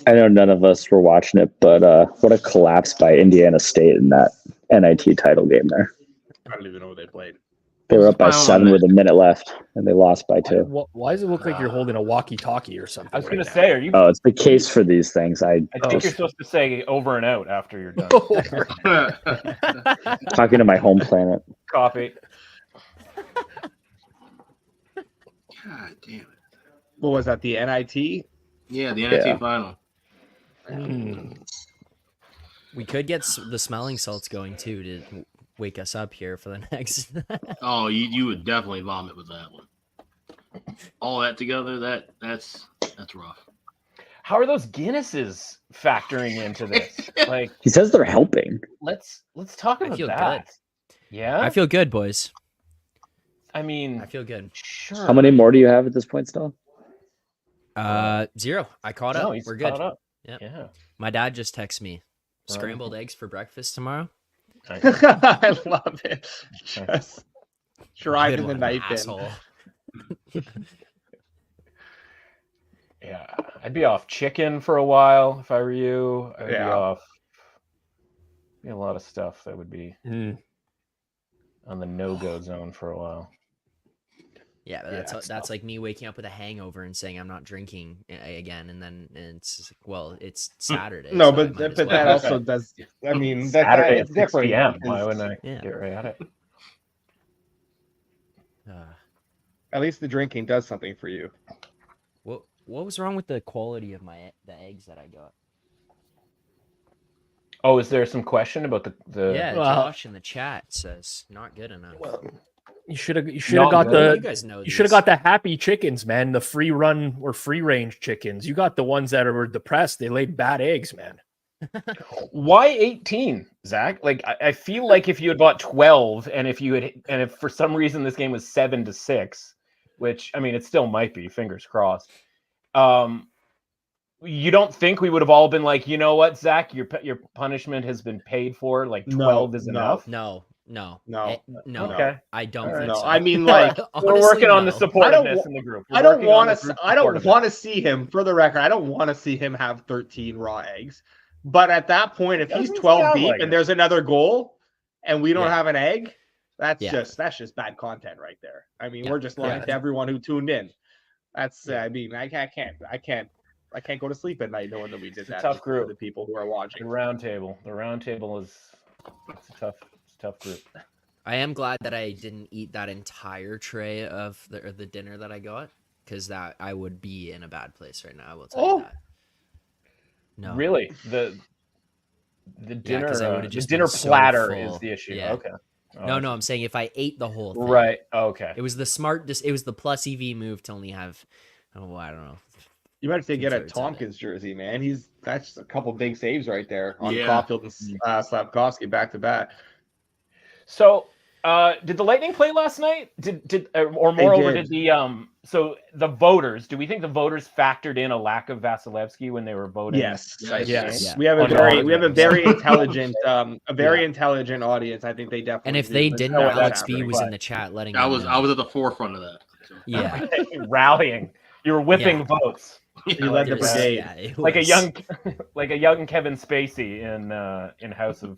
S8: I know none of us were watching it, but what a collapse by Indiana State in that NIT title game there.
S4: I don't even know what they played.
S8: They were up by 7 with a minute left, and they lost by 2.
S9: Why does it look like you're holding a walkie-talkie or something?
S10: I was going to say, are you?
S8: Oh, it's the case for these things. I
S10: think you're supposed to say over and out after you're done.
S8: talking to my home planet.
S10: Copy.
S6: God damn it.
S4: What was that? The NIT?
S6: Yeah, the NIT final.
S7: We could get the smelling salts going too to wake us up here for the next.
S6: Oh, you would definitely vomit with that one. All that together, that's rough.
S10: How are those Guinnesses factoring into this? Like,
S8: he says they're helping.
S10: Let's talk about that. Good. Yeah,
S7: I feel good, boys.
S10: I mean,
S7: I feel good.
S10: Sure.
S8: How many more do you have at this point still?
S7: 0. I caught up. We're good.
S10: Caught up.
S7: Yep.
S10: Yeah.
S7: My dad just texted me. Scrambled eggs for breakfast tomorrow.
S4: I love it. Just driving the night
S7: in.
S10: Yeah, I'd be off chicken for a while if I were you. I'd be off. A lot of stuff that would be on the no-go zone for a while.
S7: Yeah, but that's like me waking up with a hangover and saying I'm not drinking again, and then it's Saturday.
S4: No,
S7: so
S4: but that also does. I mean,
S10: Saturday
S4: it's different.
S10: PM. Why wouldn't I get right at it?
S4: At least the drinking does something for you.
S7: What was wrong with the quality of the eggs that I got?
S10: Oh, is there some question about the?
S7: Yeah, Josh in the chat says not good enough.
S9: You should have got
S7: you guys know
S9: you should have got the happy chickens, man. The free run or free range chickens. You got the ones that were depressed. They laid bad eggs, man.
S10: Why 18, Zach? Like I feel like if you had bought 12, and if for some reason this game was 7-6, which I mean it still might be, fingers crossed. You don't think we would have all been like, you know what, Zach, your punishment has been paid for. Like 12 is enough.
S7: No.
S10: Okay.
S7: I don't think so.
S4: I mean, like
S10: we're working on the supportiveness in the group.
S4: I don't want to see him. For the record, I don't want to see him have 13 raw eggs. But at that point, if he's 12 deep and there's another goal, and we don't have an egg, that's just bad content right there. I mean, we're just lying to everyone who tuned in. That's I mean, I can't go to sleep at night knowing that we did that.
S10: Tough group.
S4: For the people who are watching.
S10: The round table is it's a tough group.
S7: I am glad that I didn't eat that entire tray of the dinner that I got, because that I would be in a bad place right now. I will tell you that. No,
S10: really, the dinner
S7: the
S10: dinner platter
S7: so
S10: is the issue.
S7: Yeah.
S10: Okay.
S7: No, I'm saying if I ate the whole thing.
S10: Right. Okay.
S7: It was the smart. It was the plus EV move to only have, I don't know,
S4: You might have to get a
S7: Two-thirds of it.
S4: Tompkins jersey, man. That's a couple big saves right there on
S6: Yeah.
S4: Caulfield and Slafkovsky back to back.
S10: So, did the Lightning play last night? Or moreover, did the so the voters? Do we think the voters factored in a lack of Vasilevsky when they were voting?
S4: Yes.
S7: Yeah.
S4: We have a very intelligent, intelligent audience. I think they definitely.
S7: And if
S4: do.
S7: they
S4: There's
S7: didn't,
S4: no way
S7: Alex
S4: that's
S7: B was
S4: happening.
S7: in the chat letting
S6: I
S7: them
S6: was
S7: know.
S6: at the forefront of that. So.
S7: Yeah.
S10: Rallying. You were whipping votes.
S4: You led the
S7: There's-
S4: brigade.
S7: yeah, it
S10: Like a
S7: was-
S10: young Kevin Spacey in House of.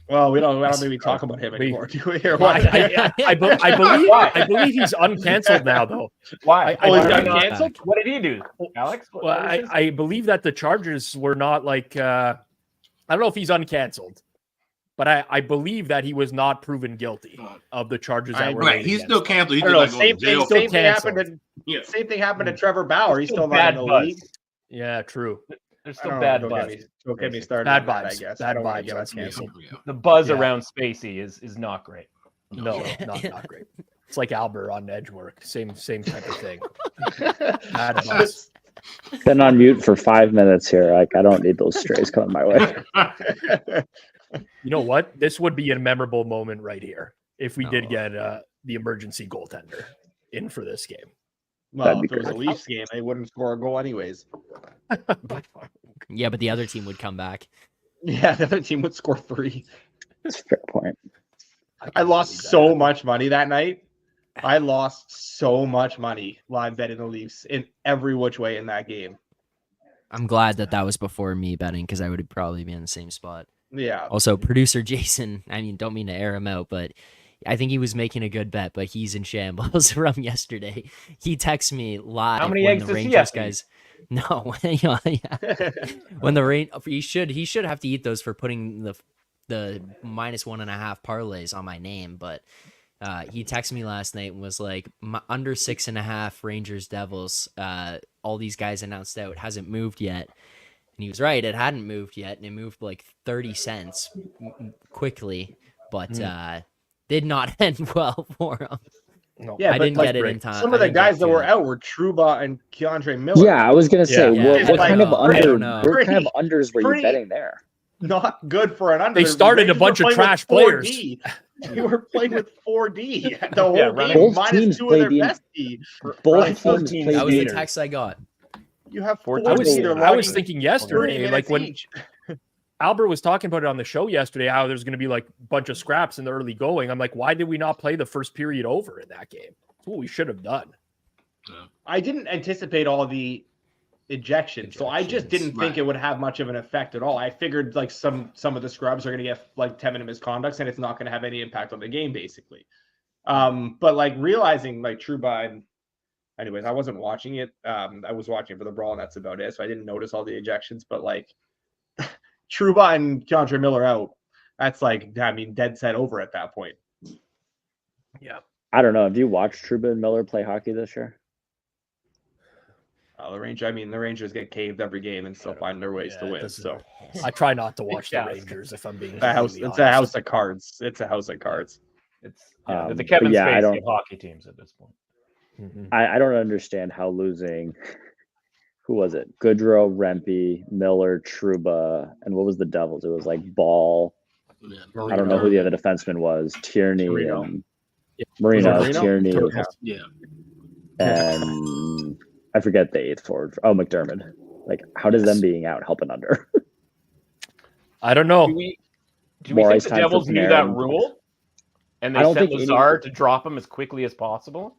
S4: Well, we don't maybe talk about him anymore, do we? Or
S9: Well,
S4: what?
S9: I believe he's uncanceled now, though.
S10: Why?
S9: I
S4: he's
S9: believe-
S4: got canceled?
S10: What did he do, Alex? What
S9: Well,
S10: was his-
S9: I believe that the Chargers were not like I don't know if he's uncanceled, but I believe that he was not proven guilty of the charges that were
S6: Right,
S9: made
S6: he's
S9: against
S6: still
S9: him.
S6: canceled. He's
S4: I don't know.
S6: still not going to jail.
S4: Same thing
S9: canceled.
S4: happened to
S6: Yeah.
S4: same thing happened to Trevor Bauer. He's still not
S10: bad
S4: in the
S10: buzz.
S4: league.
S9: Yeah, true.
S10: There's
S4: I
S10: still
S4: don't
S10: bad
S4: know,
S10: buzz.
S4: Don't get me started.
S9: Bad
S4: on that, I
S9: vibes.
S4: guess.
S9: Bad
S4: I don't want to
S9: vibes,
S4: get us
S9: that's me.
S4: canceled.
S10: The buzz
S9: Yeah.
S10: around Spacey is not great.
S9: No, not great. It's like Albert on Edgework. Same type of thing. Bad buzz.
S8: Been on mute for 5 minutes here. Like I don't need those strays coming my way.
S9: You know what? This would be a memorable moment right here if we did
S7: Oh.
S9: get the emergency goaltender in for this game.
S4: Well,
S8: That'd
S4: if
S8: be
S4: it was a
S8: great.
S4: Leafs game, they wouldn't score a goal anyways.
S7: Yeah, but the other team would come back.
S4: Yeah, the other team would score 3.
S8: That's a fair point.
S4: I lost so much money that night. I lost so much money live betting the Leafs in every which way in that game.
S7: I'm glad that was before me betting because I would probably be in the same spot.
S4: Yeah.
S7: Also, producer Jason, I mean, don't mean to air him out, but I think he was making a good bet, but he's in shambles from yesterday. He texts me live.
S10: How many
S7: when
S10: eggs
S7: the
S10: does he
S7: Rangers
S10: have to
S7: guys? No, yeah. When the rain, he should have to eat those for putting the -1.5 parlays on my name, but he texted me last night and was like, under 6.5 Rangers Devils. All these guys announced out, hasn't moved yet. And he was right, it hadn't moved yet, and it moved like 30 cents quickly, but did not end well for him.
S9: No,
S4: Yeah,
S7: I
S4: but
S7: didn't
S4: like,
S7: get it in time.
S4: Some of
S7: I
S4: the
S7: didn't
S4: guys
S7: get
S4: that
S7: to
S4: were
S7: it.
S4: out were Trouba and Keandre Miller.
S8: Yeah, I was gonna say
S9: Yeah.
S8: what
S4: Like,
S8: kind of
S7: I don't know.
S8: what kind of unders were you
S4: Pretty-
S8: betting there?
S4: Not good for an under.
S9: They started a
S4: Rangers
S9: bunch
S4: were
S9: of
S4: playing
S9: trash
S4: with
S9: players.
S4: 4D. They were playing with 4D the whole
S10: Yeah,
S4: game,
S8: both
S4: minus
S8: teams
S4: 2 of their
S8: played
S4: best D.
S8: Both
S10: Right,
S8: teams
S10: 13
S8: played
S7: That was the
S8: meters.
S7: text I got.
S4: You have 4
S9: I was
S4: D. They're
S9: I was
S4: logging
S9: thinking
S4: 30
S9: yesterday, like
S4: minutes
S9: when
S4: each.
S9: Albert was talking about it on the show yesterday, how there's going to be like a bunch of scraps in the early going. I'm like, why did we not play the first period over in that game? That's what we should have done.
S4: I didn't anticipate all the ejections, so I just didn't think
S6: Right.
S4: it would have much of an effect at all. I figured like some of the scrubs are going to get like 10-minute misconducts, and it's not going to have any impact on the game, basically. But like realizing like Trouba and anyways, I wasn't watching it. I was watching for the brawl, and that's about it. So I didn't notice all the ejections. But like Trouba and Keandre Miller out, that's like, I mean, dead set over at that point.
S9: Yeah.
S8: I don't know. Have you watched Trouba and Miller play hockey this year?
S4: The Rangers get caved every game and still find their ways to
S9: Yeah,
S4: win.
S9: this is-
S4: So
S9: I try not to watch the
S10: Yeah.
S9: Rangers if I'm being
S4: it's a house.
S9: completely
S4: It's a
S9: honest.
S4: house of cards. It's a house of cards.
S10: It's
S8: Um,
S10: the
S8: but
S10: Kevin
S8: yeah, I
S10: Spacey
S8: don't-
S10: of hockey teams at this point.
S9: Mhm.
S8: I don't understand how losing. Who was it? Goodrow, Rempe, Miller, Trouba, and what was the Devils? It was like Ball.
S6: Yeah.
S8: I don't know who the other defenseman was. Tierney
S4: Marino.
S8: and
S9: Yeah.
S8: Marino,
S4: Marino?
S8: Tierney,
S6: Yeah.
S8: and I forget the 8th forward. Oh, McDermott. Like, how does them being out help an under?
S9: I don't know.
S10: Do we
S8: More
S10: think
S8: ice
S10: the
S8: time for
S10: Devils knew that
S8: Panarin.
S10: rule? And
S8: I
S10: they
S8: don't
S10: sent
S8: think
S10: Lazar to drop him as quickly as possible?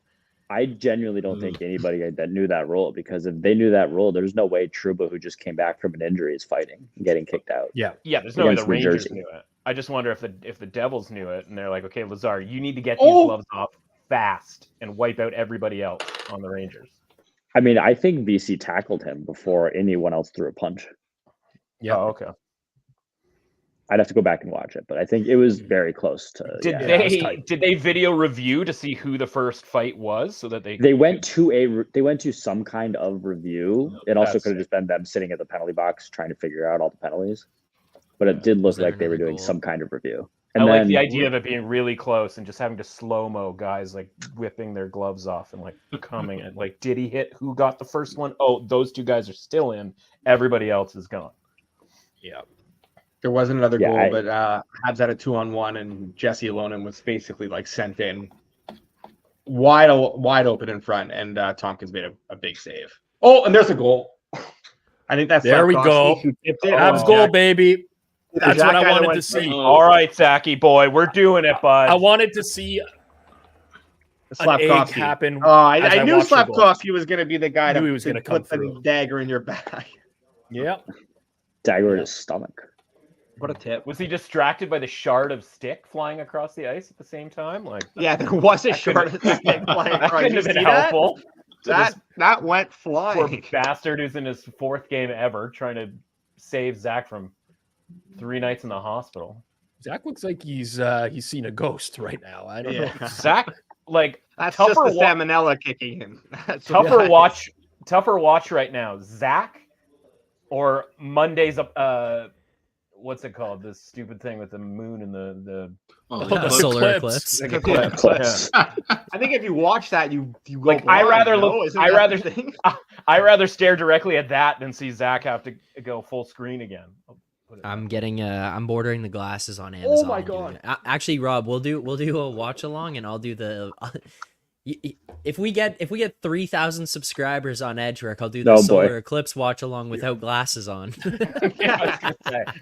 S8: I genuinely don't think anybody that knew that rule, because if they knew that rule, there's no way Trouba, who just came back from an injury, is fighting and getting kicked out.
S9: Yeah.
S10: Yeah, there's no way the
S8: Against New
S10: Rangers
S8: Jersey.
S10: knew it. I just wonder if the Devils knew it and they're like, okay, Lazar, you need to get these gloves off fast and wipe out everybody else on the Rangers.
S8: I mean, I think BC tackled him before anyone else threw a punch.
S9: Yeah.
S10: Oh, okay.
S8: I'd have to go back and watch it, but I think it was very close to.
S10: Did
S8: yeah,
S9: it was tight.
S10: did they video review to see who the first fight was so that
S8: They went to some kind of review. It also
S10: That's-
S8: could have just been them sitting at the penalty box trying to figure out all the penalties, but it did look
S7: Was that
S8: like they were
S7: another
S8: doing
S7: goal?
S8: some kind of review. And
S10: I like
S8: then-
S10: the idea of it being really close and just having to slow-mo guys like whipping their gloves off and like coming in. Like, did he hit? Who got the first one? Oh, those two guys are still in. Everybody else is gone.
S9: Yeah.
S4: There wasn't another
S8: Yeah,
S4: goal, but Habs had a 2-on-1, and Jesse Alonen was basically like sent in wide open in front, and Tompkins made a big save. Oh, and there's a goal. I think that's
S9: There we go.
S4: Slavkovsky who tipped it.
S9: Habs goal, baby. That's what I wanted to see.
S10: All right, Zachy boy, we're doing it, bud.
S9: I wanted to see an egg happen.
S4: I knew
S9: watched the goal.
S4: Slavkovsky was going to be the guy
S9: Knew
S4: to
S9: he was gonna come
S4: put the
S9: through.
S4: dagger in your back.
S9: Yeah.
S8: Dagger in his stomach.
S4: What a tip.
S10: Was he distracted by the shard of stick flying across the ice at the same time? Like,
S4: Yeah, there was a short of stick flying
S10: that
S4: across.
S10: couldn't
S4: You
S10: have been
S4: see that?
S10: helpful.
S4: That went
S10: Poor
S4: flying.
S10: bastard who's in his 4th game ever trying to save Zach from 3 nights in the hospital.
S9: Zach looks like he's seen a ghost right now. I don't know.
S10: Zach, like,
S4: That's just
S10: tougher
S4: the salmonella kicking him. That's what
S10: tougher
S4: that is.
S10: watch. Tougher watch right now. Zach or Monday's what's it called? This stupid thing with the moon and the
S7: The solar eclipse.
S8: Eclipse.
S4: I think if you watch that, you go
S10: Like,
S4: blind,
S10: I rather
S4: no?
S10: look.
S4: Isn't
S10: I
S4: that
S10: rather.
S4: the thing?
S10: I rather stare directly at that than see Zach have to go full screen again.
S7: I'm bordering the glasses on Amazon.
S4: my
S7: and doing
S4: God.
S7: it. Actually, Rob, we'll do a watch along, and I'll do the. If we get 3,000 subscribers on Edgework, I'll do the
S8: Oh, boy.
S7: solar eclipse watch along without glasses on.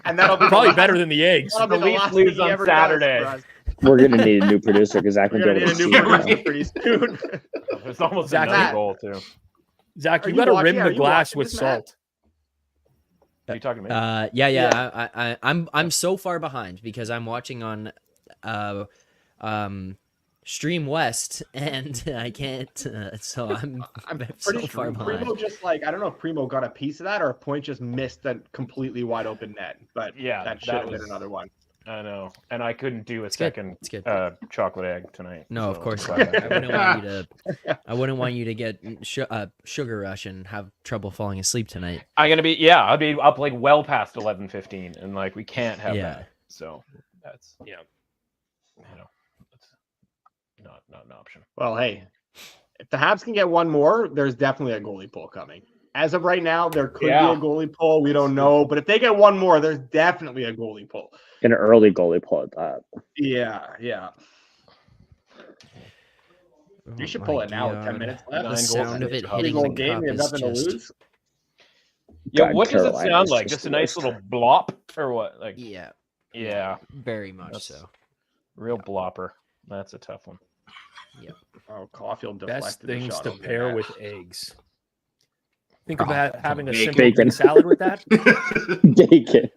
S4: And that'll be
S9: Probably
S4: the
S9: better than the eggs.
S4: That'll be
S10: The
S4: the
S10: Leafs
S4: last
S10: lose
S4: thing he
S10: on
S4: ever does
S10: Saturday.
S4: for us.
S8: We're gonna need a new producer because Zach
S4: We're
S8: won't be
S4: gonna
S8: able
S4: need
S8: to
S4: a
S8: see
S4: new
S8: it now.
S4: producer pretty soon.
S10: There's almost
S9: Zach,
S10: another
S4: Matt.
S10: goal too.
S9: Zach,
S4: Are
S9: you
S4: you
S9: gotta
S4: watching-
S9: rim
S4: are
S9: the
S4: you
S9: glass
S4: watching
S9: with
S4: this, Matt?
S9: salt.
S10: Are you talking to me?
S7: Yeah. I'm so far behind because I'm watching on Stream West and I can't so I'm so
S4: Pretty
S7: far
S4: sure
S7: behind.
S4: Primo just like I don't know if Primo got a piece of that or if Point just missed a completely wide open net, but
S10: Yeah,
S4: that should
S10: that
S4: have
S10: was-
S4: been another one.
S10: I know, and I couldn't do a
S7: good.
S10: second
S7: It's good.
S10: chocolate egg tonight.
S7: No, of
S10: so
S7: course
S10: glad
S7: not.
S10: I-
S7: I wouldn't want you to get sugar rush and have trouble falling asleep tonight.
S10: I'll be up like well past 11:15, and like we can't have
S7: Yeah.
S10: that. So that's it's not an option.
S4: Well, hey, if the Habs can get one more, there's definitely a goalie pull coming. As of right now, there could be a goalie pull. We don't know, but if they get one more, there's definitely a goalie pull.
S8: An early goalie pull at that.
S4: Yeah. You should pull it now with 10 minutes left.
S7: The
S10: 9 goals
S7: sound of
S10: in
S7: it
S10: a
S7: hitting the
S4: Three-goal game,
S7: cup
S4: we have
S7: is
S4: nothing to
S7: just
S4: lose.
S10: Yeah,
S8: God,
S10: what does it
S8: Carolina
S10: sound
S8: is
S10: like?
S8: just
S10: Just a
S8: the
S10: nice
S8: worst.
S10: little blop or what? Like
S7: yeah, very much
S10: That's-
S7: so.
S10: real blopper. That's a tough one.
S4: Oh, Caulfield
S9: Best
S4: deflected the
S9: things
S4: shot
S9: to
S4: over
S9: pair
S4: that.
S9: with eggs. Think about having a
S6: Bacon.
S9: simple Greek salad with that.
S8: Bacon.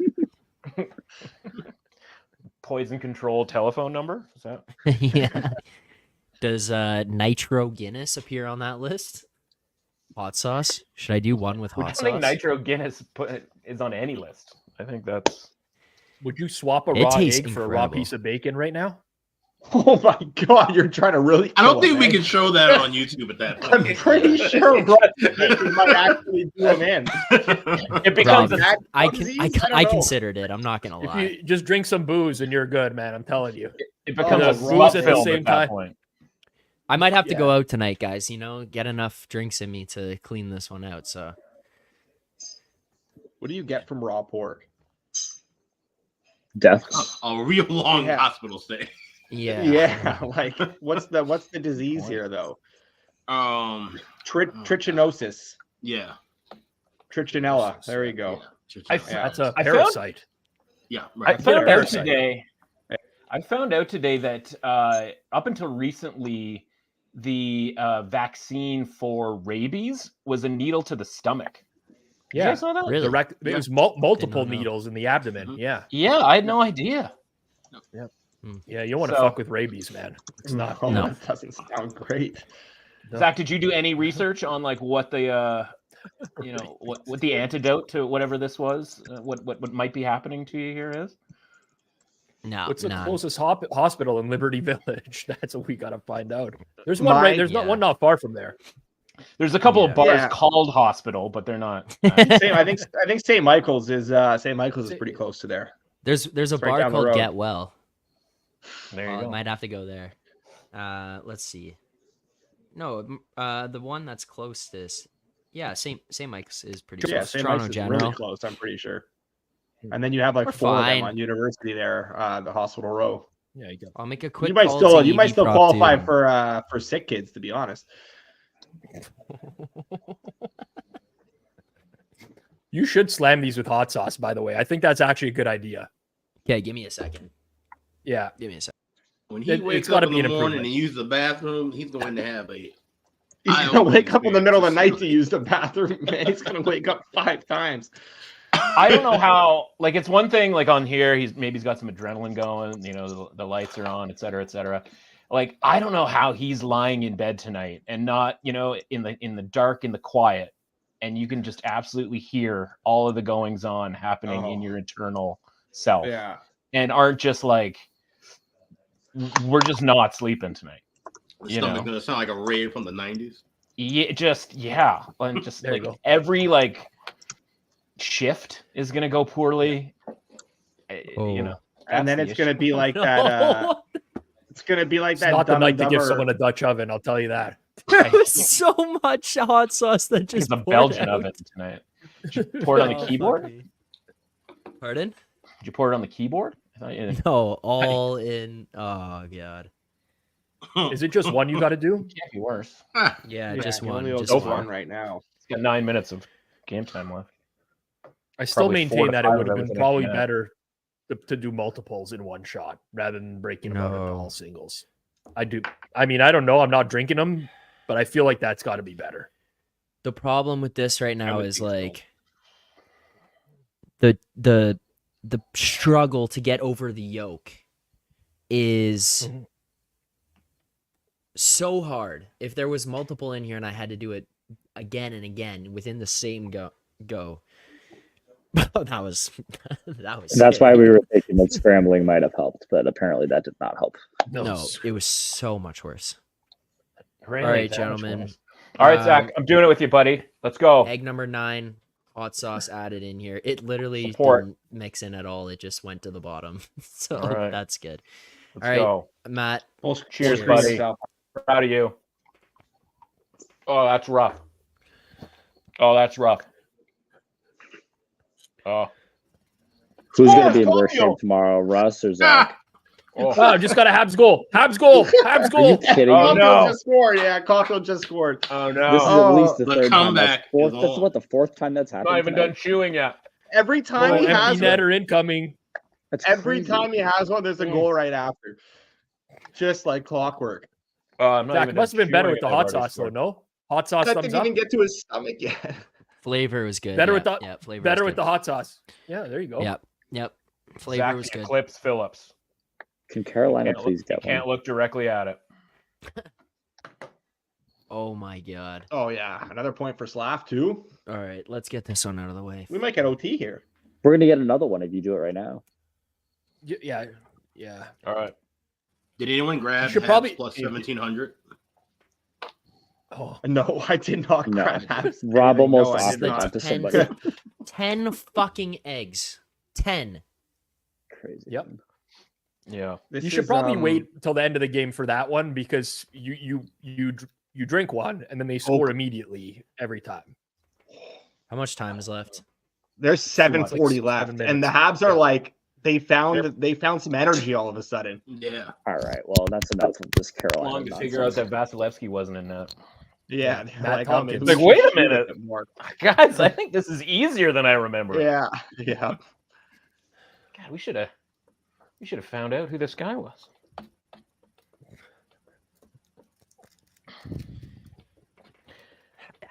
S10: Poison control telephone number? Is that
S7: Yeah. Does Nitro Guinness appear on that list? Hot sauce? Should I do one with
S10: I
S7: hot
S10: don't think
S7: sauce?
S10: Nitro Guinness is on any list. I think that's
S9: Would you swap a
S7: It
S9: raw
S7: tastes
S9: egg for a raw
S7: incredible.
S9: pice of bacon right now?
S4: Oh my God, you're trying to really.
S6: I don't
S4: kill
S6: think
S4: him,
S6: we
S4: eh?
S6: can show that on YouTube at that
S4: I'm
S6: point.
S4: pretty sure Brett Baker might actually do him in.
S10: it becomes
S7: Rob,
S10: a,
S7: I considered it. I'm not gonna
S9: If
S7: lie.
S9: you just drink some booze and you're good, man, I'm telling you.
S10: it becomes
S9: the
S10: a
S9: booze
S10: smut
S9: at the
S10: film
S9: same
S10: at that
S9: time.
S10: point.
S7: I might have to
S4: Yeah.
S7: go out tonight, guys. Get enough drinks in me to clean this one out. So
S4: What do you get from raw pork?
S8: Death.
S6: A real long
S4: Yeah.
S6: hospital stay.
S7: yeah,
S4: Like what's the disease here though? Trichinosis,
S6: Yeah.
S4: trichinella. There you go.
S10: I-
S6: Yeah.
S9: That's a
S10: I found-
S9: parasite.
S6: Yeah.
S10: I
S6: Right.
S10: found out
S9: Parasite.
S10: today. I found out today that up until recently, the vaccine for rabies was a needle to the stomach. Did you
S9: Yeah.
S10: guys know that?
S7: really.
S9: It was multiple
S7: Did not know.
S9: needles in the abdomen.
S6: Mhm.
S9: Yeah.
S10: Yeah, I had no idea.
S9: Yeah. You don't want to
S10: So-
S9: fuck with rabies, man. It's not.
S4: No,
S7: No.
S4: that doesn't sound great.
S9: No.
S10: Zach, did you do any research on like what the what the antidote to whatever this was? What might be happening to you here is?
S7: No,
S9: What's the
S7: none.
S9: closest hospital in Liberty Village? That's what we got to find out. There's one right. There's not
S7: yeah.
S9: one not far from there.
S10: There's a couple
S7: Yeah.
S10: of bars
S4: Yeah.
S10: called hospital, but they're not.
S4: Same, I think St. Michael's is pretty close to there.
S7: There's a
S4: It's right
S7: bar
S4: down the
S7: called
S4: road.
S7: Get Well.
S10: There you
S7: I
S10: go.
S7: might have to go there. Let's see. No, the one that's closest. Yeah, St. Mike's is pretty
S4: Yeah,
S7: close.
S4: St.
S7: Toronto
S4: Mike's is
S7: General.
S4: really close. I'm pretty sure. And then you have like
S7: We're
S4: 4 of them
S7: fine.
S4: on University there, the Hospital Row.
S9: Yeah, you got
S7: I'll make a quick.
S4: You might
S7: call
S4: still
S7: to
S4: you might
S7: EV
S4: still
S7: Prop
S4: qualify
S7: 2.
S4: for sick kids, to be honest.
S9: You should slam these with hot sauce, by the way. I think that's actually a good idea.
S7: Okay, give me a second.
S9: Yeah.
S7: Give me a second.
S6: When he
S9: It's
S6: wakes
S9: gotta
S6: up
S9: be
S6: in
S9: an
S6: the morning
S9: improvement.
S6: and uses the bathroom, he's going to have a.
S4: He's gonna
S6: eye-opening
S4: wake up in the middle of the night to
S6: experience.
S4: use the bathroom, man. He's gonna wake up 5 times.
S10: I don't know how. Like, it's one thing. Like on here, he's got some adrenaline going. You know, the lights are on, et cetera, et cetera. Like, I don't know how he's lying in bed tonight and not, in the dark, in the quiet, and you can just absolutely hear all of the goings on happening in your internal self.
S4: Yeah.
S10: And aren't just like, we're just not sleeping tonight.
S6: His stomach gonna sound like a rave from the 90s.
S10: Yeah, and just
S9: There you
S10: like
S9: go.
S10: every like shift is gonna go poorly.
S4: And then
S10: that's
S4: it's
S10: the
S4: gonna be like that. It's gonna be like
S9: It's
S4: that.
S9: not the
S4: Dumb
S9: night
S4: and
S9: to give
S4: Dumber-
S9: someone a Dutch oven, I'll tell you that.
S7: There was so much hot sauce that
S10: It's
S7: just
S10: a
S7: poured
S10: Belgian
S7: out.
S10: oven tonight. Did you pour it on the
S7: Oh,
S10: keyboard?
S7: fuck me. Pardon?
S10: Did you pour it on the keyboard? I thought you didn't.
S7: No, all in. Oh god.
S9: Is it just one you got to do?
S10: Can't be worse.
S7: Yeah,
S4: Yeah,
S7: just
S4: he
S7: one.
S4: only
S7: Just
S4: owes
S10: one.
S4: one right now.
S10: It's got 9 minutes of game time left.
S9: I still
S10: Probably 4
S9: maintain
S10: to
S9: that it
S10: 5
S9: would have
S10: of
S9: been
S10: those
S9: probably
S10: in a
S9: better to do multiples in one shot rather than breaking them out into
S7: No.
S9: all singles. I do. I mean, I don't know. I'm not drinking them, but I feel like that's got to be better.
S7: The problem with this right now
S6: would
S7: is
S6: think so.
S7: like the struggle to get over the yolk is
S9: Mhm.
S7: so hard. If there was multiple in here and I had to do it again and again within the same go. that was
S8: That's why
S7: scary.
S8: we were thinking that scrambling might have helped, but apparently that did not help.
S7: No, it was so much worse.
S10: Really?
S7: All right,
S10: That much
S7: gentlemen.
S10: worse. All right, Zach, I'm doing it with you, buddy. Let's go.
S7: Egg number 9, hot sauce added in here. It literally
S10: Support.
S7: didn't mix in at all. It just went to the bottom. So
S10: All right.
S7: that's good.
S10: Let's
S7: All right.
S10: go.
S7: Matt,
S10: Cheers,
S7: Cheers.
S10: buddy. Proud of you. Oh, that's rough. Oh, that's rough. Oh.
S8: Who's
S4: Oh,
S8: going to be in worse
S4: Scorpio!
S8: shape tomorrow, Russ or Zach?
S10: Oh.
S9: Oh, just got a Habs goal. Habs goal. Habs
S8: Are you
S9: goal.
S8: kidding
S10: Oh,
S8: me?
S10: no.
S4: Caulfield just scored. Yeah, Caulfield just scored.
S10: Oh,
S8: This is
S10: no.
S8: at least the
S6: The
S8: third time.
S6: comeback
S8: That's fourth.
S6: is
S8: That's
S6: on.
S8: what the fourth time that's happened.
S10: Not even
S8: tonight?
S10: done chewing yet.
S4: Every time he
S9: Empty
S4: has one,
S9: netter incoming.
S8: That's
S4: every
S8: crazy.
S4: time he has one, there's a goal right after. Just like clockwork.
S10: I'm not
S9: Zach,
S10: even
S9: it must have
S10: done
S9: been better
S10: chewing
S9: with the
S10: and I've
S9: hot
S10: already
S9: sauce, though.
S10: scored.
S9: No, hot sauce
S4: I
S9: thumbs
S4: didn't
S9: up.
S4: even get to his stomach yet.
S7: flavor was good.
S9: Better
S7: yeah,
S9: with the
S7: yeah, flavor
S9: better
S7: was
S9: with
S7: good.
S9: the hot sauce. Yeah, there you go.
S7: Yep. Flavor
S10: Zach
S7: was good.
S10: eclipse Phillips.
S8: Can Carolina
S10: Can't
S8: please
S10: look,
S8: get
S10: you can't
S8: one?
S10: look directly at it.
S7: Oh my god.
S4: Oh yeah, another point for Slav too.
S7: All right, let's get this one out of the way.
S4: We might get OT here.
S8: We're gonna get another one if you do it right now.
S9: Yeah.
S10: All right.
S6: Did anyone grab
S9: You should
S6: Habs
S9: probably-
S6: plus 1700?
S9: Oh,
S4: No, I did not
S8: No.
S4: grab Habs.
S8: Rob
S4: No,
S8: almost
S4: I
S8: offered
S4: did
S8: that
S4: not.
S8: to
S7: 10,
S8: somebody.
S7: 10 fucking eggs. 10.
S8: Crazy.
S9: Yep.
S10: Yeah.
S4: This
S9: you should
S4: is,
S9: probably wait till the end of the game for that one because you drink one and then they score immediately every time.
S7: How much time is left?
S4: There's 7:40
S9: 7
S4: left,
S9: minutes.
S4: and the Habs are like they found some energy all of a sudden.
S6: Yeah.
S8: All right. Well, that's enough of this Carolina.
S10: Long to figure out
S8: nonsense.
S10: that Vasilevsky wasn't in that.
S4: Yeah, they're
S9: Matt
S4: like,
S9: Tompkins.
S4: maybe we
S10: Like, wait
S4: should
S10: a minute.
S4: shoot it more.
S10: Guys, I think this is easier than I remember.
S4: Yeah.
S10: God, we should have found out who this guy was.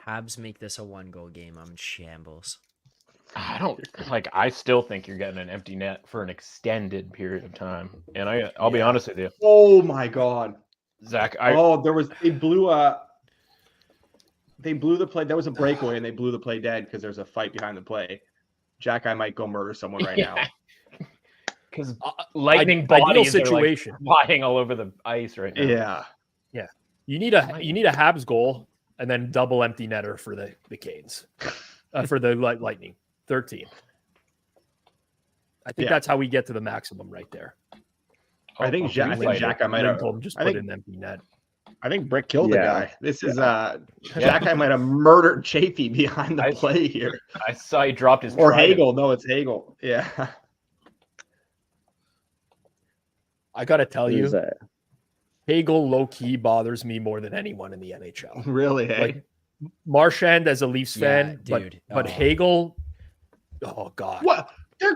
S7: Habs make this a 1-goal game. I'm in shambles.
S10: I still think you're getting an empty net for an extended period of time. And I'll be honest with you,
S4: Oh my god.
S10: Zach,
S4: They blew the play. There was a breakaway and they blew the play dead because there's a fight behind the play. Jack, I might go murder someone right now.
S10: because lightning
S9: Ideal
S10: bodies
S9: situation.
S10: are like flying all over the ice right now.
S4: Yeah.
S9: You need a Habs goal and then double empty netter for the Canes, for the Lightning. 13. I think
S4: Yeah.
S9: that's how we get to the maximum right there.
S4: I think Jack might have
S9: just put in empty net.
S4: I think Brick killed the guy. This is Jack might have murdered Chafee behind the play here.
S10: I saw he dropped his
S4: or Hagel. No, it's Hagel. Yeah.
S9: I gotta tell you, Hagel low key bothers me more than anyone in the NHL.
S4: Really? Hey?
S9: Like Marchand as a Leafs fan,
S7: dude.
S9: But Hagel. Oh God.
S4: What? They're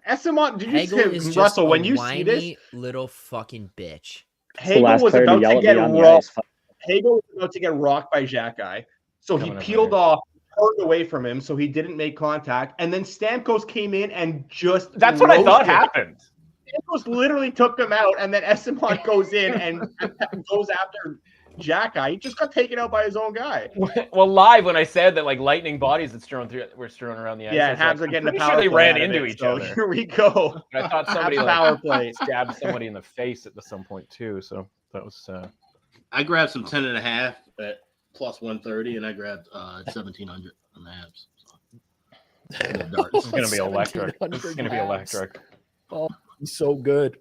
S4: Esamon. Did you
S7: Hagel is
S4: Russell?
S7: Just
S4: when
S7: a
S4: you
S7: whiny
S4: see this,
S7: little fucking bitch.
S4: Hagel was about to get rocked. Hagel was about to get rocked by Xhekaj, so he peeled off, turned away from him, so he didn't make contact. And then Stamkos came in and just
S10: that's what I thought happened.
S4: Stamkos literally took him out, and then Esamon goes in and goes after Xhekaj. He just got taken out by his own guy.
S10: Well, live when I said that, like lightning bodies were strewn around the ice.
S4: Yeah, Habs are getting the power
S10: play. They ran
S4: into
S10: each other.
S4: Here we go.
S10: I thought somebody
S4: power play
S10: stabbed somebody in the face at some point too. So that was.
S6: I grabbed some 10.5 at plus 130, and I grabbed 1,700 on the Habs. So.
S10: It's gonna be electric. It's gonna be electric.
S9: Oh, he's so good.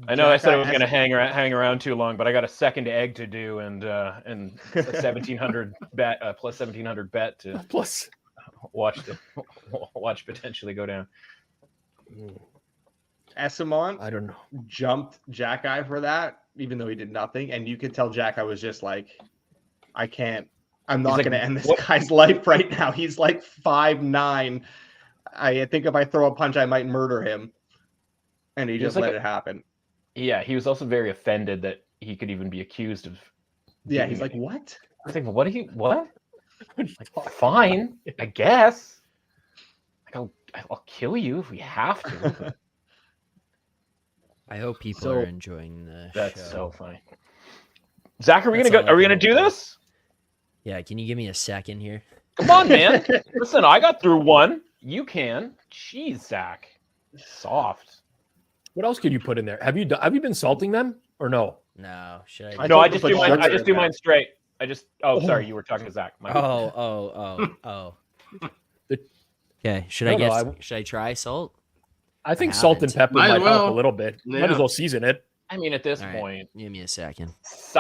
S10: I know I said I was going to hang around too long, but I got a second egg to do and a 1,700 bet plus 1,700 bet to watch potentially go down.
S4: Esamon,
S9: I don't know,
S4: jumped Xhekaj for that, even though he did nothing, and you could tell Xhekaj was just like, I'm not going to end this guy's life right now. He's like 5'9". I think if I throw a punch, I might murder him, and he just let it happen.
S10: Yeah, he was also very offended that he could even be accused of.
S4: Yeah, he's like, what?
S10: I think, what? Like, fine, I guess. Like, I'll kill you if we have to.
S7: I hope people are enjoying the show.
S10: That's so funny. Zach, are we gonna do this?
S7: Yeah, can you give me a second here?
S10: Come on, man. Listen, I got through one. You can. Jeez, Zach. Soft.
S9: What else could you put in there? Have you been salting them or no?
S7: No, should I?
S10: No, I just do mine. I just do mine straight. Sorry, you were talking to Zach.
S7: Oh. Okay, should I try salt?
S9: I think salt and pepper might help a little bit.
S6: Yeah.
S9: Might as well season it.
S10: I mean, at this point,
S7: give me a second.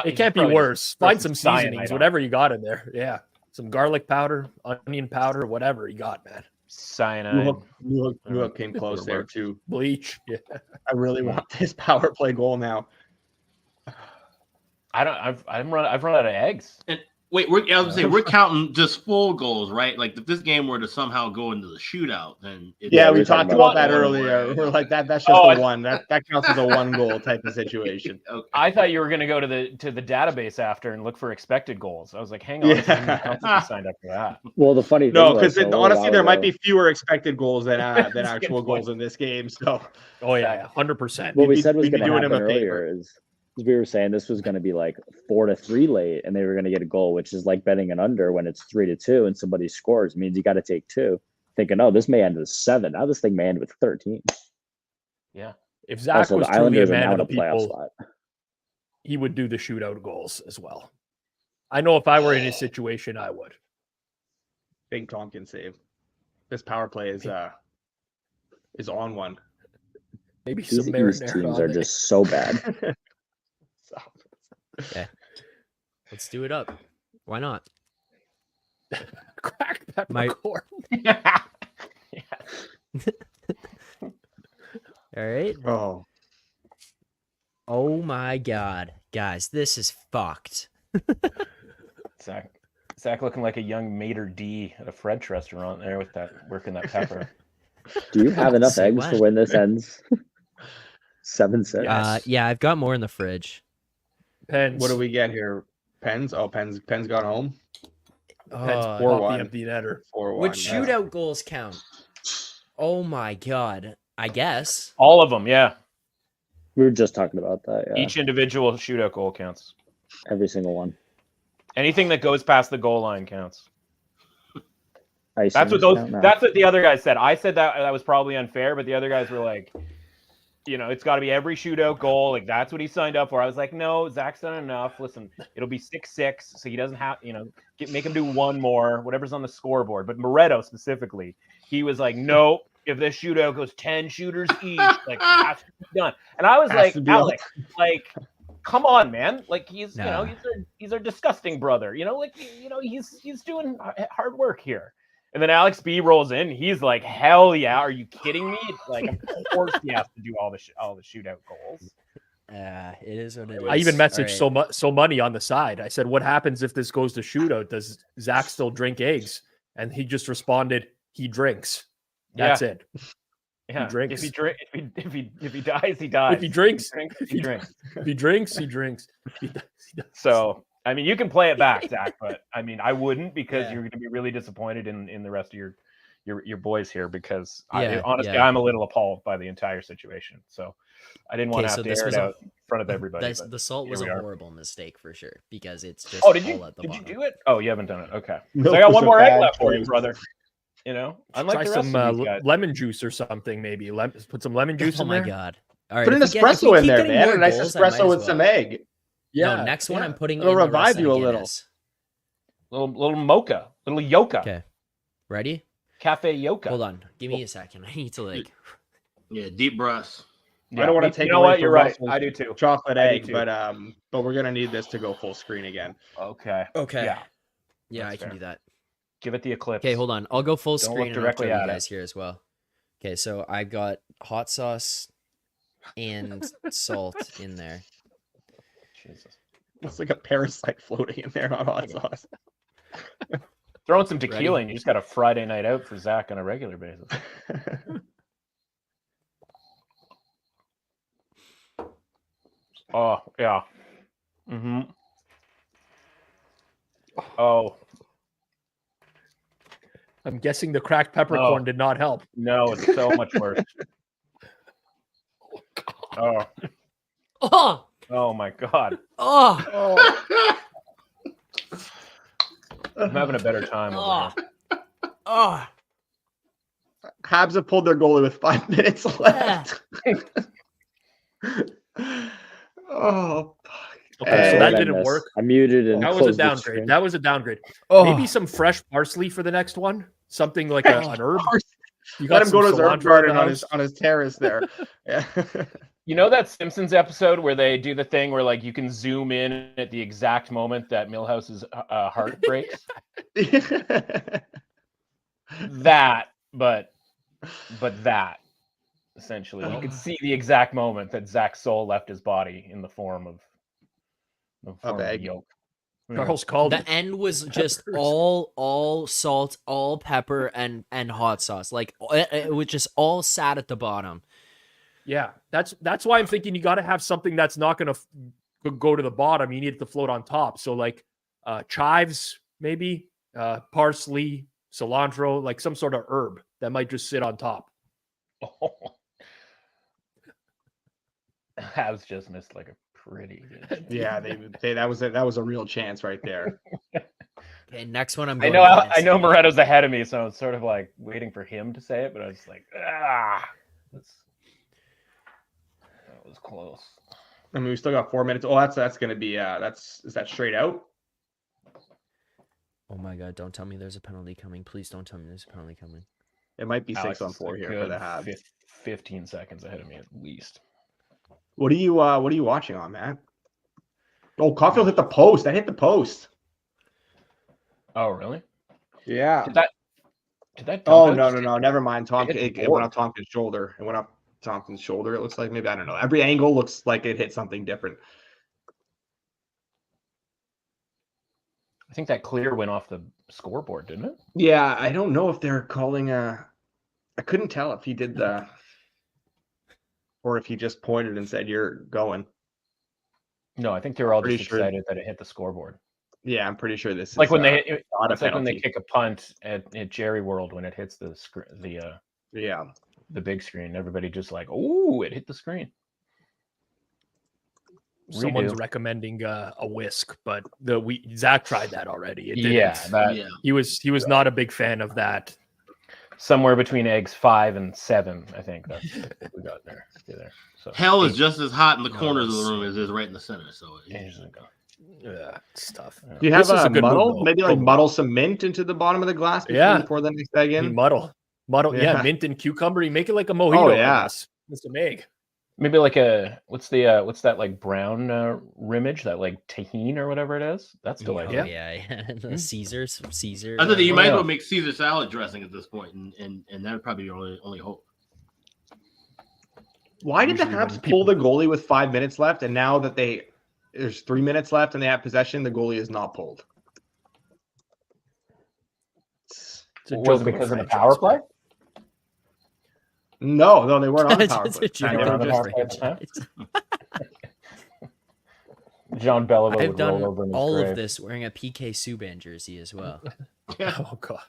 S9: It can't be worse. Find some seasonings, whatever you got in there. Yeah, some garlic powder, onion powder, whatever you got, man.
S10: Cyanide.
S4: New Hook came close there too.
S9: Bleach. Yeah.
S4: I really want this power play goal now.
S10: I've run out of eggs.
S6: And wait, we're counting just full goals, right? Like if this game were to somehow go into the shootout, then
S4: we talked about that earlier. We're like that's just a one. That counts as a one goal type of situation.
S10: Okay. I thought you were going to go to the database after and look for expected goals. I was like, hang on, I signed up for that.
S8: Well, the funny thing
S4: because honestly, there might be fewer expected goals than actual goals in this game. So,
S9: 100%.
S8: What we said was going to happen earlier is we were saying this was going to be like 4-3 late, and they were going to get a goal, which is like betting an under when it's 3-2 and somebody scores. It means you got to take 2. Thinking, this may end with 7. Now this thing may end with 13.
S10: Yeah.
S9: If Zach was truly a man of the people, he would do the shootout goals as well. I know if I were in his situation, I would.
S4: Big Tompkins save. This power play is on one.
S8: Maybe these teams are just so bad.
S7: Okay. Let's do it up. Why not?
S9: Crack peppercorn.
S7: All right. Oh my God. Guys, this is fucked.
S10: Zach looking like a young maitre d' at a French restaurant there with that working that pepper.
S8: Do you have enough eggs for when this ends? 7-6.
S7: Yeah, I've got more in the fridge.
S9: Pens.
S4: What do we get here? Pens? Oh, Pens got home.
S9: Pens 4-1. Empty netter.
S4: 4-1.
S7: Would shootout goals count? Oh my God. I guess.
S10: All of them, yeah.
S8: We were just talking about that. Yeah.
S10: Each individual shootout goal counts.
S8: Every single one.
S10: Anything that goes past the goal line counts.
S8: That's
S10: what the other guys said. I said that was probably unfair, but the other guys were like, it's got to be every shootout goal. Like that's what he signed up for. I was like, no, Zach's done enough. Listen, it'll be 6-6, so he doesn't have, make him do one more, whatever's on the scoreboard. But Moretto specifically, he was like, no, if this shootout goes 10 shooters each, like has to be done. And I was
S4: Has
S10: like,
S4: to be
S10: Alex, like, come on, man. Like he's
S7: Nah.
S10: he's our disgusting brother. Like he's doing hard work here. And then Alex B rolls in. He's like, hell yeah, are you kidding me? Like, of course he has to do all the shootout goals.
S7: It is what it is.
S9: I even messaged
S7: All right.
S9: so money on the side. I said, "What happens if this goes to shootout? Does Zach still drink eggs?" And he just responded, "He drinks. That's it.
S10: Yeah.
S9: He drinks.
S10: If he dies, he dies.
S9: If he drinks,
S10: he drinks.
S9: If he drinks, he drinks."
S10: So, I mean, you can play it back, Zach, but I mean, I wouldn't because you're going to be really disappointed in the rest of your boys here because honestly, I'm a little appalled by the entire situation. So I didn't want to have to air it out in front of everybody.
S7: The salt was a horrible mistake for sure because it's just
S10: did you
S7: all at the bottom.
S10: you do it? Oh, you haven't done it. Okay.
S4: Milk
S10: So I got
S4: was
S10: one
S4: a
S10: more egg
S4: bad
S10: left for you,
S4: choice.
S10: brother. Unlike
S9: Try
S10: the rest
S9: some
S10: of these guys.
S9: lemon juice or something, maybe. Put some lemon juice
S7: Oh
S9: in
S7: my
S9: there.
S7: god! All right,
S4: Put an
S7: if we get- if we
S4: espresso in
S7: keep
S4: there,
S7: getting
S4: man.
S7: more
S4: A nice
S7: goals, I might
S4: espresso
S7: as
S4: with some
S7: well.
S4: egg.
S7: No, next one I'm putting
S4: It'll
S7: in the
S4: revive
S7: rest of
S4: you
S7: the
S4: a little.
S7: Guinness.
S10: Little mocha, little yoka,
S7: Okay, ready?
S10: cafe yoka.
S7: Hold on, give me a second. I need to like.
S6: Yeah, deep breaths.
S4: I don't want to take.
S10: You know
S4: away
S10: what?
S4: from
S10: You're right.
S4: Russell's
S10: I do too.
S4: Chocolate
S10: I do
S4: egg,
S10: too.
S4: but we're gonna need this to go full screen again.
S10: Okay.
S7: Okay.
S10: Yeah.
S7: I
S10: That's
S7: can
S10: fair.
S7: do that.
S10: Give it the eclipse.
S7: Okay, hold on. I'll go full
S10: Don't
S7: screen
S10: look
S7: and
S10: directly
S7: I'll tell
S10: at
S7: you
S10: it.
S7: guys here as well. Okay, so I got hot sauce and salt in there.
S10: Jesus.
S4: It's like a parasite floating in there on hot sauce.
S10: Throwing some tequila and you just got a Friday night out for Zach on a regular basis. Oh, yeah. Mm-hmm. Oh,
S9: I'm guessing the cracked peppercorn did not help.
S10: no, it's so much worse. Oh,
S7: Oh,
S10: oh my God.
S7: oh,
S10: I'm having a better time over here.
S7: oh.
S4: Habs have pulled their goalie with 5 minutes left. Oh,
S9: Okay, so
S8: Oh,
S9: that
S8: goodness.
S9: didn't work.
S8: I muted and
S9: That was a
S8: closed the
S9: downgrade.
S8: screen.
S9: That was a downgrade.
S7: Oh.
S9: Maybe some fresh parsley for the next one. Something like an herb. You
S4: let him
S9: some
S4: go to his herb
S9: cilantro
S4: garden
S9: in the
S4: on
S9: house?
S4: his terrace there. Yeah.
S10: You know that Simpsons episode where they do the thing where like you can zoom in at the exact moment that Milhouse's heart breaks? That, but that essentially, you can see the exact moment that Zach's soul left his body in the form of
S4: egg.
S10: yolk.
S9: Carl's called
S7: The
S9: it.
S7: end was just all salt, all pepper, and hot sauce. Like it was just all sat at the bottom.
S9: Yeah, that's why I'm thinking you got to have something that's not going to go to the bottom. You need it to float on top. So like chives, maybe parsley, cilantro, like some sort of herb that might just sit on top.
S10: Habs just missed like a pretty good.
S4: Yeah, that was a real chance right there.
S7: Okay, next one I'm
S10: I
S7: going
S10: know
S7: Guinness.
S10: Moretto's ahead of me, so it's sort of like waiting for him to say it, but I was like, that was close.
S4: I mean, we still got 4 minutes. Oh, that's gonna be is that straight out?
S7: Oh my god, don't tell me there's a penalty coming. Please don't tell me there's a penalty coming.
S4: It might be
S10: Alex
S4: 6-on-4
S10: is
S4: here
S10: a
S4: for the
S10: good
S4: Habs.
S10: 15 seconds ahead of me at least.
S4: What are you watching on, Matt? Oh, Caulfield hit the post. That hit the post.
S10: Oh, really?
S4: Yeah.
S10: Did that dump
S4: Oh
S10: out?
S4: no. Never mind. It went off Tompkins' shoulder. It went up Tompkins' shoulder. It looks like maybe I don't know. Every angle looks like it hit something different.
S10: I think that clear went off the scoreboard, didn't it?
S4: Yeah, I don't know if they're calling I couldn't tell if he did the or if he just pointed and said you're going.
S10: No, I think they were all
S4: Pretty
S10: just
S4: sure-
S10: excited that it hit the scoreboard.
S4: Yeah, I'm pretty sure this is
S10: Like when they
S4: not a
S10: it's like when they
S4: penalty.
S10: kick a punt at Jerry World when it hits the
S4: Yeah.
S10: the big screen. Everybody just like, oh, it hit the screen.
S9: Someone's
S10: Redo.
S9: recommending a whisk, but Zach tried that already. It didn't.
S10: Yeah,
S9: He was not a big fan of that.
S10: somewhere between eggs 5 and 7. I think that's what we got there. So
S6: Hell is just as hot in the corners of the room as it is right in the center. So
S9: Yeah, stuff.
S4: Do you have
S9: This is
S4: a
S9: a good
S4: muddle?
S9: move, though.
S4: Maybe like muddle some mint into the bottom of the glass
S9: Yeah.
S4: before the next egg in?
S9: Muddle Model,
S4: Yeah.
S9: mint and cucumber. You make it like a mojito.
S4: Oh, yeah.
S9: I guess. It's a meg.
S10: Maybe like a what's that like brown rimage, that like tahine or whatever it is. That's delightful.
S7: Yeah. The Caesars. Caesar.
S6: I thought that you
S10: Oh,
S6: might as
S10: yeah.
S6: well make Caesar salad dressing at this point, and that would probably be your only hope.
S4: Why did the
S9: Usually when
S4: Habs
S9: people-
S4: pull the goalie with 5 minutes left, and now that there's 3 minutes left and they have possession, the goalie is not pulled?
S9: It's a
S10: Was
S9: joke
S10: it because of the
S9: franchise,
S10: power play?
S4: No, they weren't on the power
S7: It's
S4: play.
S7: a joke
S4: They
S10: They were
S4: were
S10: on the
S4: just-
S10: power play at the time? John Bellava
S7: I've
S10: would
S7: done
S10: roll over in his
S7: all
S10: grave.
S7: of this wearing a PK Subban jersey as well.
S9: Oh god.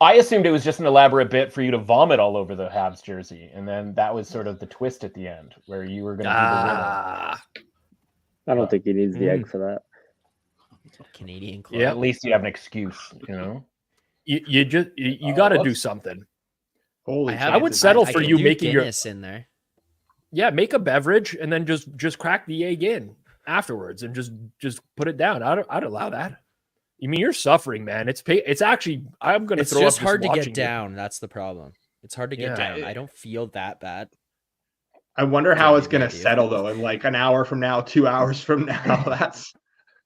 S10: I assumed it was just an elaborate bit for you to vomit all over the Habs jersey, and then that was sort of the twist at the end, where you were going to be the winner.
S9: Ah.
S8: I don't think he needs the egg for that.
S7: Canadian club.
S10: Yeah, at least you have an excuse, you know.
S9: You got to do
S10: let's-
S9: something.
S4: Holy
S9: I would settle for
S7: could
S9: you
S7: do
S9: making your
S7: Guinness in there.
S9: make a beverage and then just crack the egg in afterwards and just put it down. I'd allow that. You mean you're suffering, man? It's actually I'm gonna
S7: It's
S9: throw
S7: just
S9: up
S7: hard to
S9: watching
S7: get
S9: it.
S7: down. That's the problem. It's hard to get
S9: Yeah.
S7: down. I don't feel that bad.
S4: I wonder how
S7: Yeah,
S4: it's going to
S7: maybe.
S4: settle, though, in like an hour from now, 2 hours from now. That's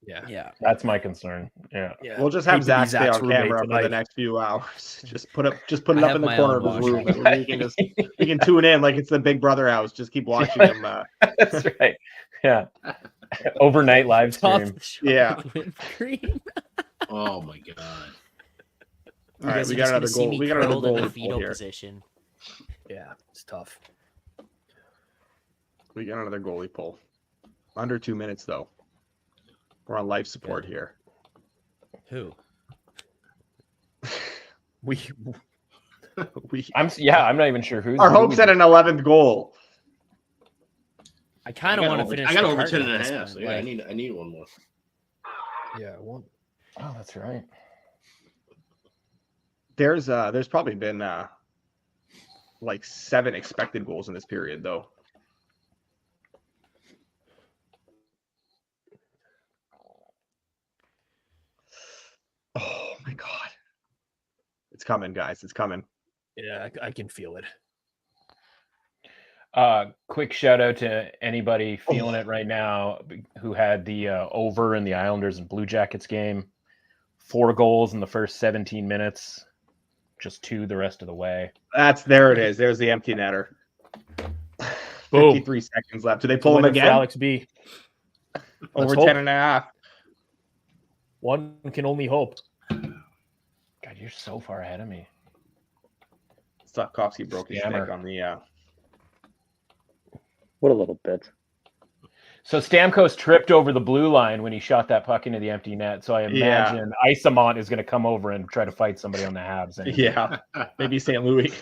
S7: Yeah.
S10: That's my concern. Yeah.
S9: Yeah.
S4: We'll just
S9: Hate
S4: have
S9: to be
S4: Zach stay
S9: Zach's
S4: on
S9: roommate
S4: camera for the
S9: tonight.
S4: next few hours. Just put it
S7: I
S4: up
S7: have
S4: in the
S7: my
S4: corner
S7: own
S4: of his room.
S7: washroom.
S4: We can tune in like it's the Big Brother house. Just keep watching him.
S10: That's right. Yeah. Overnight live
S7: Top
S10: stream.
S7: the shot
S4: Yeah.
S7: with whipped cream.
S6: Oh my god!
S4: All right, we got another goal. We got another goal
S7: in the
S4: pull
S7: fetal
S4: here.
S7: position.
S9: Yeah, it's tough.
S4: We got another goalie pull. Under 2 minutes though. We're on life support here.
S7: Who?
S9: We
S10: I'm not even sure who's
S4: Our
S10: who
S4: hopes
S10: we-
S4: at an 11th goal.
S7: I kind of want to finish.
S6: I got
S7: the
S6: over
S7: carton
S6: 10
S7: at
S6: and a
S7: this
S6: half.
S7: point,
S6: So yeah,
S7: like-
S6: I need one more.
S9: yeah, well,
S10: Oh, that's right.
S4: There's probably been like 7 expected goals in this period though. Oh my god. It's coming, guys. It's coming.
S9: yeah, I can feel it.
S10: Quick shout out to anybody feeling it right now who had the over in the Islanders and Blue Jackets game. 4 goals in the first 17 minutes, just 2 the rest of the way.
S4: There it is. There's the empty netter.
S9: Boom.
S4: 53 seconds left. Do they pull him
S9: Winner for
S4: again?
S9: Alex B.
S4: Over
S9: hope.
S4: 10 and a half.
S9: One can only hope.
S10: God, you're so far ahead of me.
S4: Slavkovsky broke his
S10: Scammer.
S4: stick on the
S8: What a little bitch.
S10: So Stamkos tripped over the blue line when he shot that puck into the empty net. So I
S4: Yeah.
S10: imagine Isamont is going to come over and try to fight somebody on the Habs. And
S4: yeah. Maybe St. Louis.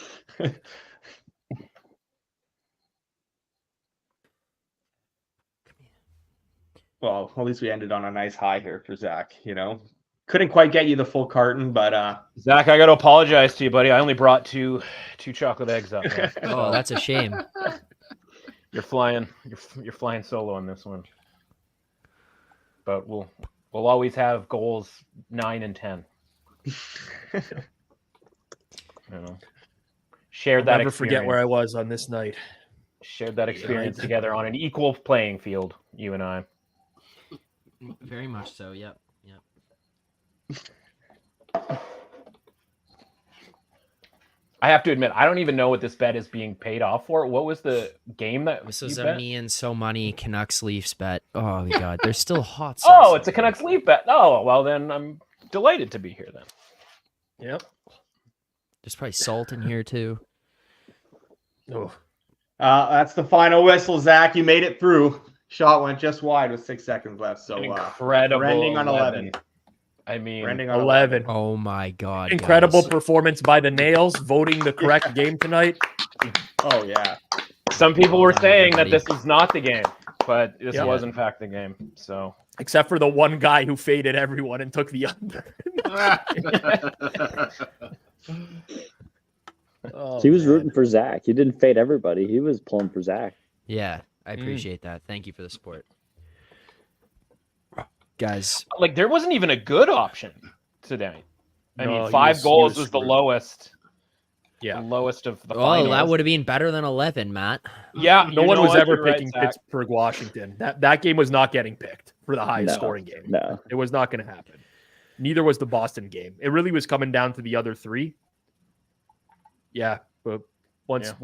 S4: Well, at least we ended on a nice high here for Zach, you know. Couldn't quite get you the full carton, but
S10: Zach, I got to apologize to you, buddy. I only brought two chocolate eggs up. Man.
S7: Oh, that's a shame.
S10: You're flying solo on this one. But we'll always have goals 9 and 10. You know, shared that.
S9: Never forget where I was on this night.
S10: Shared that experience together on an equal playing field. You and I.
S7: Very much so. Yep.
S10: I have to admit, I don't even know what this bet is being paid off for. What was the game that
S7: This
S10: you
S7: was
S10: bet?
S7: a me and so money Canucks Leafs bet. Oh my god, there's still hot.
S10: Oh,
S7: sauce
S10: it's a
S7: in
S10: Canucks Leaf bet. Oh, well then I'm delighted to be here then.
S9: Yep.
S7: There's probably salt in here too.
S9: Oh,
S4: that's the final whistle, Zach. You made it through. Shot went just wide with 6 seconds left. So
S10: Incredible.
S4: we're ending on 11.
S10: I mean,
S4: We're ending on
S9: 11.
S7: Oh my god.
S9: Incredible
S7: guys.
S9: performance by the Nails, voting the correct game tonight.
S4: Oh yeah.
S10: some people were saying that
S7: everybody.
S10: this was not the game, but this
S9: Yep.
S10: was in fact the game. So
S9: Except for the one guy who faded everyone and took the under. Oh,
S8: He was
S9: man.
S8: rooting for Zach. He didn't fade everybody. He was pulling for Zach.
S7: Yeah, I appreciate that. Thank you for the support. Guys,
S10: like there wasn't even a good option today. I
S9: No,
S10: mean,
S9: he
S10: 5
S9: was
S10: goals was the
S9: screwed.
S10: lowest.
S9: Yeah.
S10: The lowest of the
S7: Oh,
S10: finals.
S7: that would have been better than 11, Matt.
S10: Yeah,
S9: No
S10: you
S9: one
S10: know
S9: was
S10: what?
S9: ever
S10: You're right,
S9: picking
S10: Zach.
S9: Pittsburgh, Washington. That game was not getting picked for the highest
S8: No,
S9: scoring game.
S8: no.
S9: It was not going to happen. Neither was the Boston game. It really was coming down to the other 3. Yeah, but once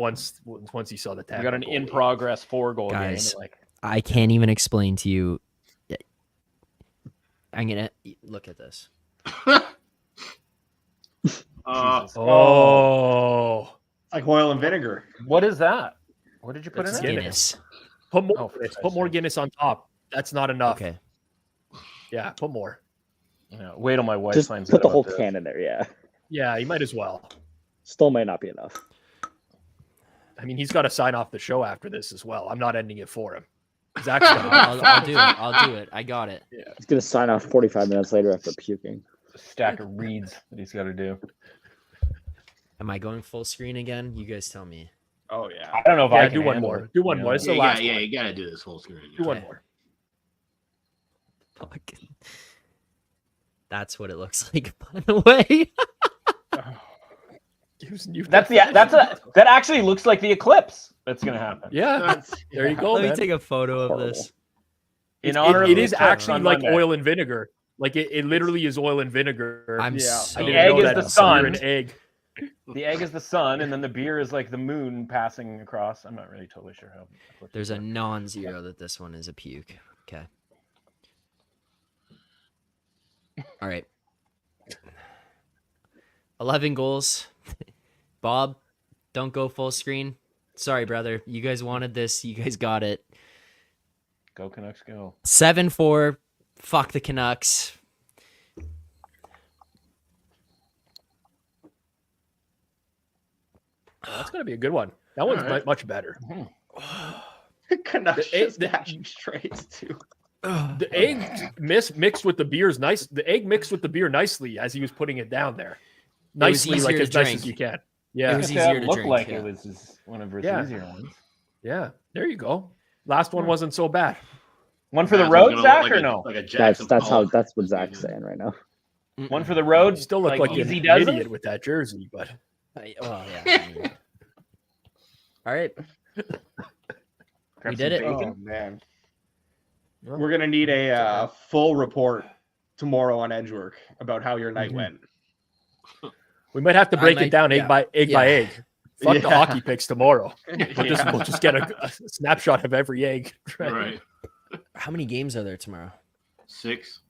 S9: he saw the tag,
S10: We got an in progress 4-goal
S7: Guys,
S10: game. Like,
S7: I can't even explain to you. I'm going to look at this.
S9: Oh,
S4: Like oil and vinegar.
S10: what is that? What did you put
S7: It's
S10: in it?
S7: Guinness.
S9: put more.
S10: Oh, for
S9: Guinness.
S10: Christ's
S9: Put more
S10: sake.
S9: Guinness on top. That's not enough.
S7: Okay.
S9: Yeah, put more.
S10: Yeah, wait till my wife
S8: Just
S10: finds
S8: put
S10: out
S8: the whole
S10: about this.
S8: can in there. Yeah,
S9: Yeah, you might as well.
S8: still might not be enough.
S9: I mean, he's got to sign off the show after this as well. I'm not ending it for him. Zach's gonna.
S7: I'll do it. I'll do it. I got it.
S8: He's gonna sign off 45 minutes later after puking.
S10: A stack of reads that he's got to do.
S7: Am I going full screen again? You guys tell me.
S4: Oh yeah.
S10: I don't know if I
S9: Yeah,
S10: can
S9: do one
S10: handle
S9: more.
S10: it,
S9: Do one
S10: you
S9: more.
S10: know?
S9: It's the last one.
S6: You got to do this whole screen.
S9: Do one
S7: Okay.
S9: more.
S7: Fuck. That's what it looks like, by the way.
S10: That actually looks like the eclipse that's gonna happen.
S9: Yeah, there you go.
S7: Let me
S9: man.
S7: take a photo of
S8: Horrible.
S7: this.
S10: In honor of
S9: it
S10: the
S9: is
S10: eclipse
S9: actually
S10: on
S9: like
S10: Monday.
S9: oil and vinegar. Like it literally is oil and vinegar.
S7: I'm
S4: Yeah.
S7: so
S9: I
S10: The
S9: didn't
S10: egg
S9: know
S10: is
S9: that
S10: the
S9: beer
S10: sun.
S9: and egg.
S10: The egg is the sun, and then the beer is like the moon passing across. I'm not really totally sure how.
S7: There's a non-zero that this one is a puke. Okay. All right. 11 goals. Bob, don't go full screen. Sorry, brother. You guys wanted this. You guys got it.
S10: Go Canucks, go.
S7: 7-4. Fuck the Canucks.
S9: That's gonna be a good one. That one's
S6: right.
S9: much better.
S4: Canucks
S9: The egg-
S4: just dashing straight too.
S9: The egg mixed with the beer's nice. The egg mixed with the beer nicely as he was putting it down there.
S7: was
S9: Nicely,
S7: easier
S9: like
S7: to
S9: as nice
S7: drink.
S9: as you can. Yeah,
S7: It was
S10: That
S7: easier to
S10: looked
S7: drink.
S10: like
S7: Yeah.
S10: it was one of his
S9: Yeah.
S10: easier ones.
S9: yeah. There you go. Last one wasn't so bad.
S10: One for the
S6: That's
S10: road,
S6: gonna
S10: Zach,
S6: look
S10: or
S6: like
S10: no?
S6: Like a
S8: That's
S6: Jackson Pollock.
S8: that's what Zach's saying right now.
S10: One for the road.
S9: You still look like
S10: easy
S9: an
S10: dozen?
S9: idiot with that jersey, but
S7: Well, yeah. I mean. All right.
S10: Grab
S7: We did
S10: some
S7: it.
S10: bacon.
S4: Oh man. We're gonna need a full report tomorrow on Edgework about how your night went.
S9: we might have to
S7: I
S9: break
S7: might-
S9: it down egg
S7: yeah.
S9: by egg by egg. Fuck the
S4: Yeah.
S9: hockey picks tomorrow. We'll just get a snapshot of every egg.
S6: Right.
S7: How many games are there tomorrow?
S6: 6.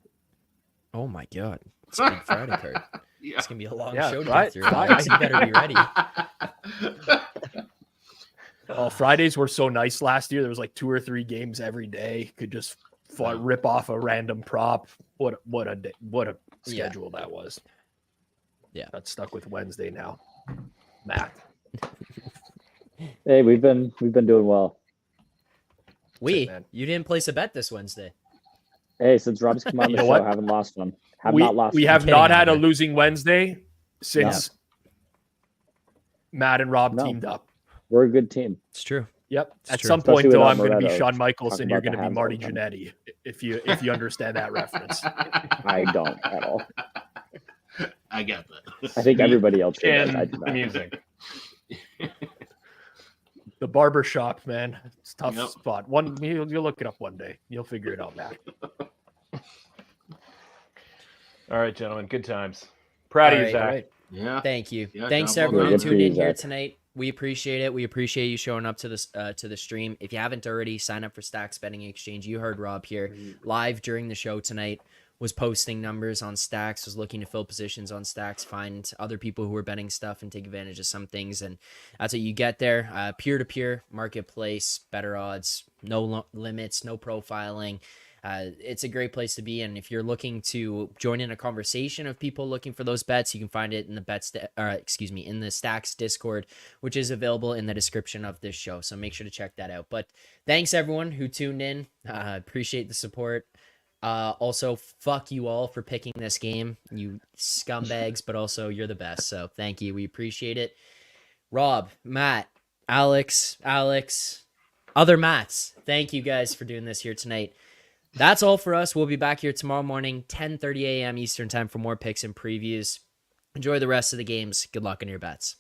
S7: Oh my god. It's a big Friday card.
S6: Yeah.
S7: It's gonna be a long
S9: Yeah,
S7: show to
S9: right.
S7: get through. Alex. You better be ready.
S9: Oh, Fridays were so nice last year. There was like 2 or 3 games every day. Could just rip off a random prop. What a day, what a
S7: Yeah.
S9: schedule that was.
S7: Yeah.
S9: Got stuck with Wednesday now. Matt.
S8: Hey, we've been doing well.
S9: man.
S7: You didn't place a bet this Wednesday.
S8: Hey, since Rob's come on the
S9: You know
S8: show,
S9: what?
S8: haven't lost one.
S9: we
S8: not lost.
S9: we
S8: one.
S9: have
S7: kidding,
S9: not had a
S7: Robert.
S9: losing Wednesday since Matt and Rob
S8: No.
S9: teamed up.
S8: We're a good team.
S7: It's true.
S9: Yep.
S7: It's
S9: At
S7: true.
S9: some point,
S8: Especially
S9: though,
S8: without
S9: I'm going to be
S8: Moretto
S9: Shawn Michaels
S8: talking
S9: and you're
S8: about
S9: going to
S8: the
S9: be
S8: Habs all
S9: Marty
S8: the time.
S9: Jannetty. If you understand that reference.
S8: I don't at all.
S6: I got that.
S8: I think everybody else here does. I
S10: And
S8: do not.
S10: music.
S9: The barber shop, man. It's a tough
S6: Yep.
S9: spot. You'll look it up one day. You'll figure it out, Matt.
S10: All right, gentlemen. Good times. Proud of
S7: All
S10: you,
S7: right,
S10: Zach.
S9: All right.
S6: Yeah.
S7: Thank you.
S6: Yeah,
S7: Thanks
S6: job well
S7: everyone
S8: done.
S7: who tuned in
S8: Good for you,
S7: here
S8: Zach.
S7: tonight. We appreciate it. We appreciate you showing up to this to the stream. If you haven't already, sign up for Stacks Betting Exchange. You heard Rob here live during the show tonight. Was posting numbers on Stacks, was looking to fill positions on Stacks, find other people who are betting stuff and take advantage of some things. And that's what you get there. Peer-to-peer marketplace, better odds, no limits, no profiling. It's a great place to be. And if you're looking to join in a conversation of people looking for those bets, you can find it in the in the Stacks Discord, which is available in the description of this show. So make sure to check that out. But thanks everyone who tuned in. Appreciate the support. Also, fuck you all for picking this game, you scumbags, but also you're the best. So thank you. We appreciate it. Rob, Matt, Alex, other Matts. Thank you guys for doing this here tonight. That's all for us. We'll be back here tomorrow morning, 10:30 a.m. Eastern time for more picks and previews. Enjoy the rest of the games. Good luck on your bets.